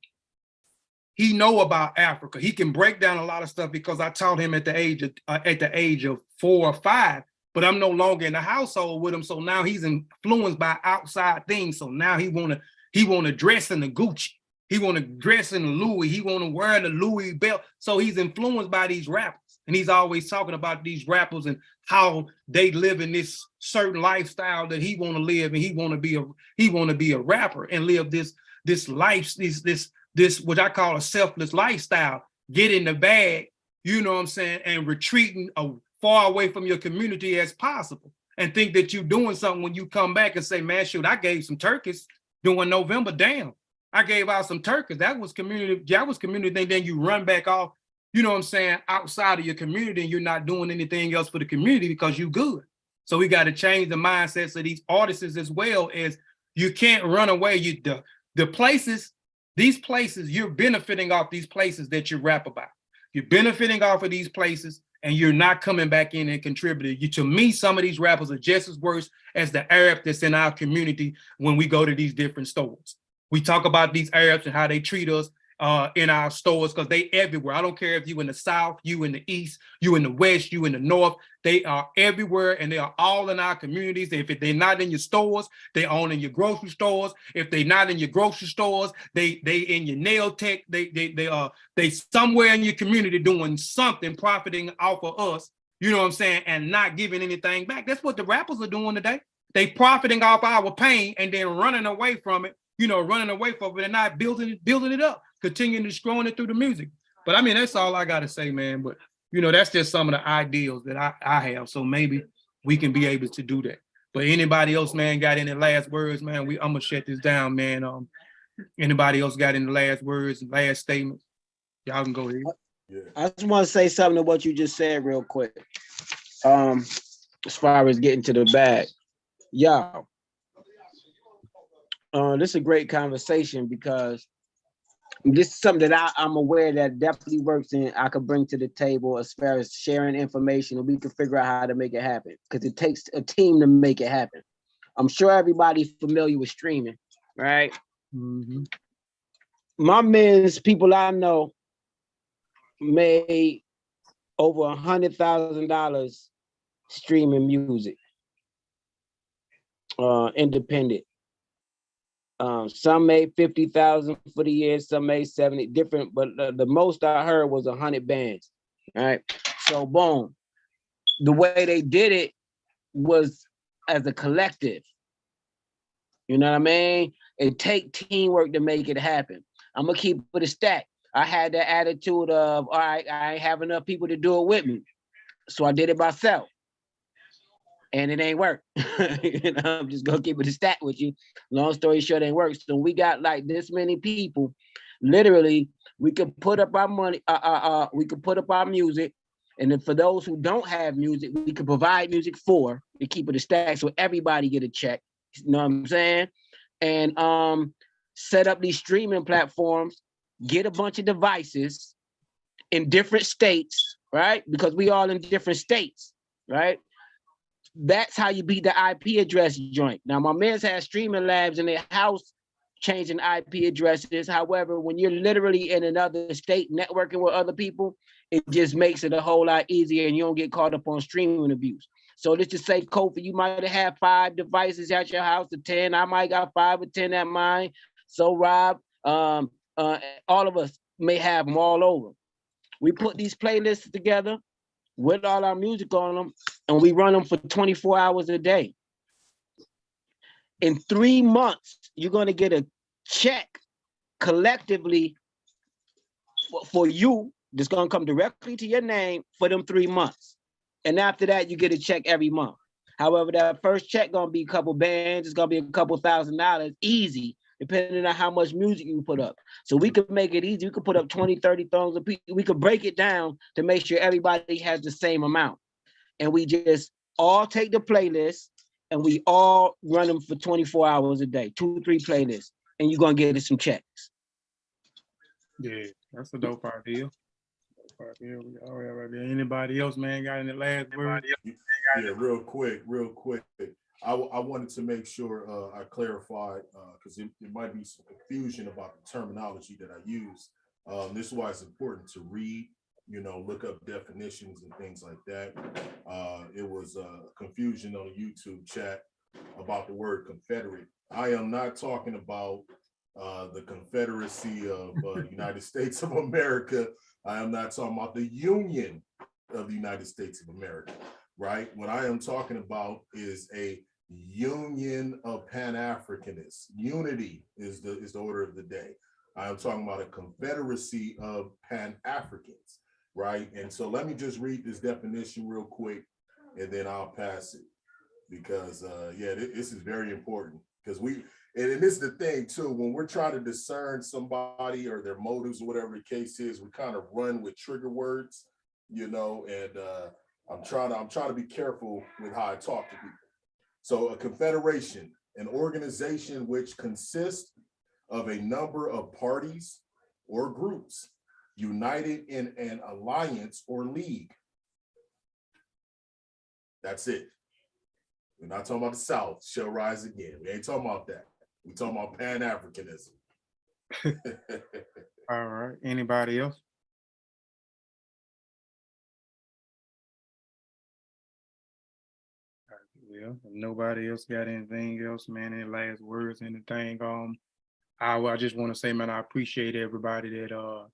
he know about Africa. He can break down a lot of stuff because I taught him at the age of 4 or 5. But I'm no longer in the household with him. So now he's influenced by outside things. So now he wanna dress in the Gucci. He wanna dress in the Louis. He wanna wear the Louis belt. So he's influenced by these rappers. And he's always talking about these rappers and how they live in this certain lifestyle that he want to live, and he want to be a rapper and live this life, this what I call a selfless lifestyle. Get in the bag, you know what I'm saying, and retreating far away from your community as possible, and think that you're doing something when you come back and say, man, shoot, I gave some turkeys during November. Damn, I gave out some turkeys. That was community thing. Then you run back off, you know what I'm saying, outside of your community, and you're not doing anything else for the community because you good. So we got to change the mindsets of these artists as well. As you can't run away. The places, these places, you're benefiting off these places that you rap about. You're benefiting off of these places, and you're not coming back in and contributing. To me, some of these rappers are just as worse as the Arab that's in our community when we go to these different stores. We talk about these Arabs and how they treat us in our stores because they everywhere. I don't care if you in the South, you in the East, you in the West, you in the North. They are everywhere and they are all in our communities. If they're not in your stores, they own in your grocery stores. If they're not in your grocery stores, they in your nail tech. They somewhere in your community doing something, profiting off of us. You know what I'm saying? And not giving anything back. That's what the rappers are doing today. They profiting off our pain and then running away from it. Running away from it and not building it up, continuing to growing it through the music. But I mean, that's all I got to say, man. But, that's just some of the ideals that I have. So maybe we can be able to do that. But anybody else, man, got any last words, man? I'm going to shut this down, man. Anybody else got any last words, last statements? Y'all can go ahead. I just want to say something to what you just said real quick. As far as getting to the bag. Y'all. This is a great conversation because this is something that I'm aware that definitely works and I could bring to the table as far as sharing information, and we can figure out how to make it happen because it takes a team to make it happen. I'm sure everybody's familiar with streaming, right? Mm-hmm. My men's people I know made over $100,000 streaming music, independent. Some made 50,000 for the year, some made 70, different, but the most I heard was 100 bands. All right. So boom. The way they did it was as a collective. You know what I mean? It take teamwork to make it happen. I'm gonna keep it a stack. I had that attitude of, all right, I ain't have enough people to do it with me. So I did it myself. And it ain't work. I'm just gonna keep it a stat with you. Long story short, it ain't work. So we got like this many people. Literally, we could put up our money. We could put up our music, and then for those who don't have music, we could provide music for to keep it a stack, so everybody get a check. You know what I'm saying? And set up these streaming platforms. Get a bunch of devices in different states, right? Because we all in different states, right? That's how you beat the IP address joint. Now, my man's had streaming labs in their house changing IP addresses. However, when you're literally in another state networking with other people, it just makes it a whole lot easier and you don't get caught up on streaming abuse. So let's just say, Kofi, you might have had 5 devices at your house to 10. I might got 5 or 10 at mine. So Rob, all of us may have them all over. We put these playlists together with all our music on them, and we run them for 24 hours a day. In 3 months, you're going to get a check collectively for you that's going to come directly to your name for them 3 months. And after that, you get a check every month. However, that first check going to be a couple bands. It's going to be a couple $1,000 easy, depending on how much music you put up. So we could make it easy. We could put up 20, 30 songs. We could break it down to make sure everybody has the same amount. And we just all take the playlist and we all run them for 24 hours a day, 2, 3 playlists, and you're going to get us some checks. Yeah, that's a dope idea. Anybody else, man, got any last words? Yeah, real quick. I wanted to make sure I clarified because there might be some confusion about the terminology that I use. This is why it's important to read, look up definitions and things like that. It was confusion on the YouTube chat about the word Confederate. I am not talking about the Confederacy of the United States of America. I am not talking about the Union of the United States of America, right? What I am talking about is a union of Pan-Africanists. Unity is the order of the day. I am talking about a confederacy of Pan-Africans, right? And so let me just read this definition real quick, and then I'll pass it because, this is very important because and this is the thing too, when we're trying to discern somebody or their motives or whatever the case is, we kind of run with trigger words, and I'm trying to be careful with how I talk to people. So a confederation, an organization which consists of a number of parties or groups united in an alliance or league That's it. We're not talking about the South. Shall rise again. We ain't talking about that. We're talking about Pan-Africanism. All right. Anybody else? Well, if nobody else got anything else, man, any last words, anything? I just want to say, man, I appreciate everybody that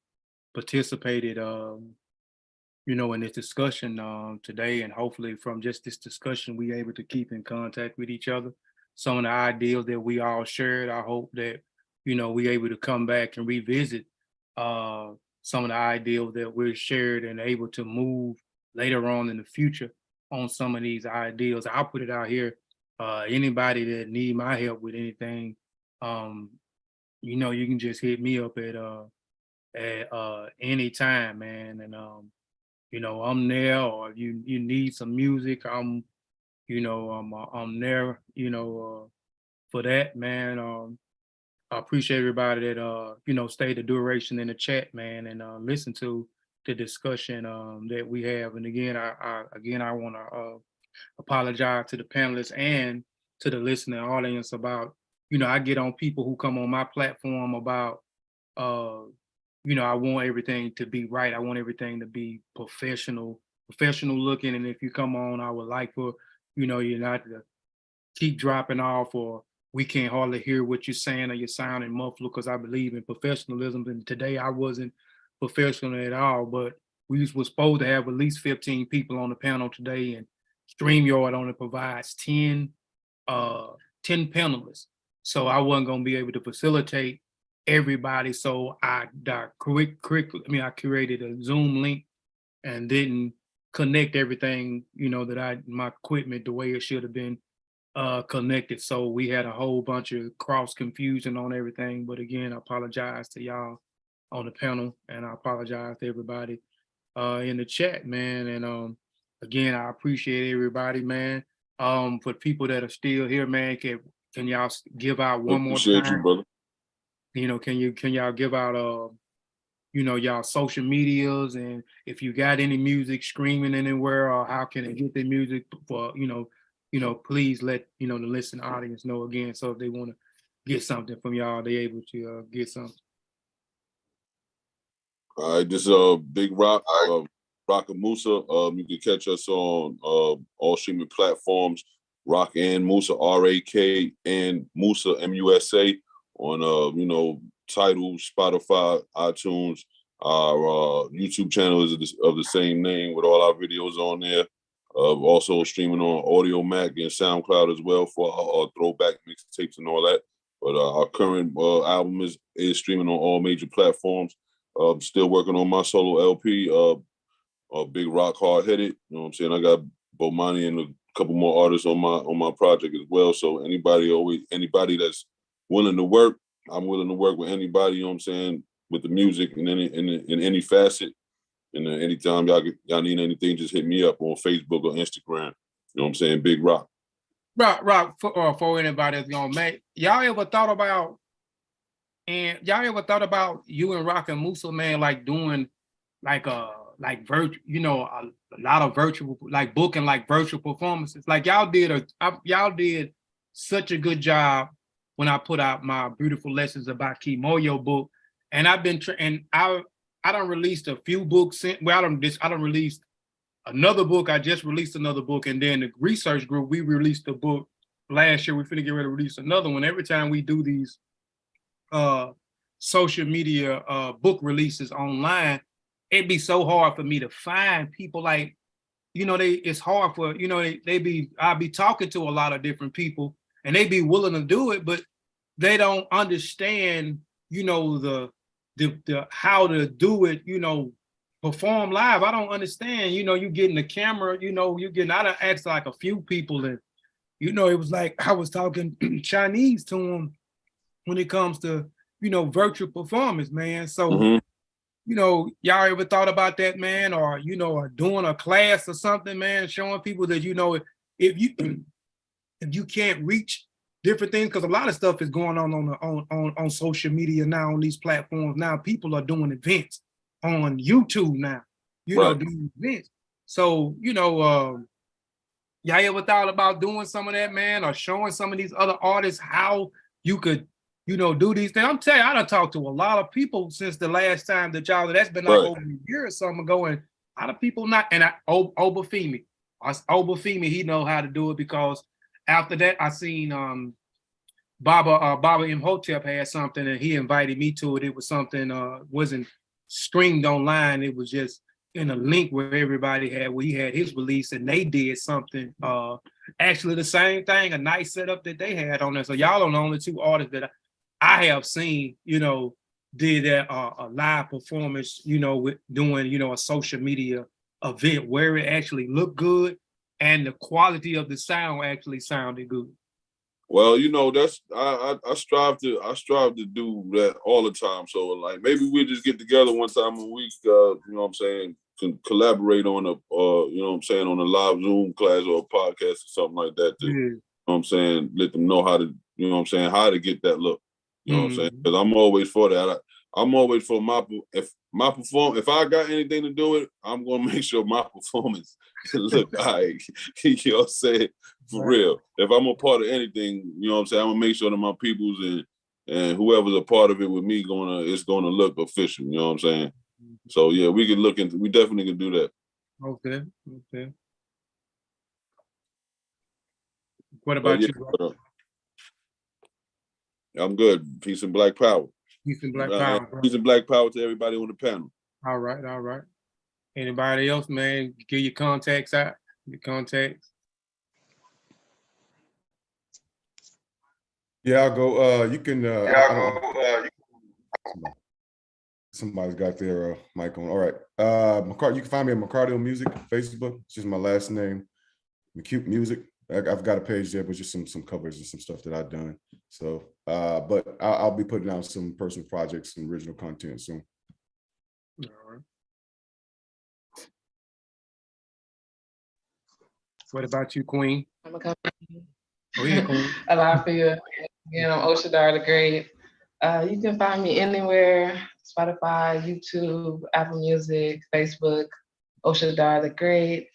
participated in this discussion today, and hopefully from just this discussion we able to keep in contact with each other. Some of the ideas that we all shared, I hope that we able to come back and revisit some of the ideas that we're shared and able to move later on in the future on some of these ideas. I'll put it out here. Anybody that need my help with anything, you can just hit me up at any time, man. And I'm there, or you need some music, I'm there, for that, man. I appreciate everybody that stayed the duration in the chat, man, and listen to the discussion that we have. And again, I want to apologize to the panelists and to the listening audience about, I get on people who come on my platform about, I want everything to be right. I want everything to be professional looking. And if you come on, I would like for, you not to keep dropping off, or we can't hardly hear what you're saying, or you're sounding muffled, because I believe in professionalism. And today I wasn't professional at all, but we were supposed to have at least 15 people on the panel today, and StreamYard only provides 10 panelists. So I wasn't going to be able to facilitate everybody. So I created a Zoom link and didn't connect everything, that my equipment the way it should have been connected. So we had a whole bunch of cross confusion on everything. But again, I apologize to y'all on the panel, and I apologize to everybody in the chat, man. And again, I appreciate everybody, man. For people that are still here, man, can y'all give out one more time? Appreciate you, brother. Can y'all give out y'all social medias, and if you got any music screaming anywhere, or how can they get their music for please let the listening audience know again, so if they want to get something from y'all, they able to get something. All right, this Big Rock, Rock and Musa. You can catch us on all streaming platforms. Rock and Musa, RAK and Musa, MUSA, on Tidal, Spotify, iTunes. Our YouTube channel is of the same name with all our videos on there. Also streaming on Audio Mac and SoundCloud as well for our throwback mixtapes and all that. But our current album is streaming on all major platforms. Still working on my solo LP, Big Rock Hard Headed. You know what I'm saying? I got Bomani and a couple more artists on my project as well. So anybody that's willing to work, I'm willing to work with anybody. You know what I'm saying? With the music in any facet. And anytime y'all need anything, just hit me up on Facebook or Instagram. You know what I'm saying? Big Rock. Rock, for anybody that's gonna make, y'all ever thought about you and Rock and Musa, man, like doing virtual, a lot of virtual, like booking like virtual performances? Like y'all did such a good job when I put out my Beautiful Lessons About Kimoyo book, and I've been I done released a few books. Well, I done released another book. I just released another book, and then the research group, we released a book last year. We finna get ready to release another one. Every time we do these social media book releases online, it'd be so hard for me to find people. Like, it's hard for, I'll be talking to a lot of different people, and they be willing to do it, but they don't understand, the how to do it, perform live. I don't understand, you getting the camera, I done asked like a few people, and, it was like I was talking Chinese to them when it comes to, virtual performance, man. So, y'all ever thought about that, man? Or, or doing a class or something, man, showing people that, if you can't reach different things, because a lot of stuff is going on social media now, on these platforms. Now people are doing events on YouTube now, doing events. So, y'all ever thought about doing some of that, man, or showing some of these other artists how you could, do these things? I'm telling you, I done talked to a lot of people since the last time that y'all, that's been like over a year or something ago, and a lot of people not, and Obafemi, he know how to do it, because after that, I seen Baba Imhotep had something, and he invited me to it. It was something, wasn't streamed online. It was just in a link where everybody had, where he had his release, and they did something, actually the same thing, a nice setup that they had on there. So y'all are the only two artists that I have seen, did that a live performance, with doing, a social media event where it actually looked good and the quality of the sound actually sounded good. Well, that's I strive to do that all the time. So like maybe we'll just get together one time a week, can collaborate on on a live Zoom class or a podcast or something like that to, let them know how to, how to get that look. Because I'm always for that. I'm always for if I got anything to do with it, I'm gonna make sure my performance look all right. You know what I'm saying? For real. If I'm a part of anything, I'm gonna make sure that my peoples and whoever's a part of it with me it's gonna look official, you know what I'm saying? So yeah, we definitely can do that. Okay. What about you, bro? I'm good. Peace and Black Power. Peace and Black Power, bro. Peace and Black Power to everybody on the panel. All right. Anybody else, man? Get your contacts out. Your contacts. Yeah, I'll go. You can. Somebody's got their mic on. All right. You can find me at McCardio Music, Facebook. It's just my last name. McCute Music. I've got a page there, but just some covers and some stuff that I've done. So, but I'll be putting out some personal projects, some original content soon. All right. What about you, Queen? I'm a Oh yeah, Queen. A lot for you. Again, I'm Oshadar the Great. You can find me anywhere: Spotify, YouTube, Apple Music, Facebook, Oshadar the Great.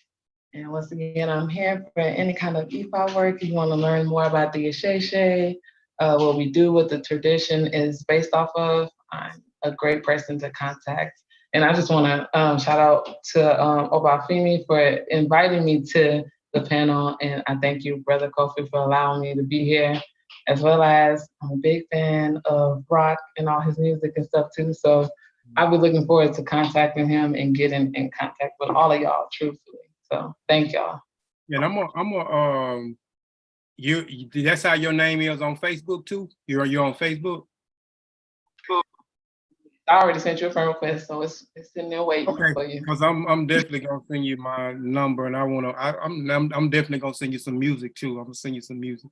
And once again, I'm here for any kind of EFI work. If you want to learn more about the Asheshe, what we do, what the tradition is based off of, I'm a great person to contact. And I just want to shout out to Obafemi for inviting me to the panel. And I thank you, Brother Kofi, for allowing me to be here, as well as I'm a big fan of rock and all his music and stuff too. So I'll be looking forward to contacting him and getting in contact with all of y'all, truthfully. So thank y'all. Yeah, and that's how your name is on Facebook too? You're on Facebook? I already sent you a friend request, so it's sitting there waiting for you. Because I'm definitely gonna send you my number, and I'm definitely gonna send you some music too. I'm gonna send you some music.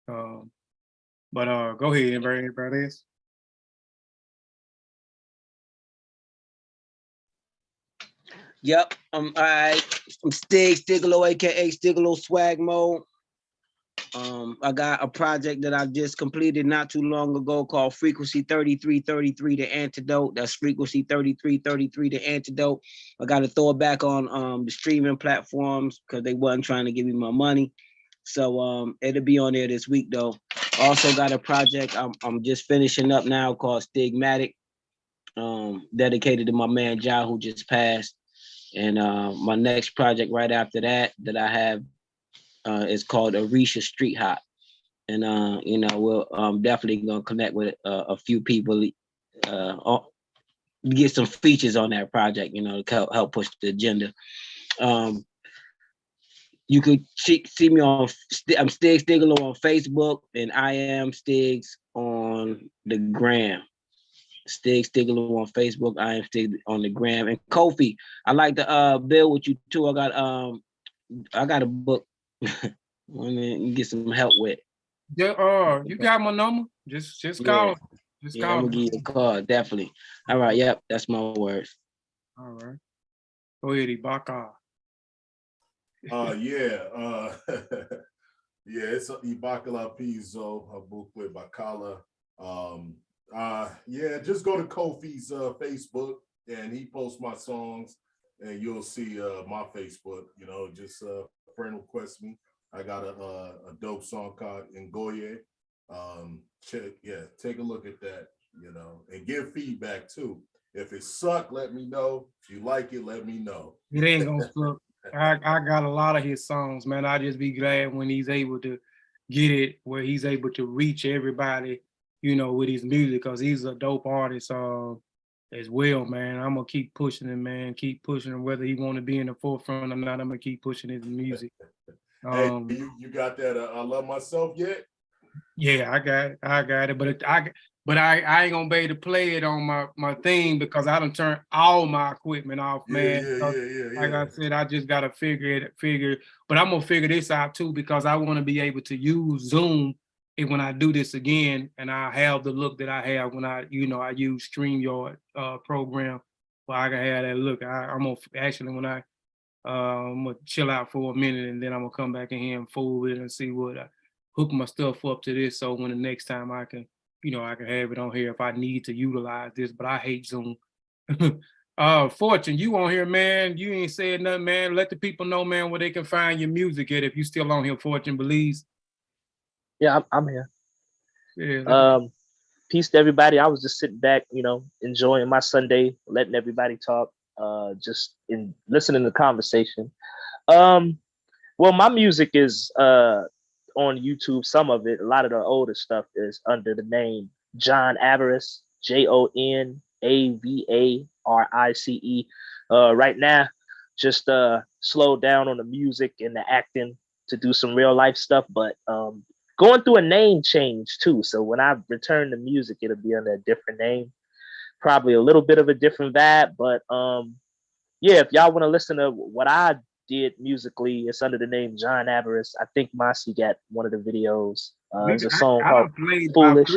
But go ahead, everybody else. Yep, all right. I'm Stigalo, aka Stigalo Swag Mode. I got a project that I just completed not too long ago called Frequency 3333, The Antidote. That's Frequency 3333, The Antidote. I got to throw it back on the streaming platforms because they wasn't trying to give me my money. So it'll be on there this week though. Also got a project I'm just finishing up now called Stigmatic, dedicated to my man Ja, who just passed. And my next project right after that I have is called Arisha Street Hop. And we'll definitely gonna connect with a few people, get some features on that project, to help push the agenda. You could see me on, I'm Stiggs Stigalo on Facebook, and I am Stiggs on the gram. Stiggs Stigalo on Facebook, I am Stiggs on the gram. And Kofi, I like to build with you too. I got a book you get some help with. Yeah, you got my number. Just call. Just call. I'm gonna give you a call, definitely. All right, yep, that's my words. All right. Go ahead, Ibaka. Yeah, it's Ibaka Pizzo, a book with Bakala. Just go to Kofi's Facebook and he posts my songs and you'll see my Facebook, just friend requested me. I got a dope song called Ngoye. Take a look at that, you know, and give feedback too. If it sucked, let me know. If you like it, let me know. It ain't gonna suck. I got a lot of his songs, man. I just be glad when he's able to get it where he's able to reach everybody, you know, with his music, because he's a dope artist as well, man. I'm gonna keep pushing him, man. Keep pushing him, whether he want to be in the forefront or not. I'm gonna keep pushing his music. Hey, you got that I Love Myself yet? Yeah, I got it, but I ain't gonna be able to play it on my thing because I done turned all my equipment off, man. Like I said, I just gotta figure, but I'm gonna figure this out too because I want to be able to use Zoom and when I do this again, and I have the look that I have when I use StreamYard program, where I can have that look. I'm gonna actually when I'm gonna chill out for a minute and then I'm gonna come back in here and fool with it and see what hook my stuff up to this so when the next time I can have it on here if I need to utilize this, but I hate Zoom. Fortune, you on here, man. You ain't said nothing, man. Let the people know, man, where they can find your music at if you still on here, Fortune, Belize. Yeah, I'm here. Yeah. Peace to everybody. I was just sitting back, you know, enjoying my Sunday, letting everybody talk, just in listening to the conversation. Well, my music is on YouTube. Some of it, a lot of the older stuff is under the name John Avarice, JonAvarice. Right now, just slowed down on the music and the acting to do some real life stuff, but going through a name change too. So when I return to music, it'll be under a different name, probably a little bit of a different vibe. But yeah, if y'all want to listen to what I did musically, it's under the name John Avarice. I think Mossy got one of the videos. It's a song called Foolish.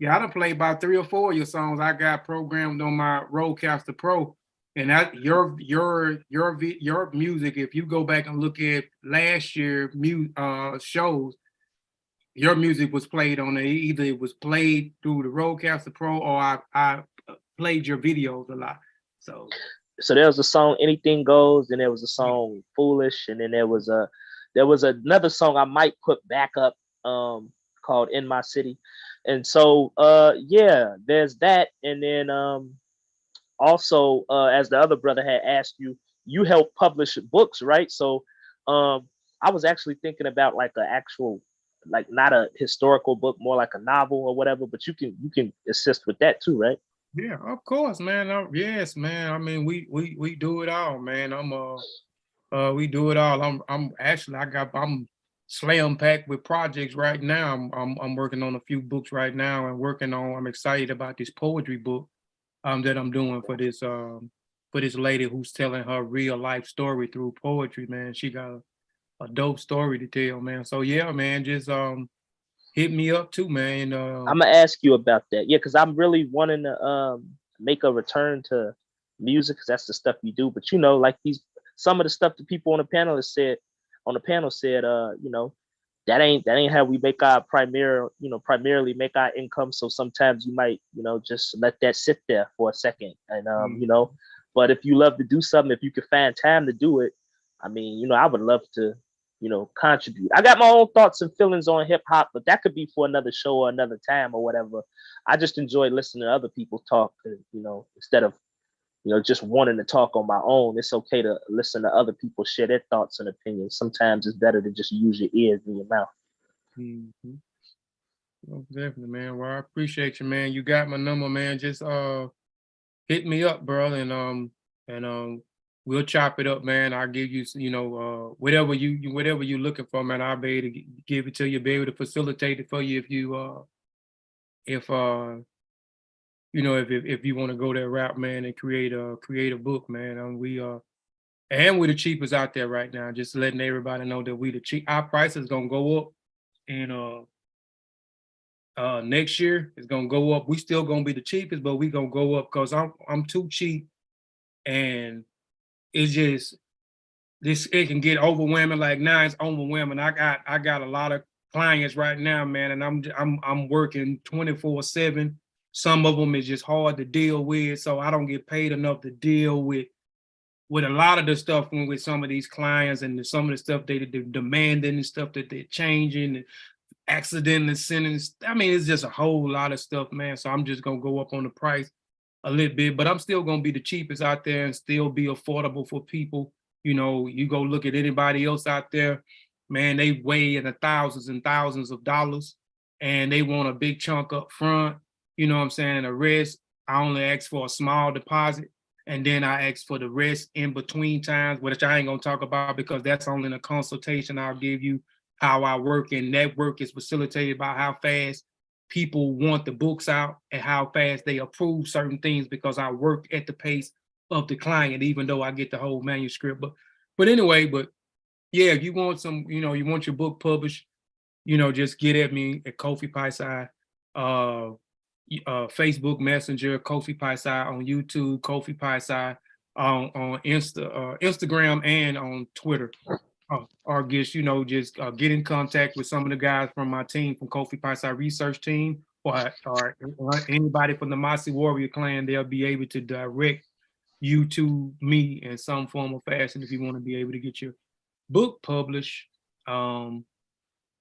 I done played about 3 or 4 of your songs I got programmed on my Rodecaster Pro. And that your music, if you go back and look at last year shows, your music was played on it. Either it was played through the Rodecaster Pro or I played your videos a lot. So there was a song Anything Goes, and there was a song Foolish, and then there was another song I might put back up called In My City. And so yeah, there's that. And then also as the other brother had asked you, you help publish books, right? So I was actually thinking about like an actual, like not a historical book, more like a novel or whatever, but you can assist with that too, right? Yeah, of course, man. Yes, man. I mean, we do it all, man. We do it all. I'm slam packed with projects right now. I'm working on a few books right now and I'm excited about this poetry book that I'm doing for this lady who's telling her real life story through poetry, man. She got a dope story to tell, man. So yeah, man, just hit me up too, man. I'm gonna ask you about that. Yeah, because I'm really wanting to make a return to music because that's the stuff you do. But you know, like some of the stuff that people on the panel said, you know, that ain't how we make our primarily make our income. So sometimes you might, you know, just let that sit there for a second. And you know, but if you love to do something, if you can find time to do it, I mean, you know, I would love to, you know, contribute. I got my own thoughts and feelings on hip hop, but that could be for another show or another time or whatever. I just enjoy listening to other people talk, you know, instead of, you know, just wanting to talk on my own. It's okay to listen to other people share their thoughts and opinions. Sometimes it's better to just use your ears than your mouth. Mm-hmm. Well, definitely, man. Well, I appreciate you, man. You got my number, man. Just hit me up, bro, and we'll chop it up, man. I'll give you, you know, whatever you're looking for, man. I'll be able to give it to you, be able to facilitate it for you if you you know, if you want to go that route, man, and create a book, man. And we're the cheapest out there right now. Just letting everybody know that we the cheap. Our price is gonna go up, and next year it's gonna go up. We still gonna be the cheapest, but we gonna go up because I'm too cheap, and it's just it can get overwhelming. Like now it's overwhelming. I got a lot of clients right now, man, and I'm working 24/7. Some of them is just hard to deal with, so I don't get paid enough to deal with with a lot of the stuff with some of these clients and some of the stuff they're demanding and stuff that they're changing and accidentally sending. I mean, it's just a whole lot of stuff, man. So I'm just gonna go up on the price a little bit, but I'm still gonna be the cheapest out there and still be affordable for people. You know, you go look at anybody else out there, man, they weigh in the thousands and thousands of dollars and they want a big chunk up front. You know what I'm saying? And the rest, I only ask for a small deposit. And then I ask for the rest in between times, which I ain't gonna talk about because that's only in a consultation. I'll give you how I work, and that work is facilitated by how fast people want the books out and how fast they approve certain things because I work at the pace of the client, even though I get the whole manuscript. But anyway, but yeah, if you want some, you know, you want your book published, you know, just get at me at Kofi Paisai, Facebook Messenger, Kofi Paisai on YouTube, Kofi Paisai on Instagram and on Twitter. Or just, you know, just get in contact with some of the guys from my team, from Kofi Paisai research team, or anybody from the Masi Warrior clan. They'll be able to direct you to me in some form or fashion if you want to be able to get your book published. You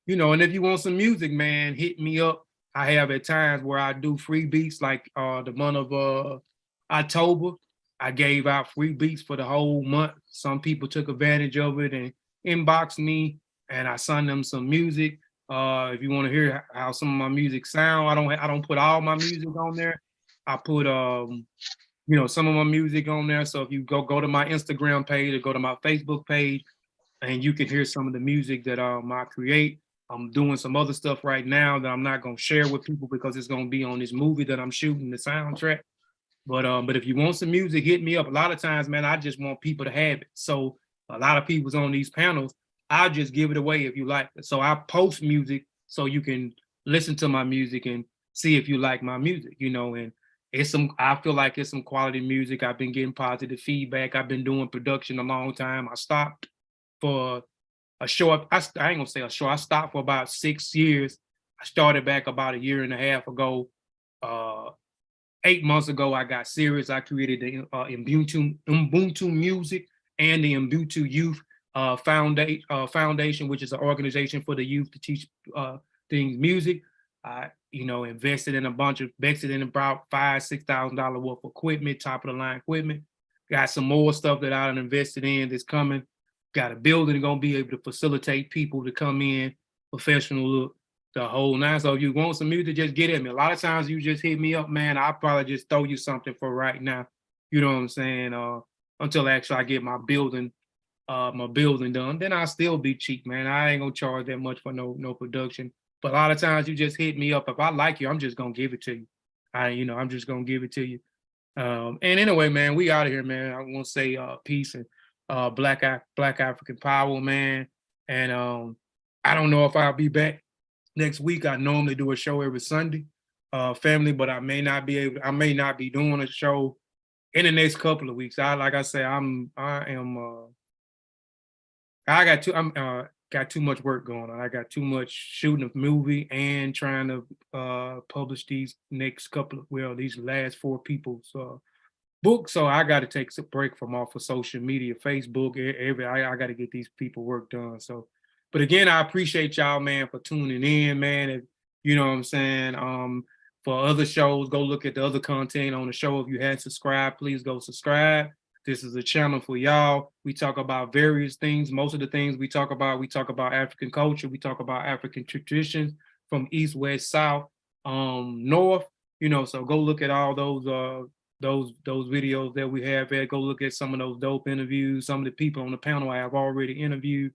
know, and if you want some music, man, hit me up. I have at times where I do free beats, like the month of October. I gave out free beats for the whole month. Some people took advantage of it and inboxed me, and I sent them some music. If you want to hear how some of my music sound, I don't put all my music on there. I put you know, some of my music on there. So if you go to my Instagram page or go to my Facebook page, and you can hear some of the music that I create. I'm doing some other stuff right now that I'm not gonna share with people because it's gonna be on this movie that I'm shooting, the soundtrack. But if you want some music, hit me up. A lot of times, man, I just want people to have it. So a lot of people's on these panels, I'll just give it away if you like it. So I post music so you can listen to my music and see if you like my music, you know, and I feel like it's some quality music. I've been getting positive feedback. I've been doing production a long time. I stopped for a short, I ain't gonna say a short, I stopped for about 6 years. I started back about a year and a half ago. 8 months ago, I got serious. I created the Ubuntu Music and the Ubuntu Youth Foundation, which is an organization for the youth to teach things music. I, you know, invested in about $5,000-$6,000 worth of equipment, top of the line equipment. Got some more stuff that I invested in that's coming. Got a building gonna be able to facilitate people to come in, professional look, the whole nine. So if you want some music, just get at me. A lot of times you just hit me up, man. I'll probably just throw you something for right now. You know what I'm saying? Until actually I get my building done. Then I'll still be cheap, man. I ain't gonna charge that much for no production. But a lot of times you just hit me up. If I like you, I'm just gonna give it to you. I'm just gonna give it to you. And anyway, man, we out of here, man. I want to say peace and Black African power, man. And I don't know if I'll be back next week. I normally do a show every Sunday, family, but I may not be doing a show in the next couple of weeks. I got too much work going on. I got too much shooting a movie and trying to publish these these last 4 people's book. So I got to take a break from off of social media, Facebook, I got to get these people work done. So, but again, I appreciate y'all, man, for tuning in, man. And, you know what I'm saying? For other shows, go look at the other content on the show. If you hadn't subscribed, please go subscribe. This is a channel for y'all. We talk about various things. Most of the things we talk about African culture. We talk about African traditions from East, West, South, North. You know, so go look at all those videos that we have there. Go look at some of those dope interviews. Some of the people on the panel I have already interviewed.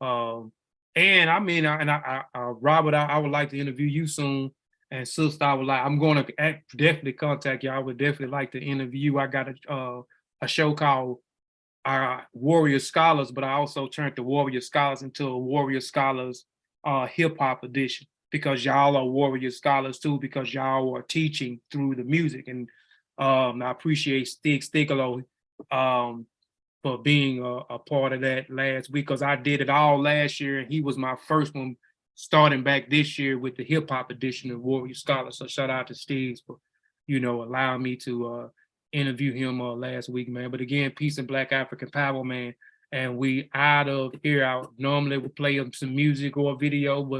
And I mean, Robert, I would like to interview you soon. And sister, I'm going to definitely contact you. I would definitely like to interview you. I got a show called Warrior Scholars, but I also turned the Warrior Scholars into a Warrior Scholars hip hop edition, because y'all are Warrior Scholars too, because y'all are teaching through the music. And I appreciate Stigalo for being a part of that last week, because I did it all last year and he was my first one starting back this year with the hip hop edition of Warrior Scholars. So shout out to Stigs for, you know, allowing me to interview him last week, man. But again, peace and Black African power, man. And we out of here. I normally would play some music or a video, but